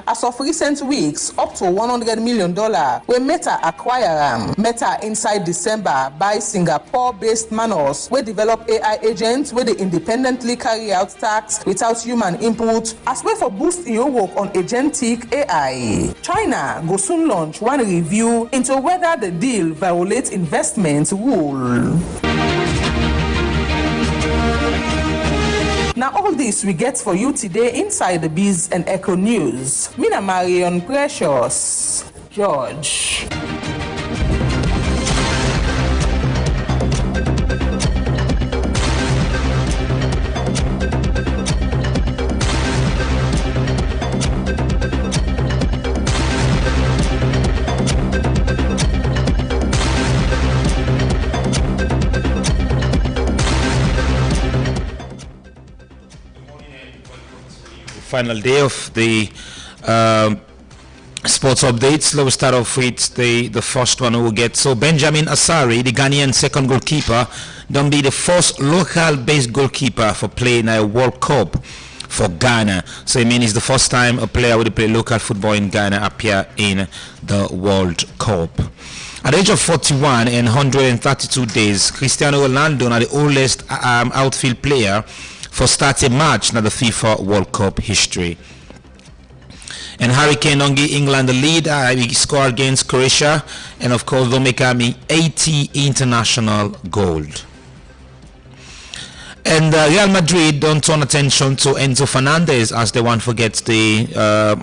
as of recent weeks, up to $100 million. Where Meta acquire Meta inside December by Singapore-based Manos, where develop AI agents where they independently carry out tasks without human input, as well for boost your work on agentic AI. China go soon launch one review into whether the deal violates investment rule. Now all this we get for you today inside the Biz and Echo News. Mina Marion Precious George. final day of the sports updates. Let's start off with the first one we'll get. So Benjamin Asari, the Ghanaian second goalkeeper, don't be the first local-based goalkeeper for playing a World Cup for Ghana. So it means it's the first time a player would play local football in Ghana appear in the World Cup. At the age of 41 and 132 days, Cristiano Ronaldo is the oldest outfield player for starting match in the FIFA World Cup history. And Harry Kane don't give England the lead. He scored against Croatia, and of course don't make 80 international gold. And Real Madrid don't turn attention to Enzo Fernandez as they want to forget the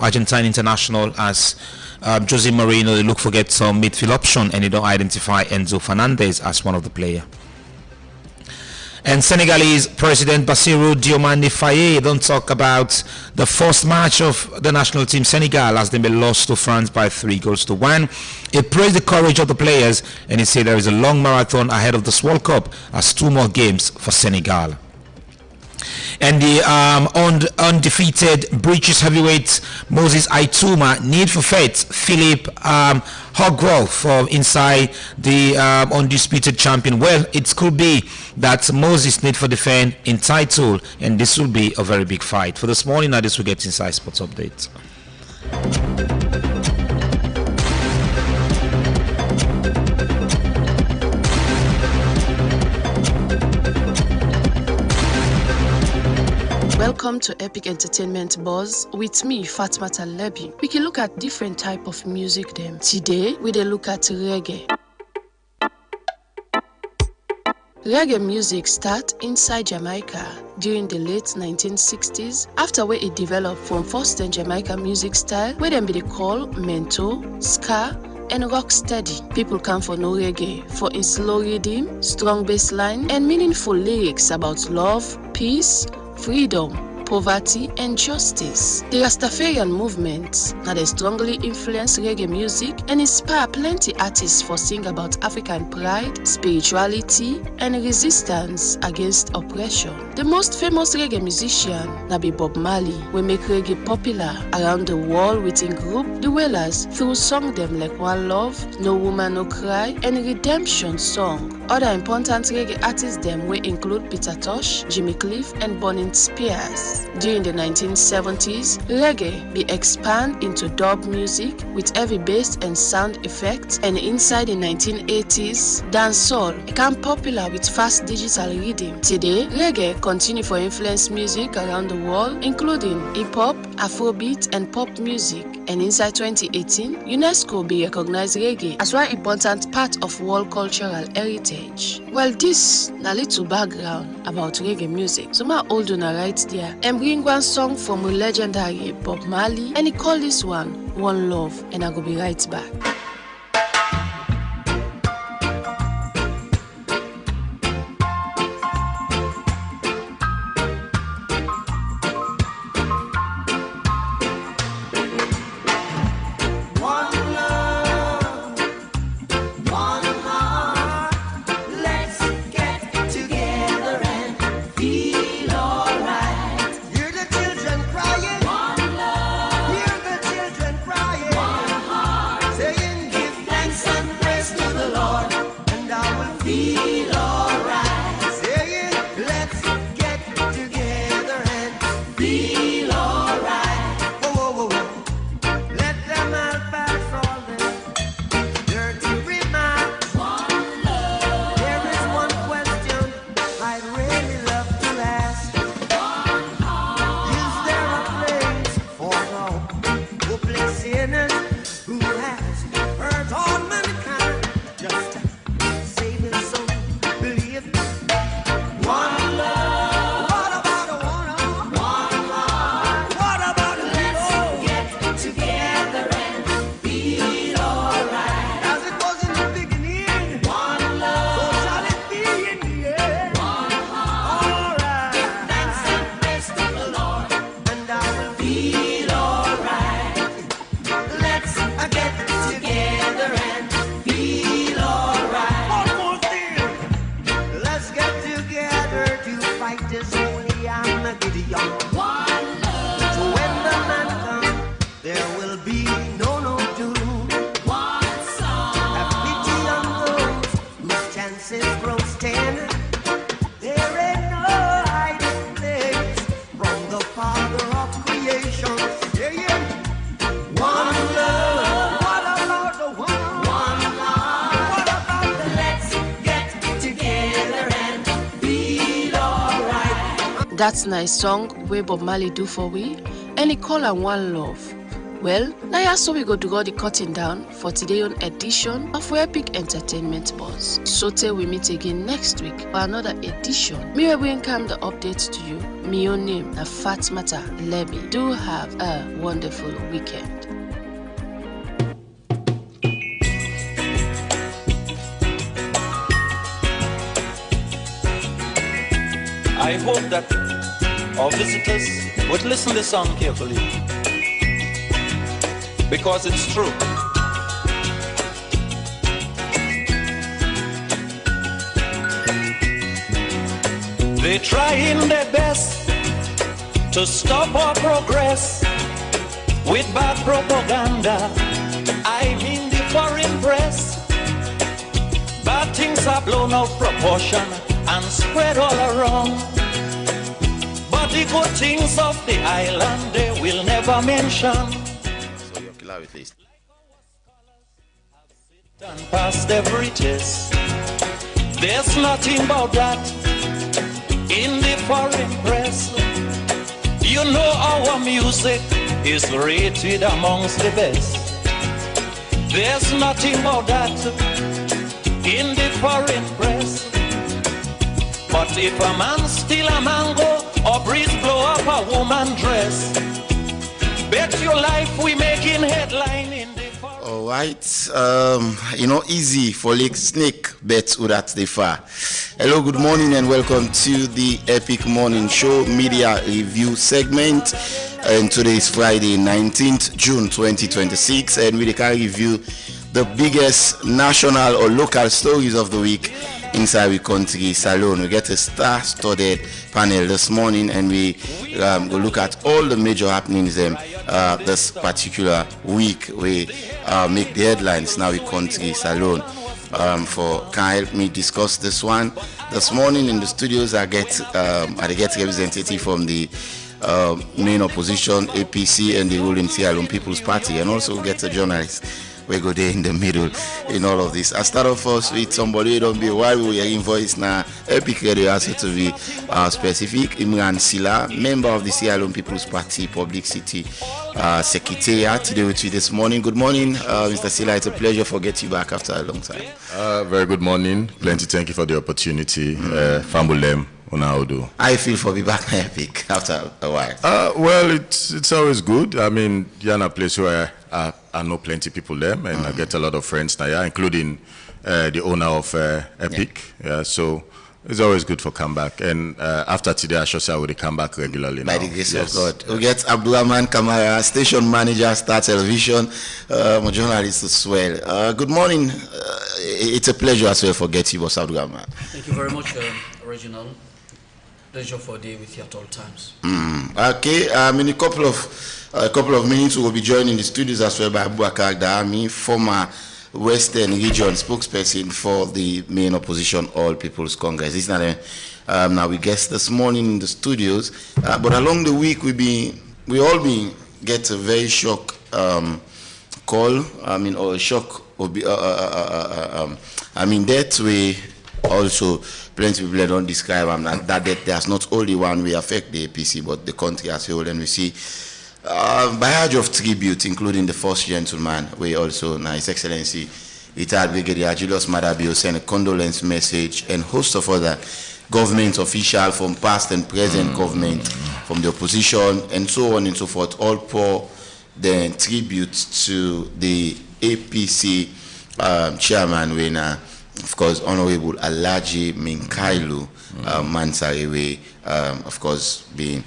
Argentine international, as Jose Mourinho they look for get some midfield option, and they don't identify Enzo Fernandez as one of the players. And Senegalese President Bassirou Diomaye Faye don't talk about the first match of the national team Senegal as they been lost to France by 3-1. He praised the courage of the players, and he said there is a long marathon ahead of this World Cup as 2 more games for Senegal. And the undefeated British heavyweight Moses Aituma need for fate Philip Hogwell for inside the undisputed champion. Well, it could be that Moses need for defend in title, and this will be a very big fight. For this morning, now this will get inside sports updates. Welcome to Epic Entertainment Buzz with me, Fatma Talebi. We can look at different type of music them. Today, we dey look at reggae. Reggae music start inside Jamaica during the late 1960s, after where it developed from first in Jamaica music style, where them be they call mento, ska, and rocksteady. People come for no reggae for its slow rhythm, strong bass line, and meaningful lyrics about love, peace, freedom, poverty, and justice. The Rastafarian movement now they strongly influence reggae music and inspire plenty artists for sing about African pride, spirituality, and resistance against oppression. The most famous reggae musician now be Bob Marley, will make reggae popular around the world within group The Wailers through song them like One Love, No Woman No Cry, and Redemption Song. Other important reggae artists them will include Peter Tosh, Jimmy Cliff, and Bonnie Spears. During the 1970s, reggae be expand into dub music with heavy bass and sound effects, and inside the 1980s, dancehall became popular with fast digital rhythm. Today, reggae continue for influence music around the world, including hip-hop, Afrobeat, and pop music. And inside 2018, UNESCO be recognized reggae as one important part of world cultural heritage. Well, this na little background about reggae music. So my old one right there and bring one song from a legendary Bob Marley, and he call this one Love, and I go be right back. fight is only Armageddon. One love. So there will be no doom. One song. Have pity on those whose chances grow thin. There ain't no hiding place from the Father of creation. Yeah, yeah. One love. What about the one love? What about the let's get together and feel alright? That's nice song wey Bob Marley do for we, and he call am One Love. Well, now yeah, so we go to go the cutting down for today's on edition of Epic Entertainment Buzz. So till we meet again next week for another edition. Me will bring come the updates to you. Me own name na Fatmata Leby. Do have a wonderful weekend. I hope that our visitors would listen to this song carefully, because it's true. They're trying their best to stop our progress with bad propaganda. I mean the foreign press. Bad things are blown out of proportion and spread all around. But the good things of the island they will never mention. So you're clear with this. And past every test. There's nothing about that in the foreign press. You know our music is rated amongst the best. There's nothing about that in the foreign press. But if a man steal a mango or breeze blow up a woman dress, bet your life we making headline in the foreign. All right, easy for Lake Snake bet who that they far. Hello, good morning and welcome to the Epic Morning Show Media Review segment. And today is Friday, 19th June 2026, and we can review the biggest national or local stories of the week inside the country salon. We get a star-studded panel this morning, and we go look at all the major happenings this particular week. We make the headlines now. We country salon. Can help me discuss this one this morning in the studios. I get representative from the main opposition APC and the ruling Sierra Leone People's Party, and also get a journalist. We go there in the middle in all of this. I start off first with somebody who don't be while we were hearing voice now. Epic Radio has to be specific. Imran Sila, member of the Sierra Leone People's Party Publicity Secretariat, today with you this morning. Good morning, Mr. Sila. It's a pleasure to get you back after a long time. Very good morning. Plenty. Thank you for the opportunity. Fambulem. I feel for be back in Epic after a while. Well, it's always good. I mean, you're in a place where I know plenty people there, and I get a lot of friends now, including the owner of Epic. Yeah, so it's always good for comeback. And after today, I should say I will come back regularly now. By the grace of God. We get Abdulrahman Kamara, station manager, Star Television, a journalist as well. Good morning. It's a pleasure as well for getting you, Boss Abdulrahman. Thank you very much, Reginald. Pleasure for a day with you at all times. Okay, in a couple of minutes we will be joined in the studios as well by Abubakar Dahami, former Western Region spokesperson for the main opposition All People's Congress. This is not now we guest this morning in the studios, but along the week we all get a very shock call. Or a shock that way. Also, plenty of people don't describe that there's not only one way affect the APC, but the country as a whole. And we see barrage of tribute, including the first gentleman, where also His Excellency retired Brigadier Julius Madabio sent a condolence message, and host of other government officials from past and present government, from the opposition, and so on and so forth, all pour their tribute to the APC chairman when. Of course, Honorable Alhaji Minkailu Mansarewe, of course, being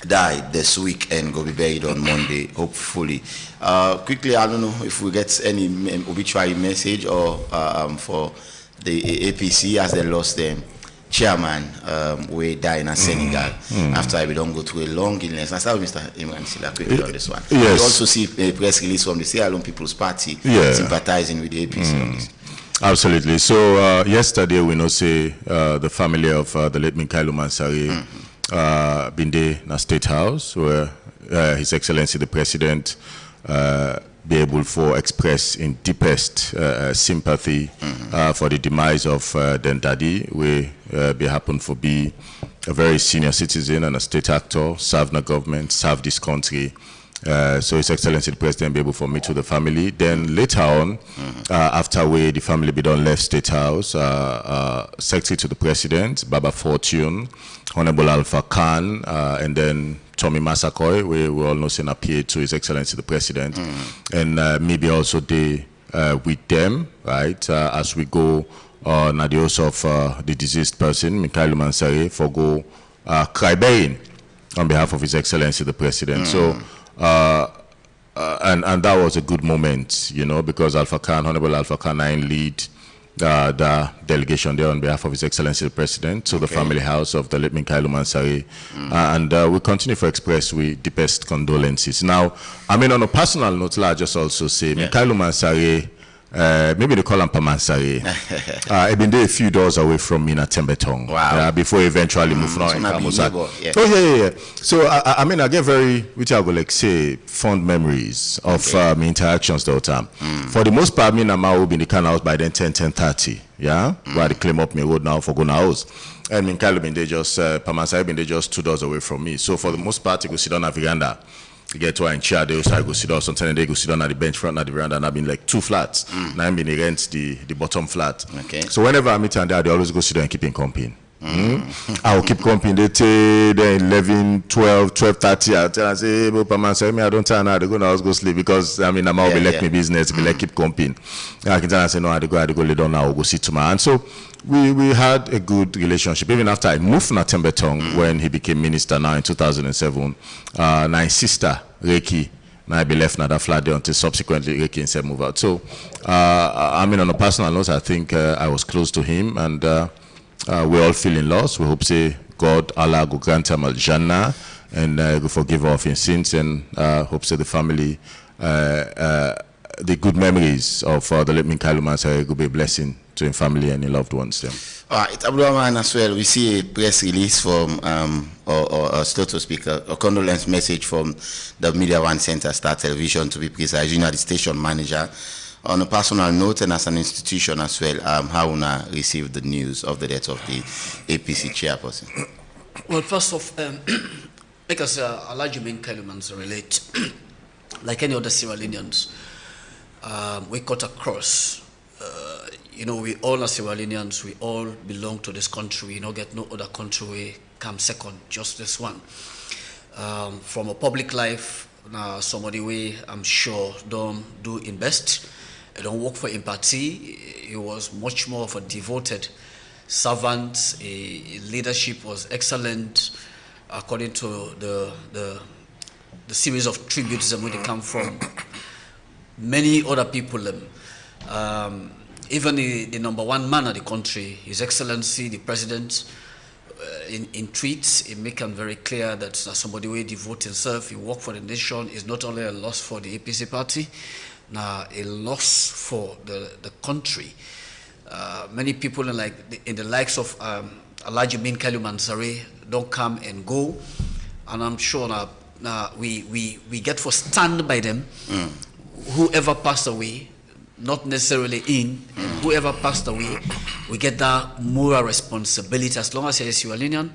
died this week and will be buried on Monday, hopefully. Quickly, I don't know if we get any obituary message or for the APC as they lost them chairman we die in Senegal after we don't go through a long illness. I saw Mr. Imran Silla quickly on this one. Yes. We also see a press release from the Sierra Leone People's Party sympathizing with the APC on this. Absolutely. So yesterday we know say the family of the late Minkailu Mansari been there in a State House where His Excellency the President be able to express in deepest sympathy for the demise of Den Dadi, we be happen to be a very senior citizen and a state actor, served the government, served this country. So His Excellency the President be able to meet with the family. Then later on, after the family be done left State House, Secretary to the President, Baba Fortune, Honorable Alpha Khan, and then Tommy Massakoy, we all know saying appeared to His Excellency the President, and maybe also they with them, right, as we go on the house of the deceased person, Minkailu Mansari, for go crying on behalf of His Excellency the President. So. And that was a good moment, you know, because Honorable Alpha Khan lead the delegation there on behalf of His Excellency the President to the family house of the late Minkailu Mansari, and we continue to express with deepest condolences. Now, I mean, on a personal note, I just also say Minkailu Mansari. Maybe they call him Pamansari. I've been there a few doors away from me in Tembetong. Wow. Before eventually moving on in Kamusak. Yeah. So I mean, I get very, which I will like say, fond memories of my interactions the whole time. For the most part, me and Mao will be in the kind of house by then 10:30. Yeah, where they claim up me road now for going house. And Minkailu been there just Pamansari been there just 2 doors away from me. So for the most part, you go sit on a veranda. You get to a chair, they also go sit down. Sometimes they go sit down at the bench front at the veranda, and I've been like 2 flats. Now I'm been against the bottom flat. So whenever I meet and they always go sit down and keep in company. I'll keep company. They take then 11, 12, 12:30. I tell and say, hey, Papa, say me, I don't turn out. They go now, go sleep because I mean I'm be like me business, be like keep company. I can tell and say no, I go lay down now, I'll go sit to my hand. So we had a good relationship even after I moved from Tembetong when he became minister now in 2007. My sister Reiki. Now I be left another flat there until subsequently Reiki and said move out. So I mean on a personal note, I think I was close to him and. We all feeling lost. We hope say God, Allah, go grant him al-Jannah and go forgive all of his sins and hope say the family, the good memories of the late Minkailu Mansari will be a blessing to his family and his loved ones. Them. All right, Abdulrahman as well. We see a press release from, or so to speak, a condolence message from the Media One Center, Star Television to be precise. You know, the station manager. On a personal note and as an institution as well, how una received the news of the death of the APC chairperson? Well, first off, because Alhaji Minkailu Mansari relate, like any other Sierra Leoneans, we cut across. You know, we all are Sierra Leoneans, we all belong to this country. We don't get no other country we come second, just this one. From a public life, somebody we, I'm sure, don't do invest. I don't work for empathy. He was much more of a devoted servant. His leadership was excellent, according to the series of tributes that we come from many other people. Even the #1 man of the country, His Excellency the President, in tweets, he make it very clear that somebody who devote himself, he work for the nation, is not only a loss for the APC party. Now a loss for the country. Many people in the likes of Alhaji Minkailu Mansari don't come and go, and I'm sure now we get for stand by them. Whoever passed away, not necessarily whoever passed away, we get that moral responsibility as long as you're a Sierra Leonean,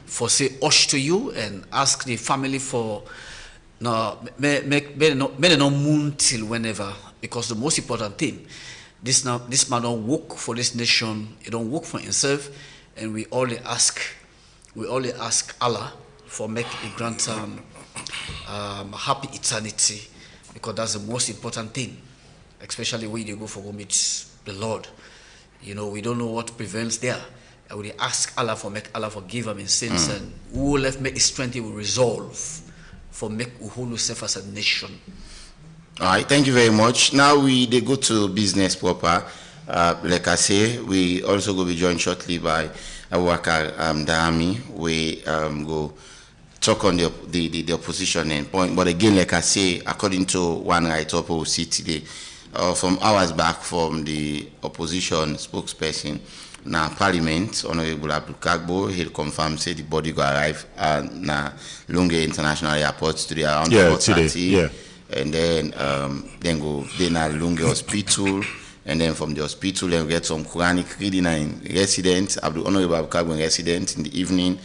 for say hush to you and ask the family for. No, may not moon till whenever, because the most important thing, this man don't work for this nation, he don't work for himself, and we only ask Allah for make a grant happy eternity, because that's the most important thing, especially when you go for go meet the Lord. You know, we don't know what prevents there. I will ask Allah for make Allah forgive him his sins, and who will left make his strength he will resolve. For make Uhuru safe as a nation. All right, thank you very much. Now they go to business proper. Like I say, we also will be joined shortly by Abubakar Dahami, we go talk on the opposition and point. But again, like I say, according to one write-up we see today, from hours back from the opposition spokesperson, now Parliament, Honorable Abdul Kagbo, he'll confirm say the body go arrive at Lunge International Airport today around 4:30. And then go then at Lunge Hospital, and then from the hospital then get some Quranic reading in residence, Honorable Abdul Kagbo resident in the evening.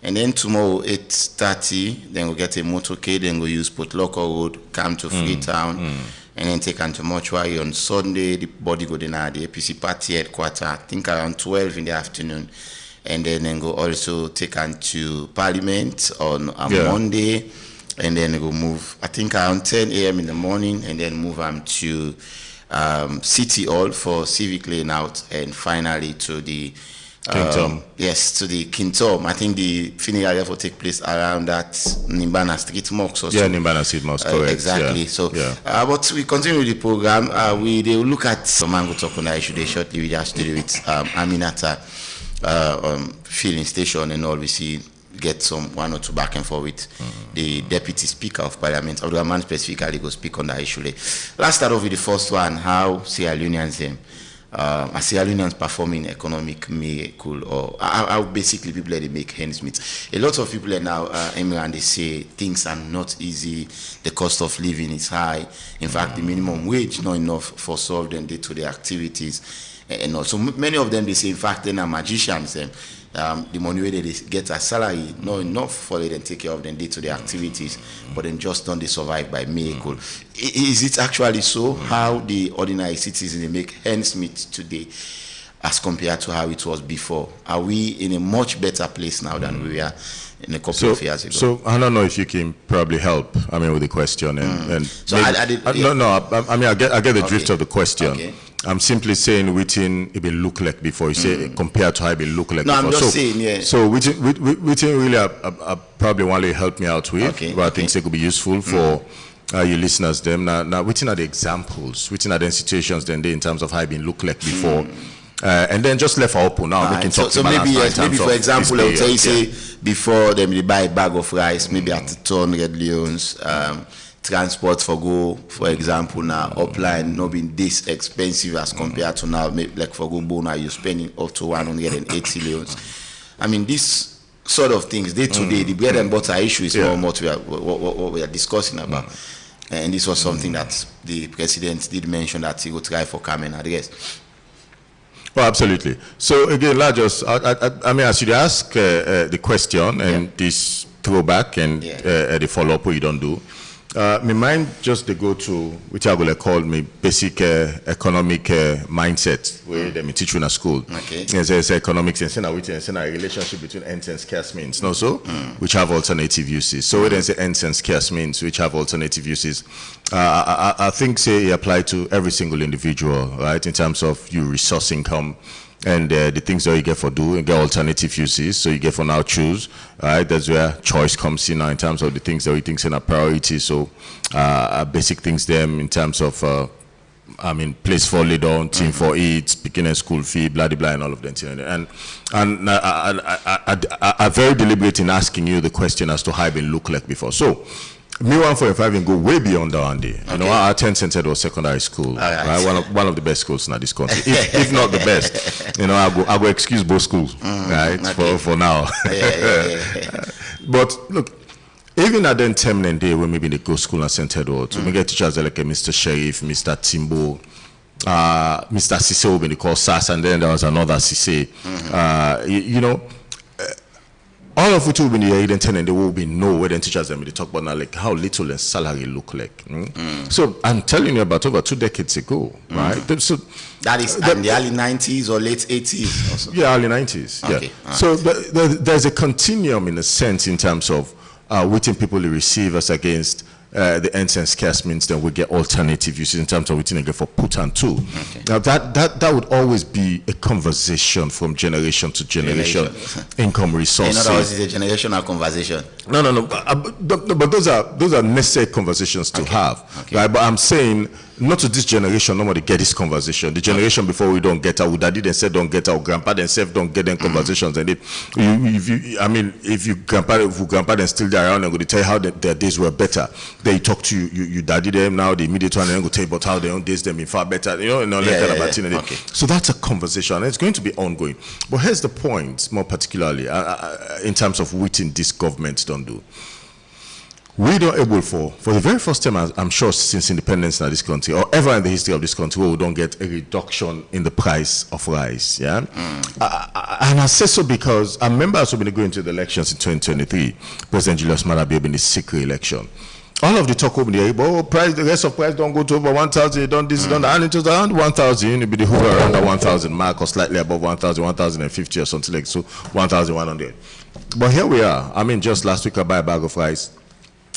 And then tomorrow 8:30, then we'll get a motorcade, then we'll use Port Local Road, come to Freetown, and then take on to mortuary on Sunday. The body go then at the APC party headquarters, I think around 12 in the afternoon. And then go also take on to Parliament on Monday, and then go move, I think around 10 a.m. in the morning, and then move to City Hall for civic laying out, and finally to the Kingdom. Yes, to the Kingdom. I think the funeral will take place around that Nimbana Street Mosque. Yeah, Nimbana Street Mosque, correct. Exactly. Yeah. So, but we continue with the program. They will look at some Mango talk on that issue. They shortly we just do with Aminata filling station, and all we see get some one or two back and forth with the Deputy Speaker of Parliament. Although a man specifically go speak on that issue. Let's start off with the first one. How Sierra Leoneans them. Sierra Leoneans performing economic miracle, or how basically people they make ends meet. A lot of people are now Emirates, they say things are not easy, the cost of living is high. In fact, the minimum wage not enough for solve them day-to-day activities, and also many of them they say in fact they're not magicians. The money where they get a salary not enough for them to take care of them day-to-day activities, but then just don't they survive by miracle. Is it actually so? How the ordinary citizens they make ends meet today as compared to how it was before? Are we in a much better place now than we were in a couple of years ago? So I don't know if you can probably help. I mean, with the question and so maybe, I get the drift of the question. Okay. I'm simply saying within it will look like before. You say compared to how it will look like before. I'm just saying, yeah. So within really I probably want to help me out with. But I think it could be useful for your listeners. Them now within are the examples, within are the situations then they in terms of how it will look like before. And then just left open now. We can talk so maybe maybe for example, I would say before them they buy a bag of rice, maybe at 200 leons. Transport for go, for example, now upline not being this expensive as compared to now, like for go Bona, you're spending up to 180 leons. I mean, this sort of things day to day, the bread and butter issue is more what we are discussing about. And this was something that the president did mention that he would try for Carmen address. Well, absolutely. So again, I mean, I should ask the question and this throwback and the follow-up what you don't do. My mind just to go to which I will call me basic economic mindset where they teach you in a school. Okay. There's economics and a relationship between ends and scarce means, no so which have alternative uses. So there's ends and scarce means which have alternative uses. I think say it apply to every single individual, right? In terms of your resource income. And the things that you get for do and get alternative uses, so you get for now choose, right? That's where choice comes in now in terms of the things that we think are a priority. So basic things them in terms of I mean place for lay down, team for eat, picking a school fee, blah blah and all of that. And I'm very deliberate in asking you the question as to how it been look like before. So me 145 and go way beyond that one day. You know, our 10th Centre was secondary school, right? One of the best schools in this country, if not the best. You know, I go excuse both schools, right? For now. But look, even at the terminal day when maybe they go school and St. Edward, we get teachers like Mr. Sheriff, Mr. Timbo, Mr. Cisse, when they call SAS, and then there was another Cisse. You know. All of which will be in the Eden and they will be know where the teachers them they talk about now like how little the salary look like. So I'm telling you about over 2 decades ago, right? So that is in the early 90s or late 80s also. Yeah, early 90s. Okay. Yeah. So there's a continuum in a sense in terms of waiting people to receive us against the ends and scarce means then we get alternative uses in terms of waiting again for put and to. Now that would always be a conversation from generation to generation. Income resources. In other words, it's a generational conversation. No. But those are necessary conversations to have. Right? But I'm saying not to this generation, nobody get this conversation. The generation before we don't get our daddy then said don't get our grandpa themselves don't get them conversations. And if grandpa then still there around and go to tell you how their days were better, they talk to you daddy them now, the immediate one, and then go tell you about how their own days them in far better, Okay. So that's a conversation, and it's going to be ongoing. But here's the point, more particularly in terms of what this government don't do. We don't able for the very first time, I'm sure, since independence in this country, or ever in the history of this country, where we don't get a reduction in the price of rice. Yeah, and I say so because I remember also been going to the elections in 2023. President Julius Maada Bio in the secret election. All of the talk over there, price, the rest of price don't go to over 1,000. You don't this, done that, and it was around 1,000. It'll be the hover around the 1,000 mark, or slightly above 1,000, 1,050 or something like so, 1,100. But here we are. I mean, just last week I buy a bag of rice.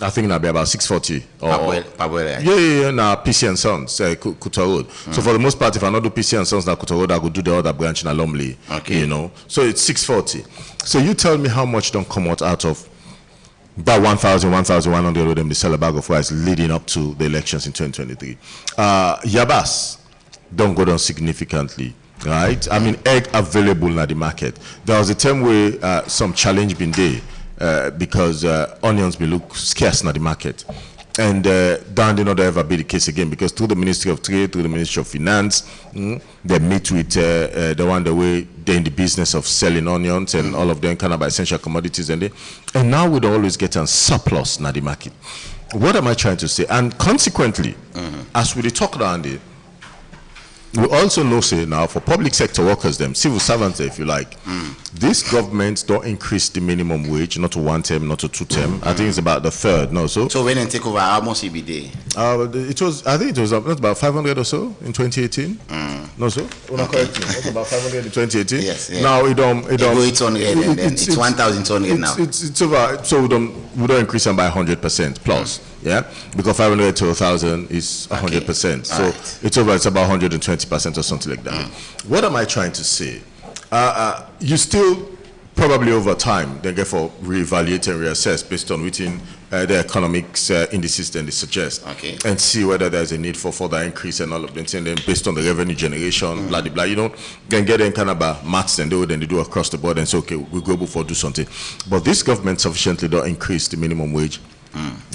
I think that'll be about 640. Yeah, now PC and Sons, Kuta Road. So for the most part, if I not do PC and Sons, now Kuta Road, I go do the other branch in Alomli. Okay. You know, so it's 640. So you tell me how much don't come out of about 1,000, 1,100 of them, they sell a bag of rice leading up to the elections in 2023. Yabas don't go down significantly. Right? I mean, egg available in the market. There was a time where some challenge been there. Because onions will look scarce in the market. And that did not ever be the case again, because through the Ministry of Trade, through the Ministry of Finance, they meet with the one the way they're in the business of selling onions and all of them kind of essential commodities. And now we don't always get a surplus in the market. What am I trying to say? And consequently, as we talk around it, we also know, say now, for public sector workers, them civil servants, if you like, these governments don't increase the minimum wage, not to 1 term, not to 2 term. I think it's about the third. No, so when they take over, how much it be there? It was, I think it was about 500 or so in 2018. No, so okay. It's about 500 in 2018. Yes. Yeah. Now it's 1,200 now. It's over. So we don't increase them by 100% plus. Yeah, because 500 to 1,000 is 100%. So it's over. It's about 120% or something like that. What am I trying to say? You still probably over time then therefore reevaluate and reassess based on within the economics indices then they suggest, and see whether there's a need for further increase and all of them, and then based on the revenue generation, blah blah blah. You know, can get in kind of maths and they do across the board and say, okay, we'll go before do something. But this government sufficiently don't increase the minimum wage.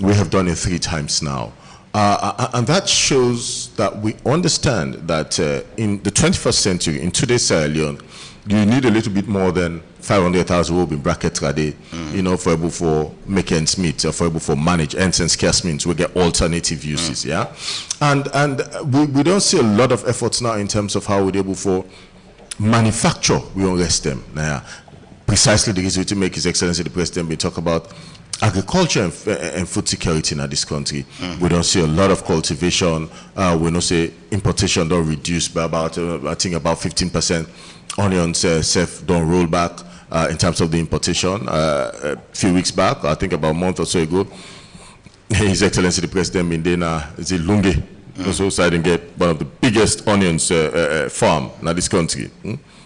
We have done it 3 times now. And that shows that we understand that in the 21st century, in today's Sierra Leone, you need a little bit more than 500,000 will be bracket today, you know, for able for make ends meet, or for able for manage ends and scarce means. We get alternative uses, yeah. And we don't see a lot of efforts now in terms of how we're able for manufacture. We don't rest them now. Precisely the reason to make His Excellency the President we talk about agriculture and food security in this country. We don't see a lot of cultivation. We don't say importation don't reduce by about I think about 15%. Onions don't roll back in terms of the importation. A few weeks back, I think about a month or so ago, His Excellency the President Mindena Zilunge also decided to get one of the biggest onions farm in this country.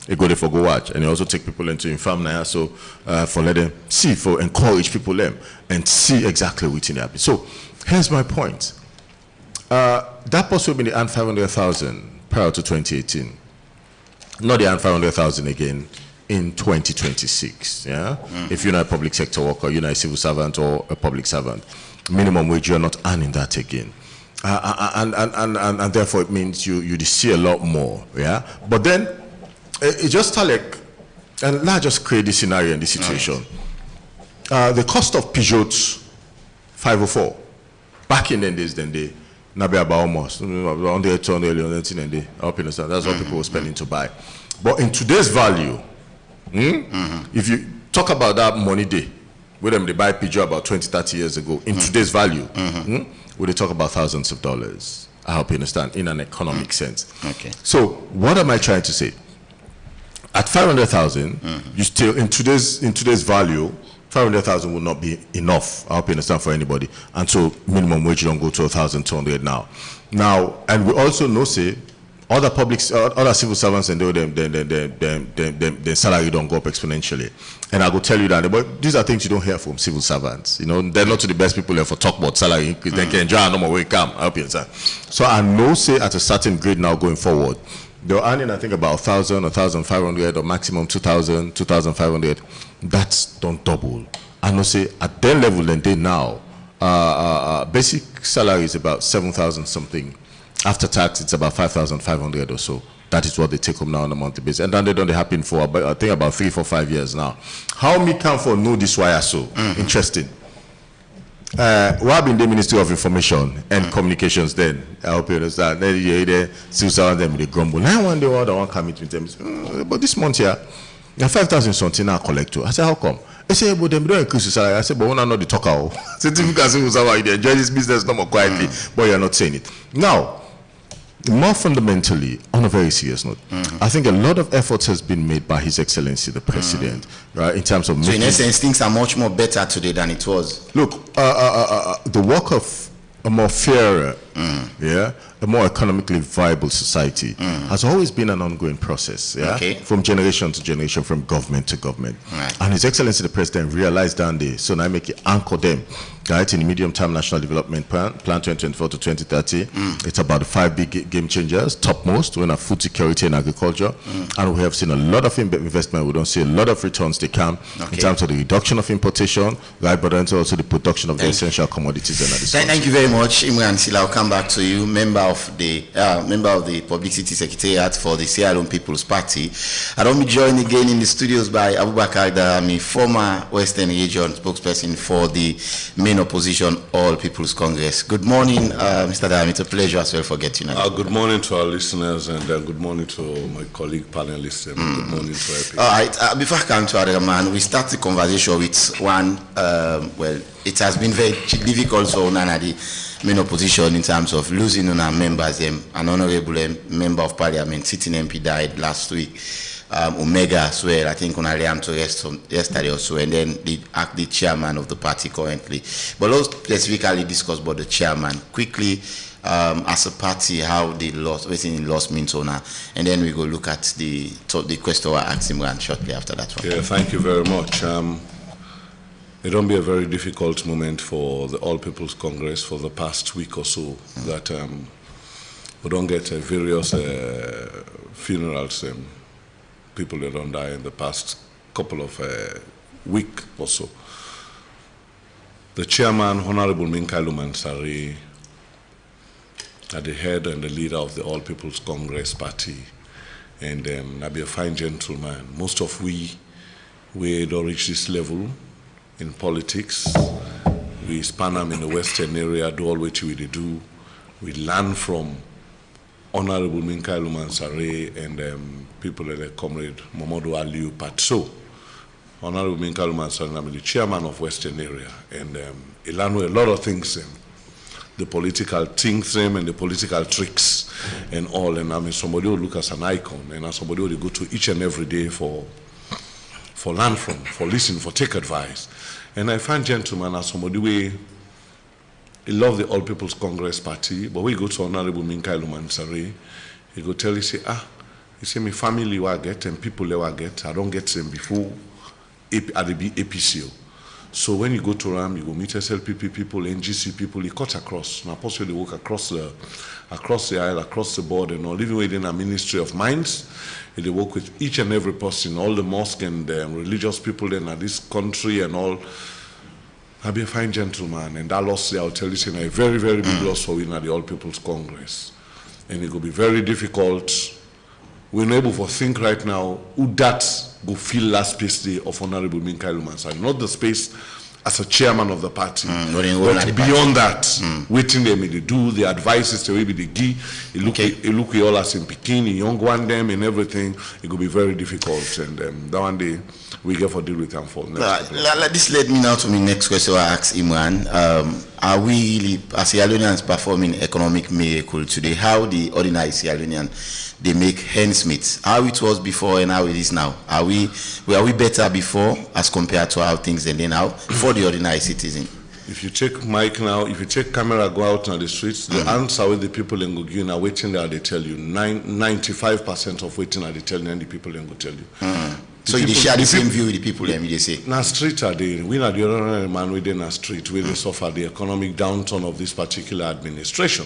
They go there for go watch, and they also take people into farm now, so for let them see, for encourage people them and see exactly what's in there. So here's my point. That possibly been the 500,000 prior to 2018. Not the 500,000 again in 2026. Yeah, if you're not a public sector worker, you're not a civil servant or a public servant, minimum wage, you're not earning that again. And therefore it means you see a lot more. Yeah, but then it just like, and let's just create this scenario and this situation. The cost of Peugeot 504 back in the days, then they now be about almost 100, 200, and they up in the that's what people were spending to buy. But in today's value, if you talk about that money day, with them they buy Peugeot about 20, 30 years ago, in today's value, we they talk about thousands of dollars. I hope you understand, in an economic sense. Okay. So what am I trying to say? At 500,000, you still in today's value, 500,000 will not be enough. I hope you understand, for anybody. And so minimum wage don't go to 1,200 now. And we also know, say, Other other civil servants, and their salary don't go up exponentially. And I will tell you that, but these are things you don't hear from civil servants. You know, they're not the best people there for talk about salary increase. They can enjoy no more way come. So I know, say at a certain grade now going forward, they're earning, I think, about 1,000, 1,500, or maximum 2,000, 2,500. That's don't double. I know, say at their level than they now, basic salary is about 7,000 something. After tax, it's about 5,500 or so. That is what they take home now on a monthly basis. And then they don't happen for, I think, about 3, 4, 5 years now. How me come for know this why so? Interesting. What been the Ministry of Information and Communications then? I hope you understand. Then you still sound them with a grumble. Now one day, one come with them. But this month here, 5,000 something now collect to. I said, how come? I said, but them don't increase the salary. I said, but we're not the talker. I said, if you can say, enjoy this business no more quietly, but you're not saying it. Now, more fundamentally, on a very serious note, I think a lot of efforts has been made by His Excellency the President, right, in terms of so in essence, things are much more better today than it was. Look, the work of a more fairer, a more economically viable society has always been an ongoing process, from generation to generation, from government to government. Right. And His Excellency the President realized that day, so now I make it anchor them, right, in the medium-term national development plan 2024 to 2030. It's about the 5 big game changers, topmost, when food security and agriculture. And we have seen a lot of investment. We don't see a lot of returns they come in terms of the reduction of importation, right, but then also the production of the essential commodities. And thank you very much, Imran Sila. I'll come back to you, member of the Publicity Secretariat for the Sierra Leone People's Party. I don't be joined again in the studios by Abubakar Darami, former Western Region spokesperson for the main opposition All People's Congress. Good morning, Mr. Darami. It's a pleasure as well for getting on. Good morning to our listeners, and good morning to my colleague panelists, and good morning to Epic. All right, before I come to Adaraman, we start the conversation with one, well, it has been very difficult for Unana, the main opposition, in terms of losing Unana members. An honorable member of parliament, sitting MP, died last week. Omega as well, I think on Aliam to rest yesterday also, and then the chairman of the party currently. But let's specifically discuss about the chairman quickly, as a party, how they lost, what in lost means on her, and then we go look at the question I asked him shortly after that one. Yeah, thank you very much. It don't be a very difficult moment for the All People's Congress for the past week or so that we don't get various funerals. People that don't die in the past couple of week or so. The chairman, Honorable Minkailu Mansari, at the head and the leader of the All People's Congress Party, and I be a fine gentleman. Most of we don't reach this level in politics. We span them in the Western area, do all what we do. We learn from Honorable Minkailu Mansari and people like Comrade Mamadou Aliou Patso. Honorable Minkailu Mansari, I'm the chairman of Western area, and he learned a lot of things, the political things and the political tricks and all. And I mean, somebody will look as an icon, and somebody will go to each and every day for learn from, for listen, for take advice. And I find gentlemen as somebody we love the All People's Congress Party, but we go to Honorable Minkailu Mansari, he go tell you, say, he say, my family will get and people will get, I don't get them before at the APCO. So when you go to RAM, you go meet SLPP people, NGC people, you cut across. Now, possibly walk across the aisle, across the board, and all, even within a Ministry of Mines. They work with each and every person, all the mosque and religious people in this country and all. I'll be a fine gentleman, and that loss, I'll tell you, is a very, very big loss for we at the All People's Congress. And it will be very difficult. We're not able to think right now who that will fill last space day of Honorable Minkailu Mansari, not the space as a chairman of the party, but beyond that, waiting them they do, the advices the way they give, it look all as in Peking, young one them and everything, it will be very difficult, and that one day we get for deal with them for next. This led me now to my next question I asked Imran. Are we really, as Sierra Leoneans, performing economic miracle today? How the ordinary Sierra Leonean they make ends meet? How it was before and how it is now? Are we better before as compared to how things are now for the ordinary citizen? If you take mic now, if you take camera, go out on the streets, the answer with the people in Gugina are waiting there, they tell you. 95% of waiting are they telling and the people in go tell you. So you share the same view with the people, they say? Na street are they, we are the ordinary man within a street, where they suffer the economic downturn of this particular administration,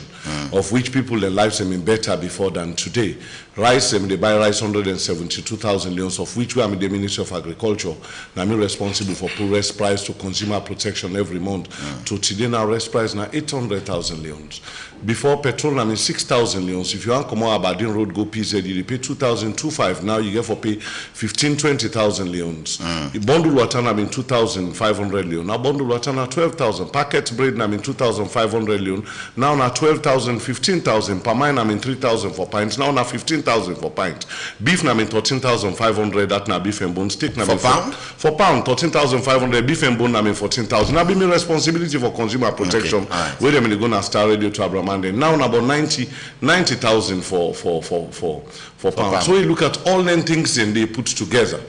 of which people, their lives have been better before than today. Rice, they buy rice 172,000 leons, of which we are in the Ministry of Agriculture. Now I'm responsible for poorest price to consumer protection every month. To today now rest price now 800,000 leons. Before petrol, I mean 6,000 leons. If you want to come out Aberdeen Road, go PZ, you pay 2,250. Now you get for pay 20,000 leons. Bundle water, I mean 2,500 leons. Now bundle water, 12,000. Packet bread, I mean 2,500 leons. Now 12,000, 15,000. Per mine, I mean 3,000 for pints. Now 15,000 for pints. Beef, I mean 13,500. That now beef and bone. Steak, I mean for pound? For pound, 13,500. Beef and bone, I mean 14,000. Now be my responsibility for consumer protection. Okay. Right. Where they go now Star Radio to Abraham. Now about 90,000 for pounds. So you look at all them things and they put together.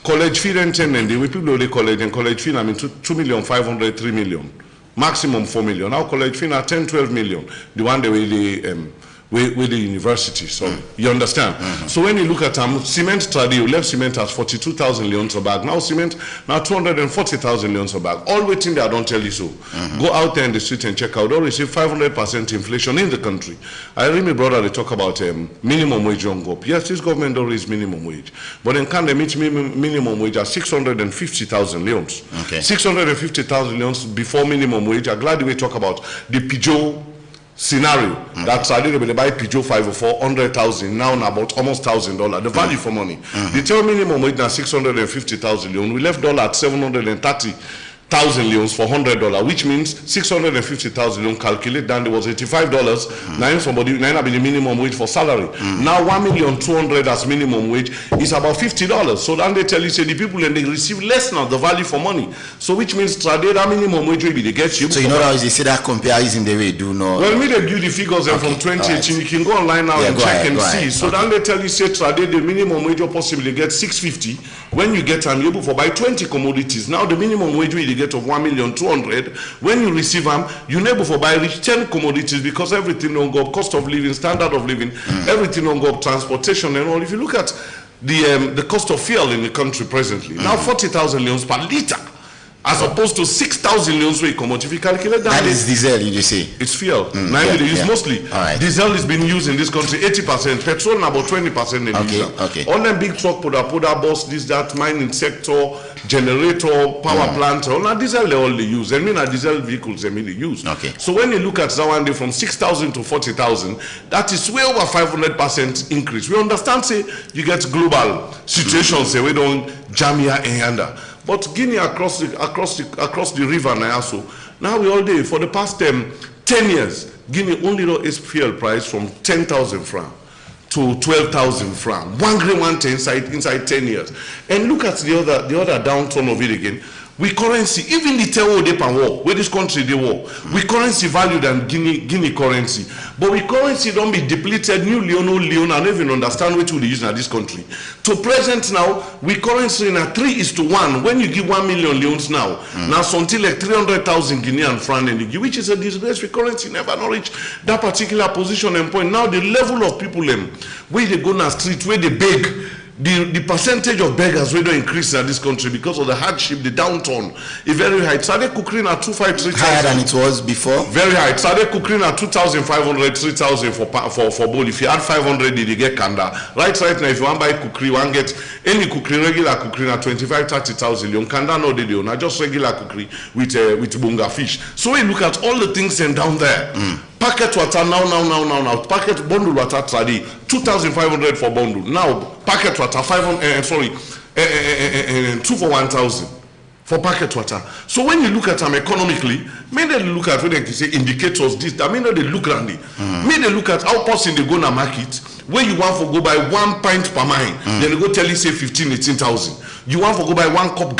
College fee and the we people they college and college fee I mean 2,500,000, 3 million, maximum 4 million. Now college fee now 10, 12 million. The one they with the university, so you understand. So when you look at cement trade, you left cement as 42,000 leons a bag. Now cement now 240,000 leons a bag. All waiting there, I don't tell you so. Go out there in the street and check out. They receive 500% inflation in the country. I really, brother, they talk about minimum wage on go up. Yes, this government don't raise minimum wage, but then can they meet minimum wage at 650,000 leons? Okay. 650,000 leons before minimum wage. I'm glad we talk about the Peugeot scenario that Saudi they buy Peugeot 504 100,000 now about almost $1,000. The value for money. The tell minimum wage now 650,000 leon. We left dollar at 730,000 leons for $100, which means 650,000 leon. Calculate down there was $85. Now somebody now be the minimum wage for salary. Now 1,200,000 as minimum wage is about $50. So then they tell you say the people and they receive less now the value for money. So which means trade that minimum wage will be they get you. So you know how they say that comparison the way do no. Well, me they give the figures from 2018. You can go online now and check and see. So then they tell you say trade the minimum wage will possibly get 650. When you get them, you're able for buy 20 commodities. Now the minimum wage will get of 1,200,000. When you receive them, you're able for buy reach 10 commodities because everything don't go up, cost of living, standard of living, everything don't go up, transportation and all. If you look at the cost of fuel in the country presently, now 40,000 leons per liter. As opposed to 6,000 leons where you come out. If you calculate that, that is diesel, you say? It's fuel. Mostly. Diesel is being used in this country 80%, petrol about 20% in diesel. All them big truck, Poda bus, this, that, mining sector, generator, power plant, all that diesel they only use. I mean, diesel vehicles they mainly use. So when you look at that one day from 6,000 to 40,000, that is way over 500% increase. We understand, say, you get global situations, say, we don't jam here and yonder. But Guinea across the river now, so now we all day for the past 10 years, Guinea only know its fuel price from 10,000 francs to 12,000 francs. 1 grain, 1 10 inside 10 years. And look at the other downturn of it again. We currency, even the Teo Depan war, where this country they war, we currency value than Guinea currency. But we currency don't be depleted, new Leon, I don't even understand what we use in this country. To present now, we currency in a 3:1. When you give 1 million leons now, now something like 300,000 Guinean franc, which is a disgrace. We currency never not reach that particular position and point. Now the level of people where they go on the street, where they beg. The percentage of beggars will don't increase in this country because of the hardship, the downturn is very high. Sade Kukrin at 2,500, 3,000. Higher than it was before? Very high. Sade Kukrin at 2,500, 3,000 for bowl. If you add 500, you get kanda. Right now, if you want to buy Kukri, one get any Kukri, regular Kukri at 25, 30,000. You kanda no they do. Not just regular Kukri with bunga fish. So we look at all the things and down there. Packet water now. Packet bundle water trade 2,500 for bundle. Now packet water 500. 2 for 1,000 for packet water. So when you look at them economically, may they look at when they say indicators this. I mean they look at it. May they look at how person they go na market. Where you want to go buy 1 pint per mile, then they go tell you say 15, 18,000. You want to go buy 1 cup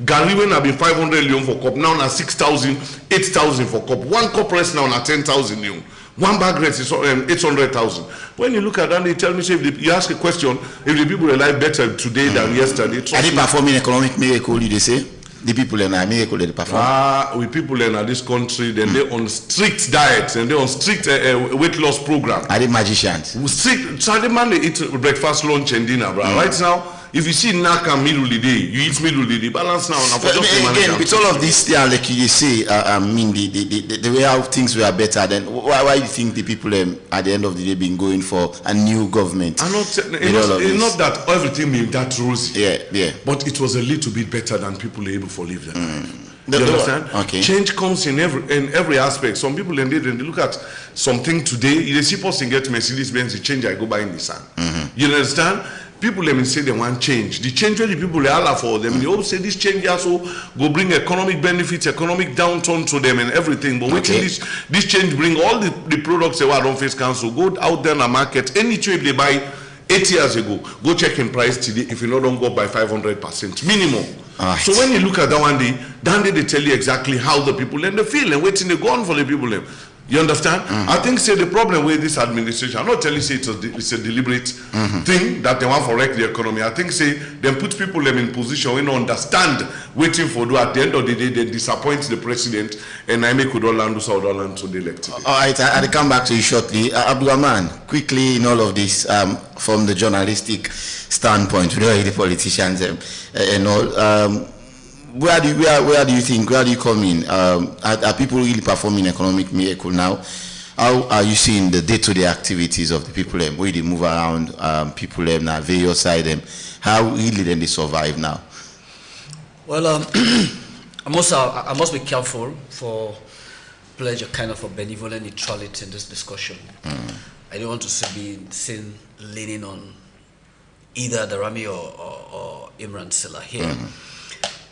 Gary when have been 500 leon for cup, now na 6,000, 8,000 for cup. 1 cup rest now na 10,000 leon. 1 bag rest is 800,000. When you look at that, they tell me, say, if you ask a question, if the people are alive better today than yesterday. Are they performing economic miracle, they say? The people in America they perform. We people in this country, then they on strict diets and they on strict weight loss program. Are they magicians? Strict. So the man they eat breakfast, lunch, and dinner, bro. Right now, if you see Naka middle of the day, you eat middle of the day. Balance now. Again, with all of this, like you say, I mean, the way how things were better, then why do you think the people at the end of the day been going for a new government? It's not that everything being that rosy. Yeah. But it was a little bit better than people are able to live their life. You understand? Okay. Change comes in every aspect. Some people they look at something today, they see person get Mercedes Benz, the change I go buy in Nissan. You understand? People let me say they want change. The change where the people they allow for them, they all say this change also go bring economic benefits, economic downturn to them and everything. But waiting this change bring all the products they don't face council. Go out there in the market, any trade they buy 8 years ago, go check in price today if you don't go up by 500% minimum. Right. So when you look at that one day, then they tell you exactly how the people and they feel and waiting they go on for the people. You understand? I think say the problem with this administration, I'm not telling you say it's a deliberate thing that they want to wreck the economy. I think say they put people in position when they understand waiting for do at the end of the day they disappoint the president and I make Udoland to the elected. All right, I'll come back to you shortly. Abdulrahman, quickly in all of this from the journalistic standpoint, we don't hear the politicians and all. Where do you come in? Are people really performing economic miracle now? How are you seeing the day-to-day activities of the people where they move around, people now various side them? How really then they survive now? Well, I must be careful for pledge a kind of a benevolent neutrality in this discussion. I don't want to be seen leaning on either Darami or Imran Silla here.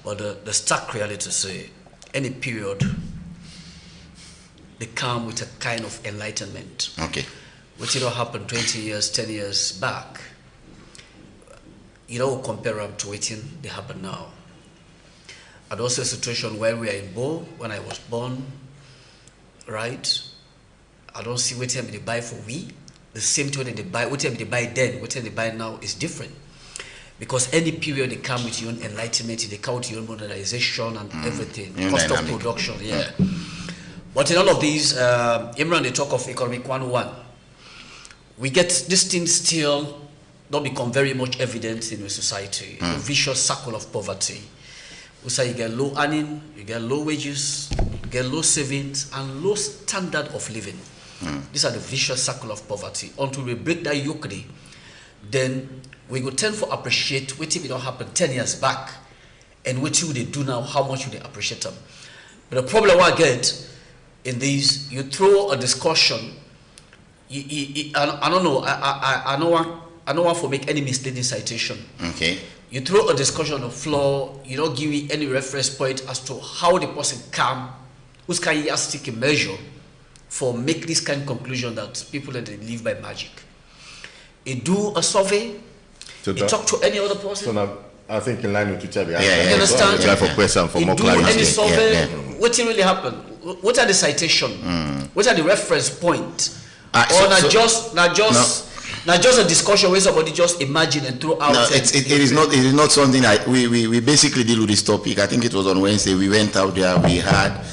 But the stark reality say, any period, they come with a kind of enlightenment. Okay. Which it all happened 20 years, 10 years back. You don't compare them to what they happen now. And also a situation where we are in Bo, when I was born, right? I don't see what they buy for we. The same thing they buy, what they buy then, what they buy now is different. Because any period they come with your own enlightenment, they come with your own modernization and everything, cost of production, But in all of these, Imran, they talk of economic 101. We get this thing still not become very much evident in the society. A vicious circle of poverty. We say you get low earning, you get low wages, you get low savings, and low standard of living. These are the vicious circle of poverty. Until we break that yoke, then we go tend to appreciate what if it don't happen 10 years back and what would they do now, how much would they appreciate them. But the problem I get in these, you throw a discussion, I don't know, I don't want to make any misleading citation. Okay. You throw a discussion on the floor, you don't give me any reference point as to how the person come, who's can you stick a measure for make this kind of conclusion that people that they live by magic. You do a survey, you talk to any other person. So now, I think in line with each other. You understand? Try for question for more clarity. clarity. Any survey, what really happened? What are the citation? What are the reference point? Or not just a discussion where somebody just imagine and throw out. No, it is not something that we basically deal with this topic. I think it was on Wednesday. We went out there. We had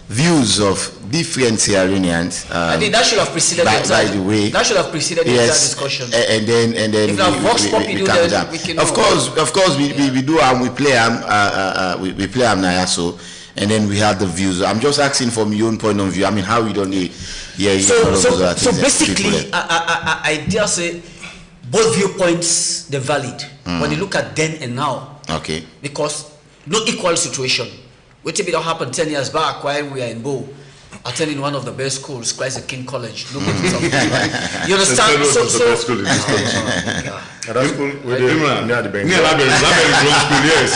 views of different Sierra Leoneans. I think that should have preceded by the way. That should have preceded that discussion. And then if we calm down. Of course we do we play now, so and then we had the views. I'm just asking from your own point of view. I mean, how you don't hear so basically I dare say both viewpoints they're valid when you look at then and now. Okay. Because no equal situation. What if it don't happen 10 years back while we are in Bo, attending one of the best schools, Christ the King College. Look at something, right? You understand? The best school in this country. That school with yes.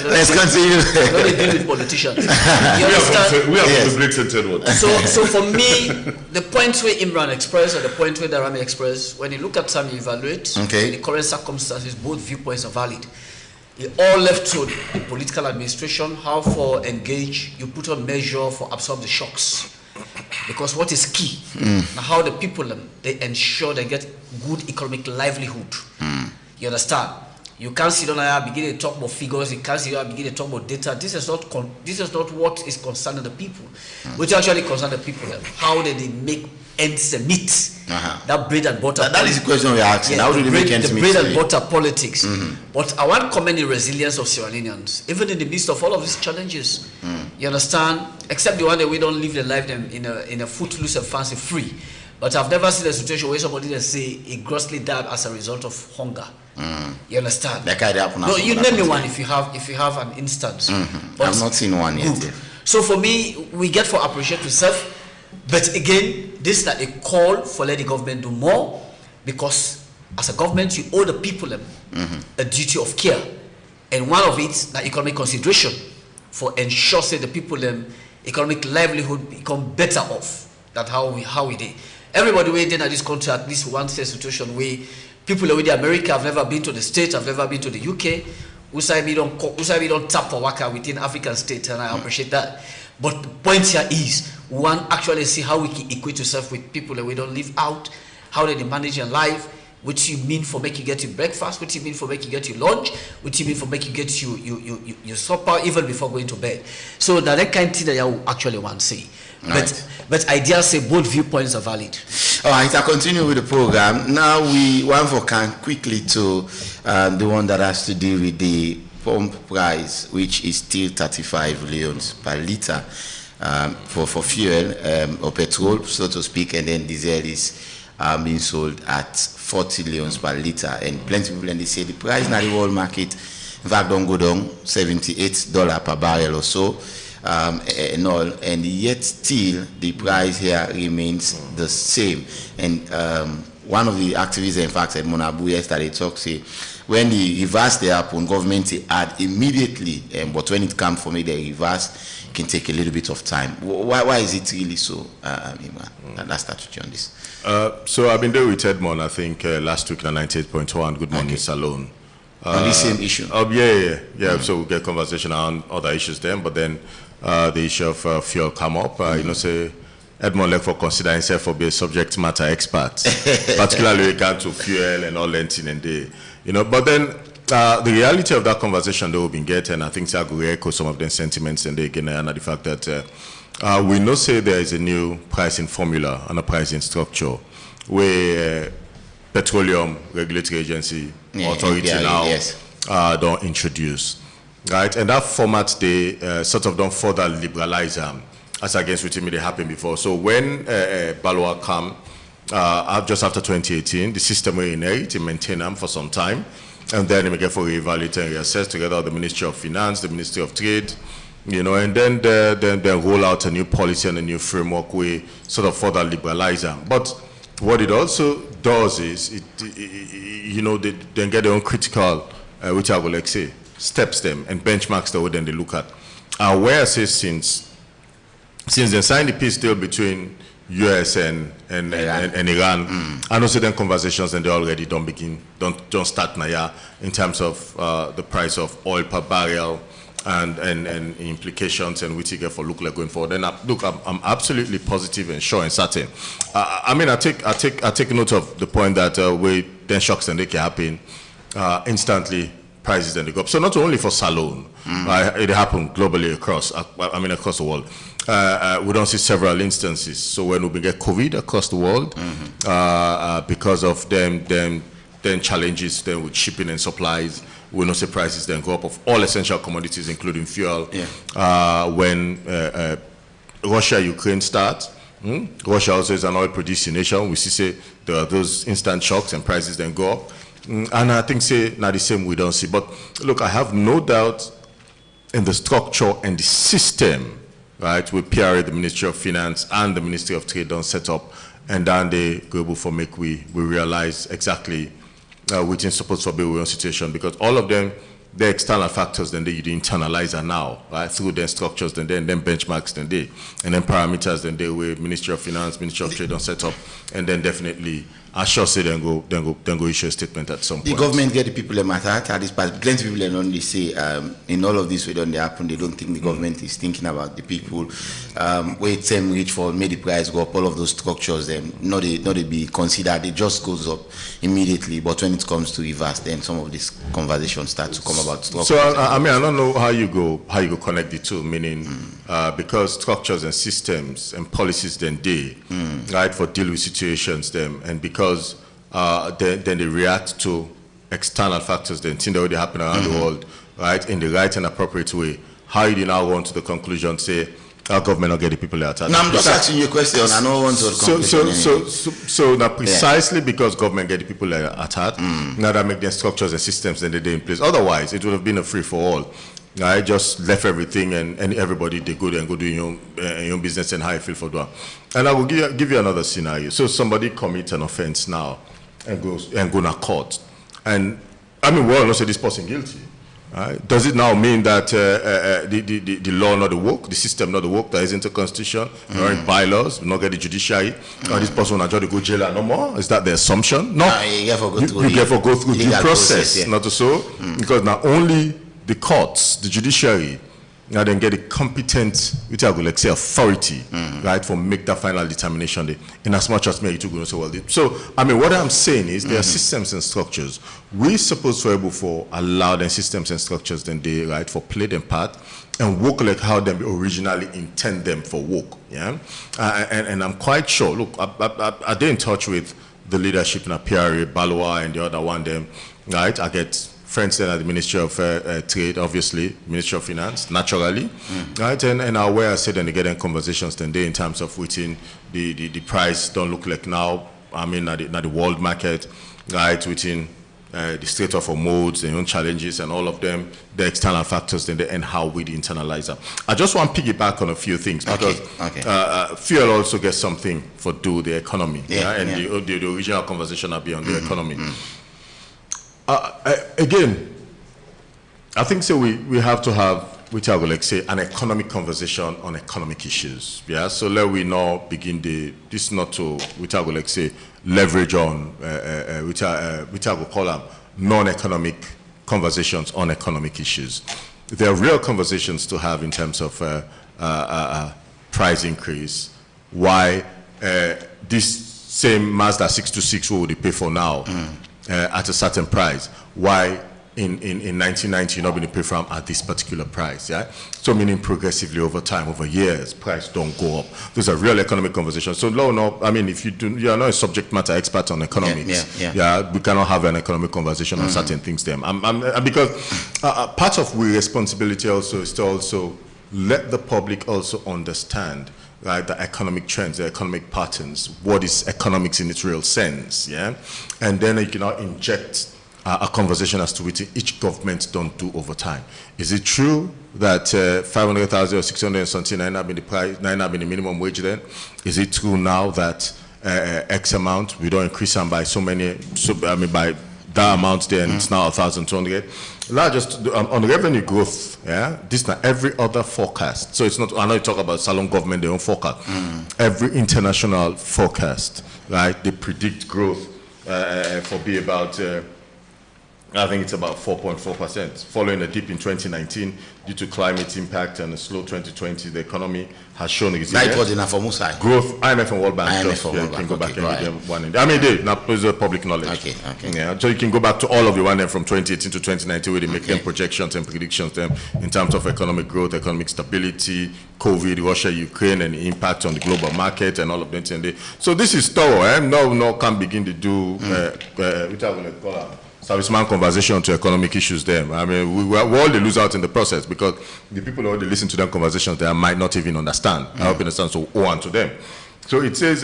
Let's continue. Don't deal with politicians. You understand? We are the bricks and third one. So for me, the point where Imran expressed or the point where Darami expressed, when you look at some, you evaluate the current circumstances, both viewpoints are valid. It all left to the political administration, how for engage, you put on measure for absorb the shocks. Because what is key, now how the people, they ensure they get good economic livelihood. You understand? You can't sit down and begin to talk about figures. You can't sit down and begin to talk about data. This is not what is concerning the people. Which actually concerns the people. How did they make ends meet? That bread and butter. That is the question we're asking. How do they make ends meet? The bread and butter politics. But I want to commend the resilience of Sierra Leoneans, even in the midst of all of these challenges. You understand? Except the one that we don't live their life in a footloose and fancy free. But I've never seen a situation where somebody that say he grossly died as a result of hunger. You understand? No, you name me one if you have an instance. I've not seen one yet. So for me, we get for appreciate yourself, but again, this is not a call for let the government do more, because as a government you owe the people a duty of care, and one of it that economic consideration for ensure say the people economic livelihood become better off than how we did. Everybody waiting at this country at least one situation where people with America have never been to the States, have never been to the UK. We don't tap for worker within African states, and I appreciate that. But the point here is, one actually see how we can equate yourself with people that we don't live out, how they manage their life, what you mean for make you get your breakfast, what you mean for make you get your lunch, what you mean for make you get your supper even before going to bed. So that kind of thing that you actually want to see. But I dare say both viewpoints are valid. All right, I continue with the program. Now we want to come quickly to the one that has to do with the pump price, which is still 35 leons per litre for fuel or petrol, so to speak, and then diesel is being sold at 40 leons per litre. And plenty of people and they say the price in the world market, in fact, don't go down, $78 per barrel or so. And all, and yet still the price here remains the same. And one of the activists, in fact, at Monabu yesterday talked, say when the reverse they happen, government add immediately, but when it comes for me, the reverse can take a little bit of time. Why is it really so? Let's start with you on this. So I've been there with Edmond, I think, last week on 98.1. Good morning, Salone. On the same issue. Yeah. So we'll get conversation on other issues then, but then the issue of fuel come up. Say Edmond like for consider himself for be a subject matter expert, particularly when it comes to fuel and all that and day. But then the reality of that conversation that we've been getting, I think I will echo some of the sentiments and again and the fact that we know say there is a new pricing formula and a pricing structure where Petroleum Regulatory Agency Authority don't introduce. Right, and that format they sort of don't further liberalize as against what may happen before. So when Balwa come just after 2018, the system will inherit and maintain them for some time, and then we get for reevaluate and reassess together the Ministry of Finance, the Ministry of Trade, and then they roll out a new policy and a new framework we sort of further liberalize them. But what it also does is they then get their own critical, which I will like say, steps them and benchmarks the way then they look at. Where say since they signed the peace deal between US and Iran, and also then conversations and they already don't start now in terms of the price of oil per barrel and implications and which you get for look like going forward. And I'm absolutely positive and sure and certain. I take note of the point that where then shocks and they can happen instantly. Prices then they go up. So not only for Salone, it happened globally across the world. We don't see several instances. So when we get COVID across the world, because of them challenges then with shipping and supplies, we don't see prices then go up of all essential commodities, including fuel. When Russia-Ukraine starts, Russia also is an oil-producing nation. We see say there are those instant shocks and prices then go up. And I think say not the same we don't see. But look, I have no doubt in the structure and the system, right, with PRA, the Ministry of Finance and the Ministry of Trade don't set up, and then they go able for make we realize exactly which is supposed to be our situation, because all of them, the external factors, then they internalize are now, right, through their structures, then benchmarks, then parameters, then they with Ministry of Finance, Ministry of Trade don't set up, and then definitely I sure say then go issue a statement at some point. The government get the people at heart at this part. Plenty of people don't they say in all of this way don't they happen, they don't think the government is thinking about the people. Wait same reach for made the price go up, all of those structures them not they be considered, it just goes up immediately. But when it comes to reverse, then some of these conversations start to come about structures. So I mean I don't know how you go connect the two, meaning because structures and systems and policies then they right for deal with situations them, and because then they react to external factors, then things that already happen around the world, right, in the right and appropriate way. How do you now go on to the conclusion, say, our government will get the people out? No, I'm just asking you a question. I don't want to So now precisely because government get the people at heart, now that make their structures and systems and they in place. Otherwise, it would have been a free-for-all. I just left everything and everybody they go there and go do your own business and how you feel for that. And I will give you another scenario. So somebody commits an offense now and go to court, and I mean we all know say this person guilty. Right? Does it now mean that the law not the work, the system not the work, that isn't a constitution, nor in bylaws, we not get the judiciary, or this person will not go jail no more? Is that the assumption? No, you have to go through due process, not so, because not only the courts, the judiciary, now then get a competent, which I would like say authority, right, for make that final determination. In as much as me to go so well. So I mean, what I'm saying is there are systems and structures. We supposed to be able for allow them systems and structures then they right for play them part and work like how they originally intend them for work. Yeah, and I'm quite sure. Look, I did in touch with the leadership in a PRA, Balwa, and the other one. Them right, I get friends then at the Ministry of Trade, obviously, Ministry of Finance, naturally, right? And our way I said, and they get in conversations then they in terms of within the price don't look like now. I mean, at the world market, right? Within the state of our modes, their own challenges, and all of them, the external factors, then and how we internalize them. I just want to piggyback on a few things because fuel also gets something for the economy, the original conversation will be on the economy. Again, I think so we have to have, which I would like say, an economic conversation on economic issues. Yeah, so let we now begin this not to, which I would like say, leverage on, which I would call them non-economic conversations on economic issues. There are real conversations to have in terms of price increase. Why this same Mazda 626, what would they pay for now? At a certain price, why in 1990 you're not going to pay for them at this particular price, yeah? So meaning progressively over time, over years, price don't go up. Those are real economic conversations. So no, I mean, if you are not a subject matter expert on economics, we cannot have an economic conversation on certain things then. Because part of our responsibility also is to also let the public also understand, right, the economic trends, the economic patterns, what is economics in its real sense, yeah? And then you can now inject a conversation as to what each government don't do over time. Is it true that 500,000 or 600 and something have been the price, have been the minimum wage then? Is it true now that X amount, we don't increase them by so many, by that amount there, and it's now 1,200. Not just on revenue growth, yeah, this not every other forecast. So it's not, I know you talk about Salon government, their own forecast. Every international forecast, right, they predict growth for be about, I think it's about 4.4%. Following a dip in 2019 due to climate impact and a slow 2020, the economy has shown resilience. Growth, IMF and World Bank. You can go back and read them one. I mean, they now is public knowledge. Yeah, so you can go back to all of the one from 2018 to 2019 where they make them projections and predictions them in terms of economic growth, economic stability, COVID, Russia, Ukraine, and the impact on the global market and all of that. So this is thorough. No can begin to do which I will call it serviceman conversation to economic issues there. I mean, we all they lose out in the process because the people who already listen to them conversations there might not even understand. I hope you understand, so owe on to them. So it says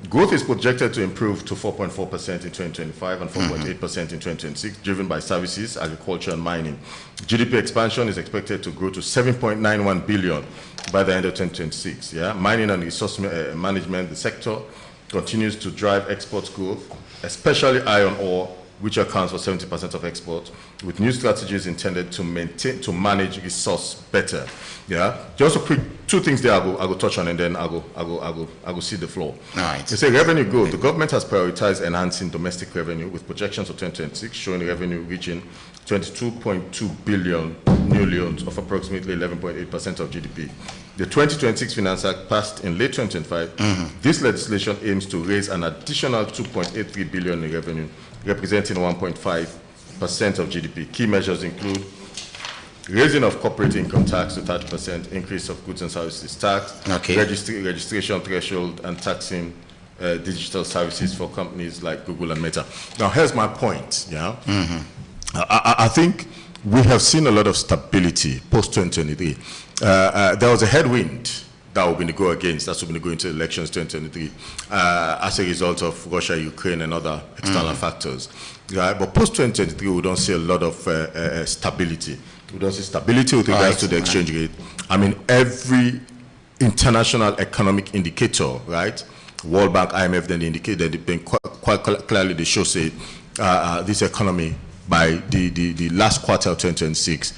growth is projected to improve to 4.4% in 2025 and 4.8% in 2026, driven by services, agriculture, and mining. GDP expansion is expected to grow to 7.91 billion by the end of 2026. Yeah, mining and resource management, the sector continues to drive export growth, especially iron ore which accounts for 70% of exports, with new strategies intended to manage resource better. Yeah, just a quick two things there. I go touch on, and then I go see the floor. All right. They say revenue growth. The government has prioritized enhancing domestic revenue, with projections for 2026 showing revenue reaching 22.2 billion new loans of approximately 11.8% of GDP. The 2026 Finance Act passed in late 2025. This legislation aims to raise an additional 2.83 billion in revenue, representing 1.5% of GDP. Key measures include raising of corporate income tax to 30%, increase of goods and services tax, registration threshold, and taxing digital services for companies like Google and Meta. Now, here's my point. Yeah, I think we have seen a lot of stability post 2023. There was a headwind that we're going to go against, that's going to go into elections 2023 as a result of Russia, Ukraine, and other external factors. Right? But post 2023, we don't see a lot of stability. We don't see stability with regards to the exchange rate. I mean, every international economic indicator, right? World Bank, IMF, then indicate that they've been quite clearly, they show say this economy by the last quarter of 2026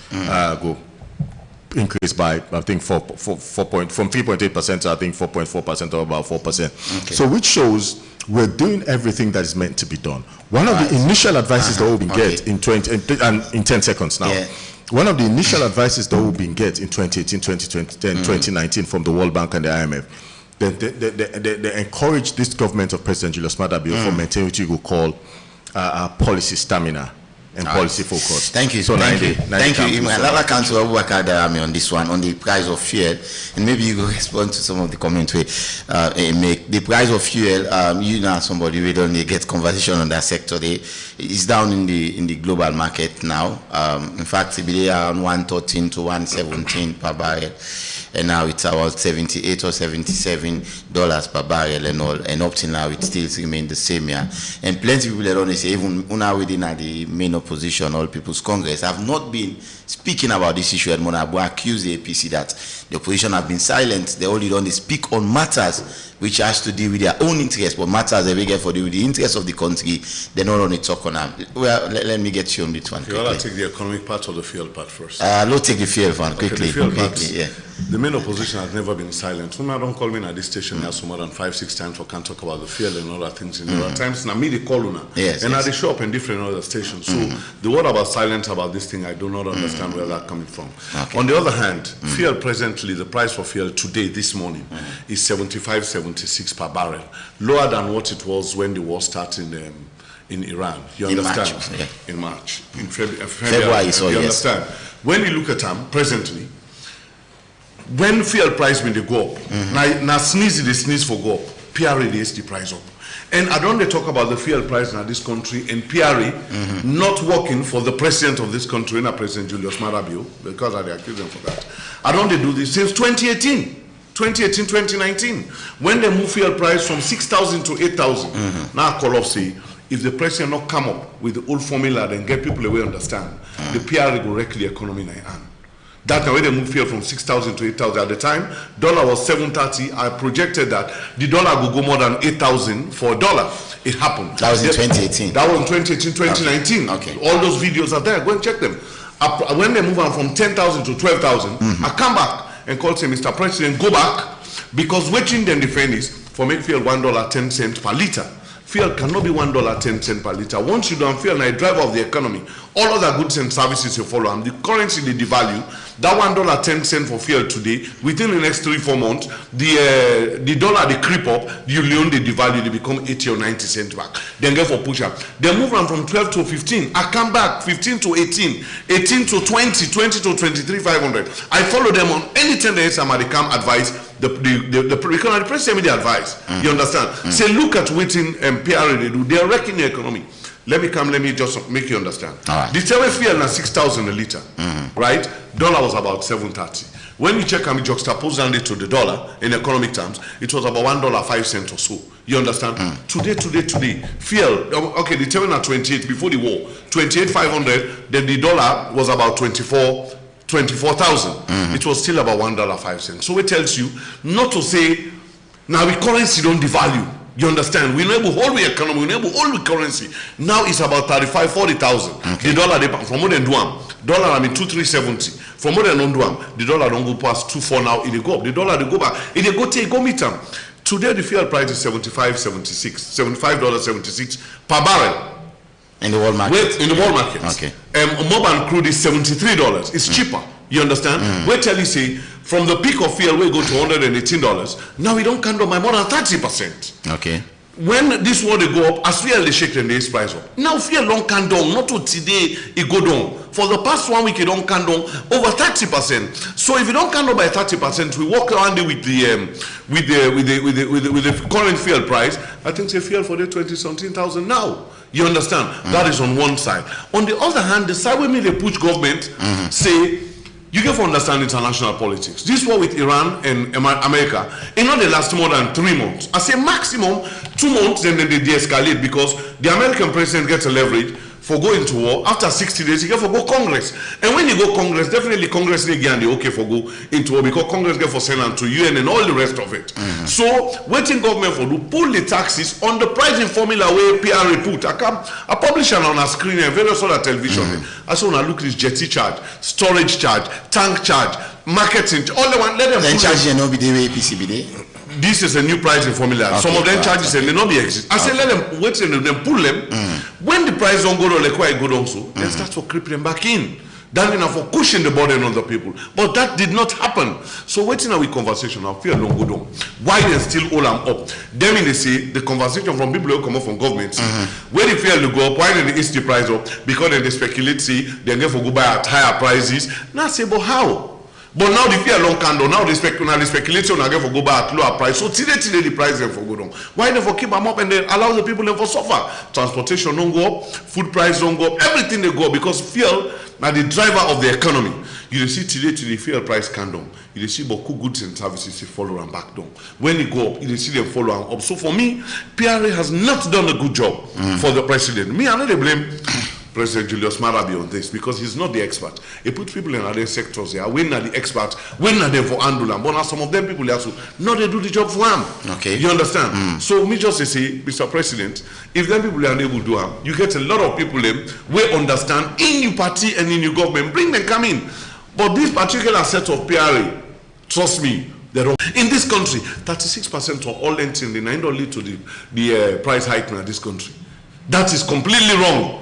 go increase by, I think, from 3.8% to, I think, 4.4% or about 4%. Okay. So which shows we're doing everything that is meant to be done. One of the initial advices that we've been get in 10 seconds now. Yeah. One of the initial advices that we've been get in 2018, 2020, and 2019 from the World Bank and the IMF, they encourage this government of President Julius Maada Bio for maintaining what you would call policy stamina and policy focus. Thank you. So thank you. I'll come to Abubakar Darami on this one, on the price of fuel, and maybe you go respond to some of the comments we make. The price of fuel, you know, somebody we don't get conversation on that sector. It's down in the global market now. In fact, it's been around 113 to 117 per barrel. And now it's about $78 or $77 per barrel and all. And up till now, it still remains the same here. And plenty of people don't say, even now within the main opposition, All People's Congress, have not been speaking about this issue. And Monabo accused the APC that the opposition have been silent. They only don't speak on matters which has to do with their own interests, but matters they get for the interests of the country. They don't only talk on them. Well, let me get you on this one. You want to take the economic part or the fuel part first? Let's take the fuel one quickly. The fuel part, yeah. The main opposition has never been silent. When I don't call me at this station now so more than 5-6 times for can't talk about the fuel and other things. And there are times now me they call una. Yes, and I show up in different other stations. So the word about silence about this thing, I do not understand where that's coming from. Okay. On the other hand, fuel presently, the price for fuel today, this morning, is 75.76 per barrel, lower than what it was when the war started in Iran. You understand? March, in March, in February. You understand? When you look at them presently, when fuel price when they go up, now sneeze they sneeze for go up, PRA raise the price up. And I don't talk about the fuel price in this country and PRA not working for the president of this country, not President Julius Maada Bio, because I accuse them for that. I don't do this since 2018. 2018, 2019, when they move fuel price from 6,000 to 8,000. Now call off say, if the president not come up with the old formula, then get people away understand, the PRA will wreck the economy in hand. That's the way they move fuel from 6,000 to 8,000. At the time, dollar was 730. I projected that the dollar would go more than 8,000 for a dollar. It happened. That was in 2018. That was in 2018, 2019. Okay. All those videos are there. Go and check them. When they move on from 10,000 to 12,000, I come back and call say, Mr. President, go back, because waiting then defend is for make fuel $1.10 per liter. Fuel cannot be $1.10 per liter. Once you don't fuel, a driver of the economy, all other goods and services you follow, and the currency they devalue, that $1.10 for fuel today, within the next 3-4 months, the dollar they creep up, the leon they devalue, they become 80 or 90 cents back. Then go for push up. They move on from 12 to 15. I come back 15 to 18, 18 to 20, 20 to 23, 500. I follow them on anything they somebody come advise. The president the advice. You understand? Say look at what PRA they do. They are wrecking the economy. Let me just make you understand. Right. The tell fuel now 6,000 a liter, right? Dollar was about 730. When you check and juxtapose it to the dollar in economic terms, it was about $1.05 or so. You understand? Today, fuel, okay, the tell now 28 before the war, 28,500. Then the dollar was about 24,000. It was still about $1.05. So it tells you not to say now the currency don't devalue. You understand? We enable all the economy, we enable all the currency. Now it's about 35,000-40,000. The dollar they from more than $1. Dollar I mean 2,370. From more than $1, the dollar don't go past 2,4 now. It go up. The dollar they go back. It they go take go meet them. Today the fuel price is $75.76 per barrel. In the world market. In the world market. Okay. Moban crude is $73. It's cheaper. You understand? Wait till you see from the peak of fuel we go to $118. Now we don't count on by more than 30%. Okay. When this war they go up, as fuel they shake, then they price up. Now fuel don't count down, not to today it go down. For the past 1 week it don't count down over 30%. So if you don't count down by 30%, we walk around it with the current fuel price. I think say fuel for the 20-something thousand now. You understand? That is on one side. On the other hand, the side where they push government say. You have to understand international politics. This war with Iran and America, it not they last more than 3 months. I say maximum 2 months, and then they de-escalate because the American president gets a leverage for going to war. After 60 days, he get for go Congress. And when you go Congress, definitely Congress they get okay for go into war because Congress get for send them to UN and all the rest of it. So waiting government for do pull the taxes on the pricing formula where PRA put. I publish it on a screen and various other television. I saw when I look at this jetty charge, storage charge, tank charge, marketing, all the one let them. Then charge you no be the way PCBD. This is a new pricing formula. Okay, some of them charges and they not be exist. I say let them wait and then pull them. When the price don't go down like quite good also, then start for creeping them back in. Then enough for pushing the burden on the people. But that did not happen. So waiting our conversation now, fear don't go down. Why they still all them up? Then they say the conversation from people who come up from governments. Where the fear will go up, why did they ease the price up? Because then they speculate, see, they therefore go buy at higher prices. Now I say, but how? But now the fear long candle, now the speculation again for go back at lower price. So today the price them for go down. Why they for keep them up and then allow the people them for suffer? Transportation don't go up, food price don't go up, everything they go up because fuel are the driver of the economy. You see today the fuel price can down. You see beaucoup goods and services they follow and back down. When they go up, you see them follow and up. So for me, PRA has not done a good job for the president. Me, I know they blame President Julius Marabi on this because he's not the expert. He put people in other sectors here. When are the experts? When are they for Andulam? But now some of them people they also no they do the job for him. Okay. You understand? So me just say, Mr. President, if them people are unable to do him, you get a lot of people them will understand in your party and in your government. Bring them come in. But this particular set of PRA, trust me, they're wrong. In this country, 36% of all lending they don't lead to the price hike in this country. That is completely wrong.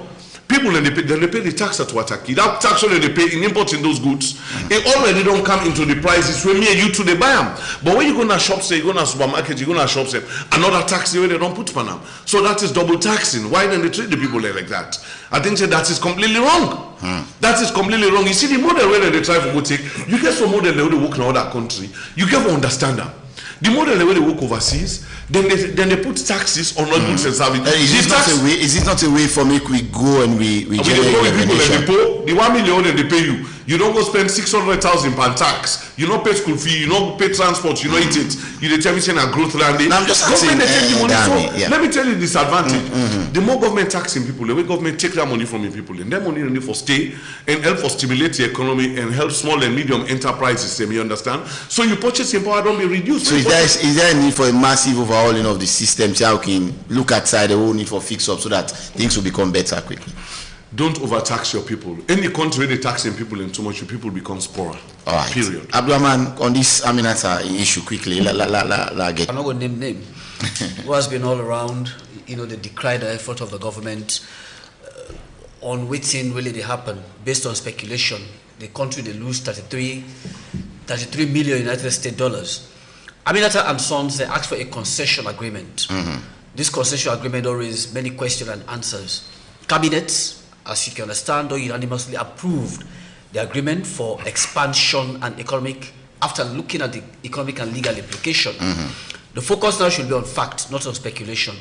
People they pay the tax at Wataki. That tax only they pay in importing those goods. It already don't come into the prices when me and you two they buy them. But when you go to shop, say you go to supermarket, you go to shop, say another tax they don't put for them. So that is double taxing. Why then they treat the people like that? I think that is completely wrong. That is completely wrong. You see the model where they try to go take, you get some model they work in other country. You get to understand them. The model where they work overseas, then they put taxes on all goods and services. Is it not a way for me we go and we generate revenue? The 1 million they pay you. You don't go spend 600,000 per tax. You don't pay school fee. You don't pay transport. You don't eat it. You tell me saying a growth land. I'm just saying. Let me tell you the disadvantage. The more government taxing people, the way government take that money from the people, and that money only for stay and help for stimulate the economy and help small and medium enterprises. You understand? So your purchasing power don't be reduced. So is there a need for a massive overhauling of the system? So how can look outside the whole need for fix up so that things will become better quickly? Don't overtax your people. Any country where they taxing people in too much, your people become poorer. All right. Period. Abdulrahman, on this Aminata issue quickly. I'm not going to name. Who has been all around, they decry the effort of the government on waiting really they happen based on speculation. The country they lose 33 million United States dollars. Aminata and Sons they asked for a concession agreement. This concession agreement raised many questions and answers. Cabinets, as you can understand, unanimously approved the agreement for expansion and economic, after looking at the economic and legal implication. The focus now should be on fact, not on speculation.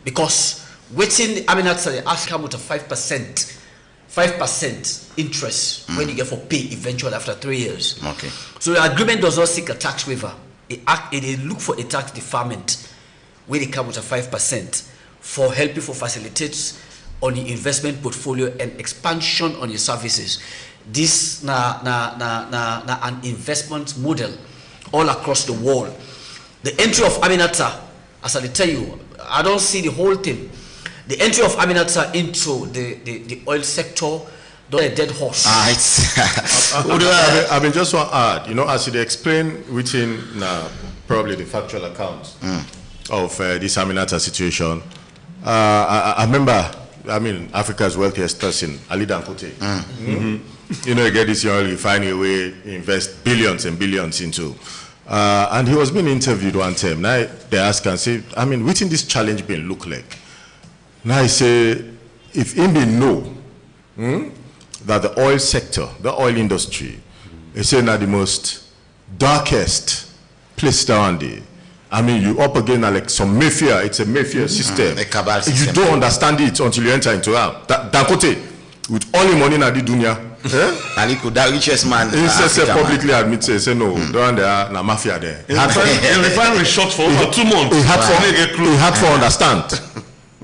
Because waiting, Aminata, they ask how much of 5% interest when you get for pay eventually after 3 years. Okay. So the agreement does not seek a tax waiver. It look for a tax deferment where they come with a 5% for helping for facilitates on the investment portfolio and expansion on your services. This an investment model all across the world. The entry of Aminata as I tell you, I don't see the whole thing. The entry of Aminata into the oil sector, not a dead horse. I mean, just want to add, you know, as you explain within probably the factual accounts of this Aminata situation, I remember, I mean, Africa's wealthiest person, Ali Dangote. You know, you get this young refining away, invest billions and billions into. And he was being interviewed one time. Now they ask and say, I mean, within this challenge been look like? Now he say, if him be know that the oil sector, the oil industry, is saying that the most darkest place down there. I mean, you up again like some mafia. It's a mafia system. A cabal system. You don't understand it until you enter into it. Dangote, with all the money in the dunya, Aliko, that richest man. He says publicly admit say no, don't there na mafia there. In refinery short for over 2 months. He had to understand.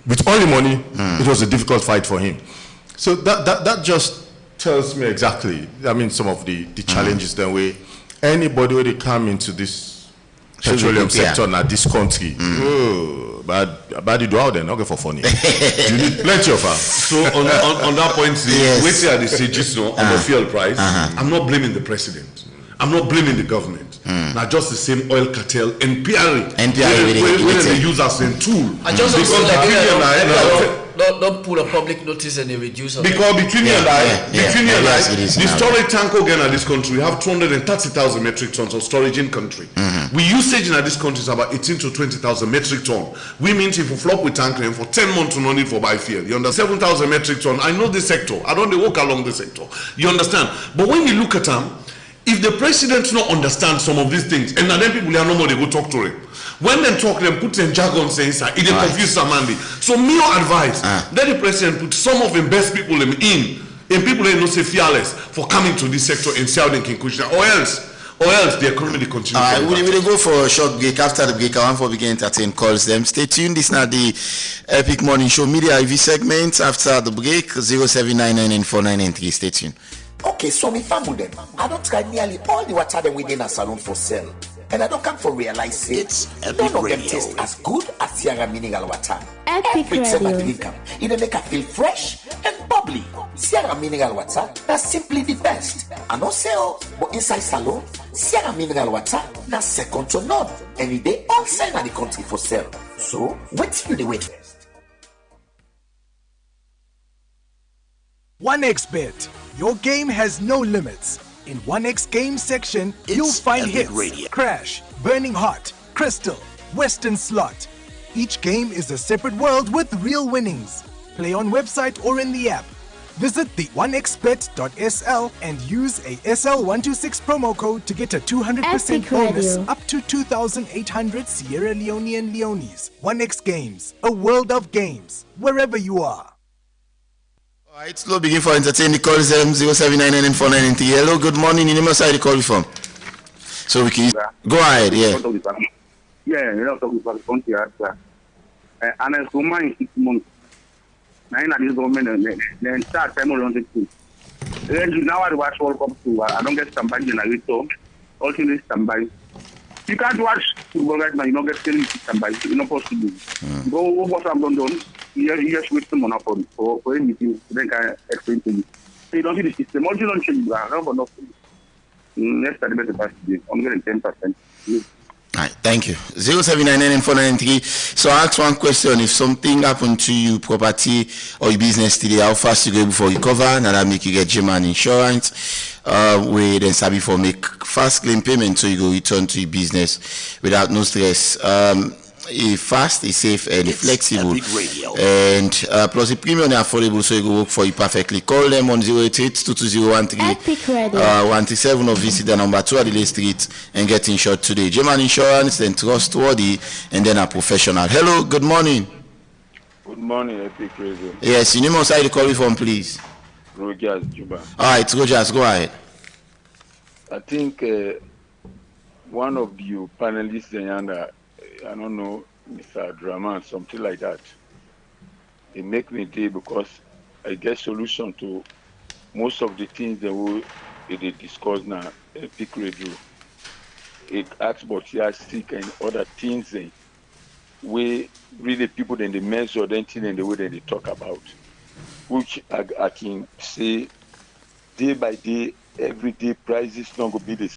With all the money, it was a difficult fight for him. So that just tells me exactly. I mean, some of the challenges that way anybody when they come into this petroleum sector now this country. But you do out there, not get for funny. You need plenty of her. So on that point, wait till they say just on the fuel price. I'm not blaming the president. I'm not blaming the government. Now just the same oil cartel and NPRA when they use as a tool. I just because don't put a public notice and they reduce. Because between you and I, the storage tank again in this country, we have 230,000 metric tons of storage in country. We usage in this country is about 18 to 20,000 metric tons. We mean if you flop with tank for 10 months, no need for buy fuel. You understand? 7,000 metric tons. I know this sector. I don't walk along this sector. You understand? But when you look at them, if the president not understand some of these things, and then people are no more, they go talk to him. When they talk, they put in jargon saying, it confuse Samandi. So me advice, let the president put some of the best people in, and people they not say fearless for coming to this sector and see how they can push that, or else the economy will continue. We will go for a short break. After the break, I want to begin entertain calls them. Stay tuned. This is not the Epic Morning Show Media IV segment. After the break, 07999493. Stay tuned. Okay, so me family them. I don't try nearly all the water them within a salon for sale. And I don't come for realize none of them taste as good as Sierra Mineral Water. Epic Every time I Radio. drink them, it make I feel fresh and bubbly. Sierra Mineral Water, that's simply the best. I don't say but inside salon, Sierra Mineral Water, that's second to none. Any day, all sign of the country for sale. So, what till the wait? 1xBet. Your game has no limits. In 1x game section, you'll find Epic hits, Radio. Crash, Burning Hot, Crystal, Western Slot. Each game is a separate world with real winnings. Play on website or in the app. Visit the 1xbet.sl and use a SL126 promo code to get a 200% Epic bonus Radio. up to 2,800 Sierra Leonean Leones. 1x Games, a world of games, wherever you are. All right, slow begin for entertain the calls 07999493. Hello, good morning. You know where side you call from? So we can go ahead, yeah. Yeah, you know, talk about the country. And as for mine, 6 months. Now, in this government, they start time around the two. Now I watch World Cup too. I don't get somebody in a little. Also, this somebody. You can't watch football right now. You don't get somebody. You're not possible. Go what I'm done. You just wait some monopoly for anything. Then I explain to you. So you don't see the system. Also, you don't change. I don't know. Next time, the best day. I'm getting 10%. All right, thank you. 07999493. So I ask one question. If something happened to you, property or your business today, how fast you go before you cover? And that make you get German insurance. We then sabi for make fast claim payment so you go return to your business without no stress. Fast, is safe and flexible. And plus the premium is affordable so you go work for you perfectly. Call them on 088-22013 Epic Radio. 137 or visit the number 2 Adelaide Street and get insured today. German insurance, then trustworthy and then a professional. Hello, good morning. Good morning, Epic Radio. Yes, you need more side to call you from, please. Rogers Juba. All right, Rogers, go ahead. I think one of you panelists, I don't know, Mr. Draman, something like that. It make me day because I get solution to most of the things that they discuss now. Epic Radio. It asks about sick and other things. way really people then they measure anything in the way that they talk about, which I can say day by day, every day prices not going to be the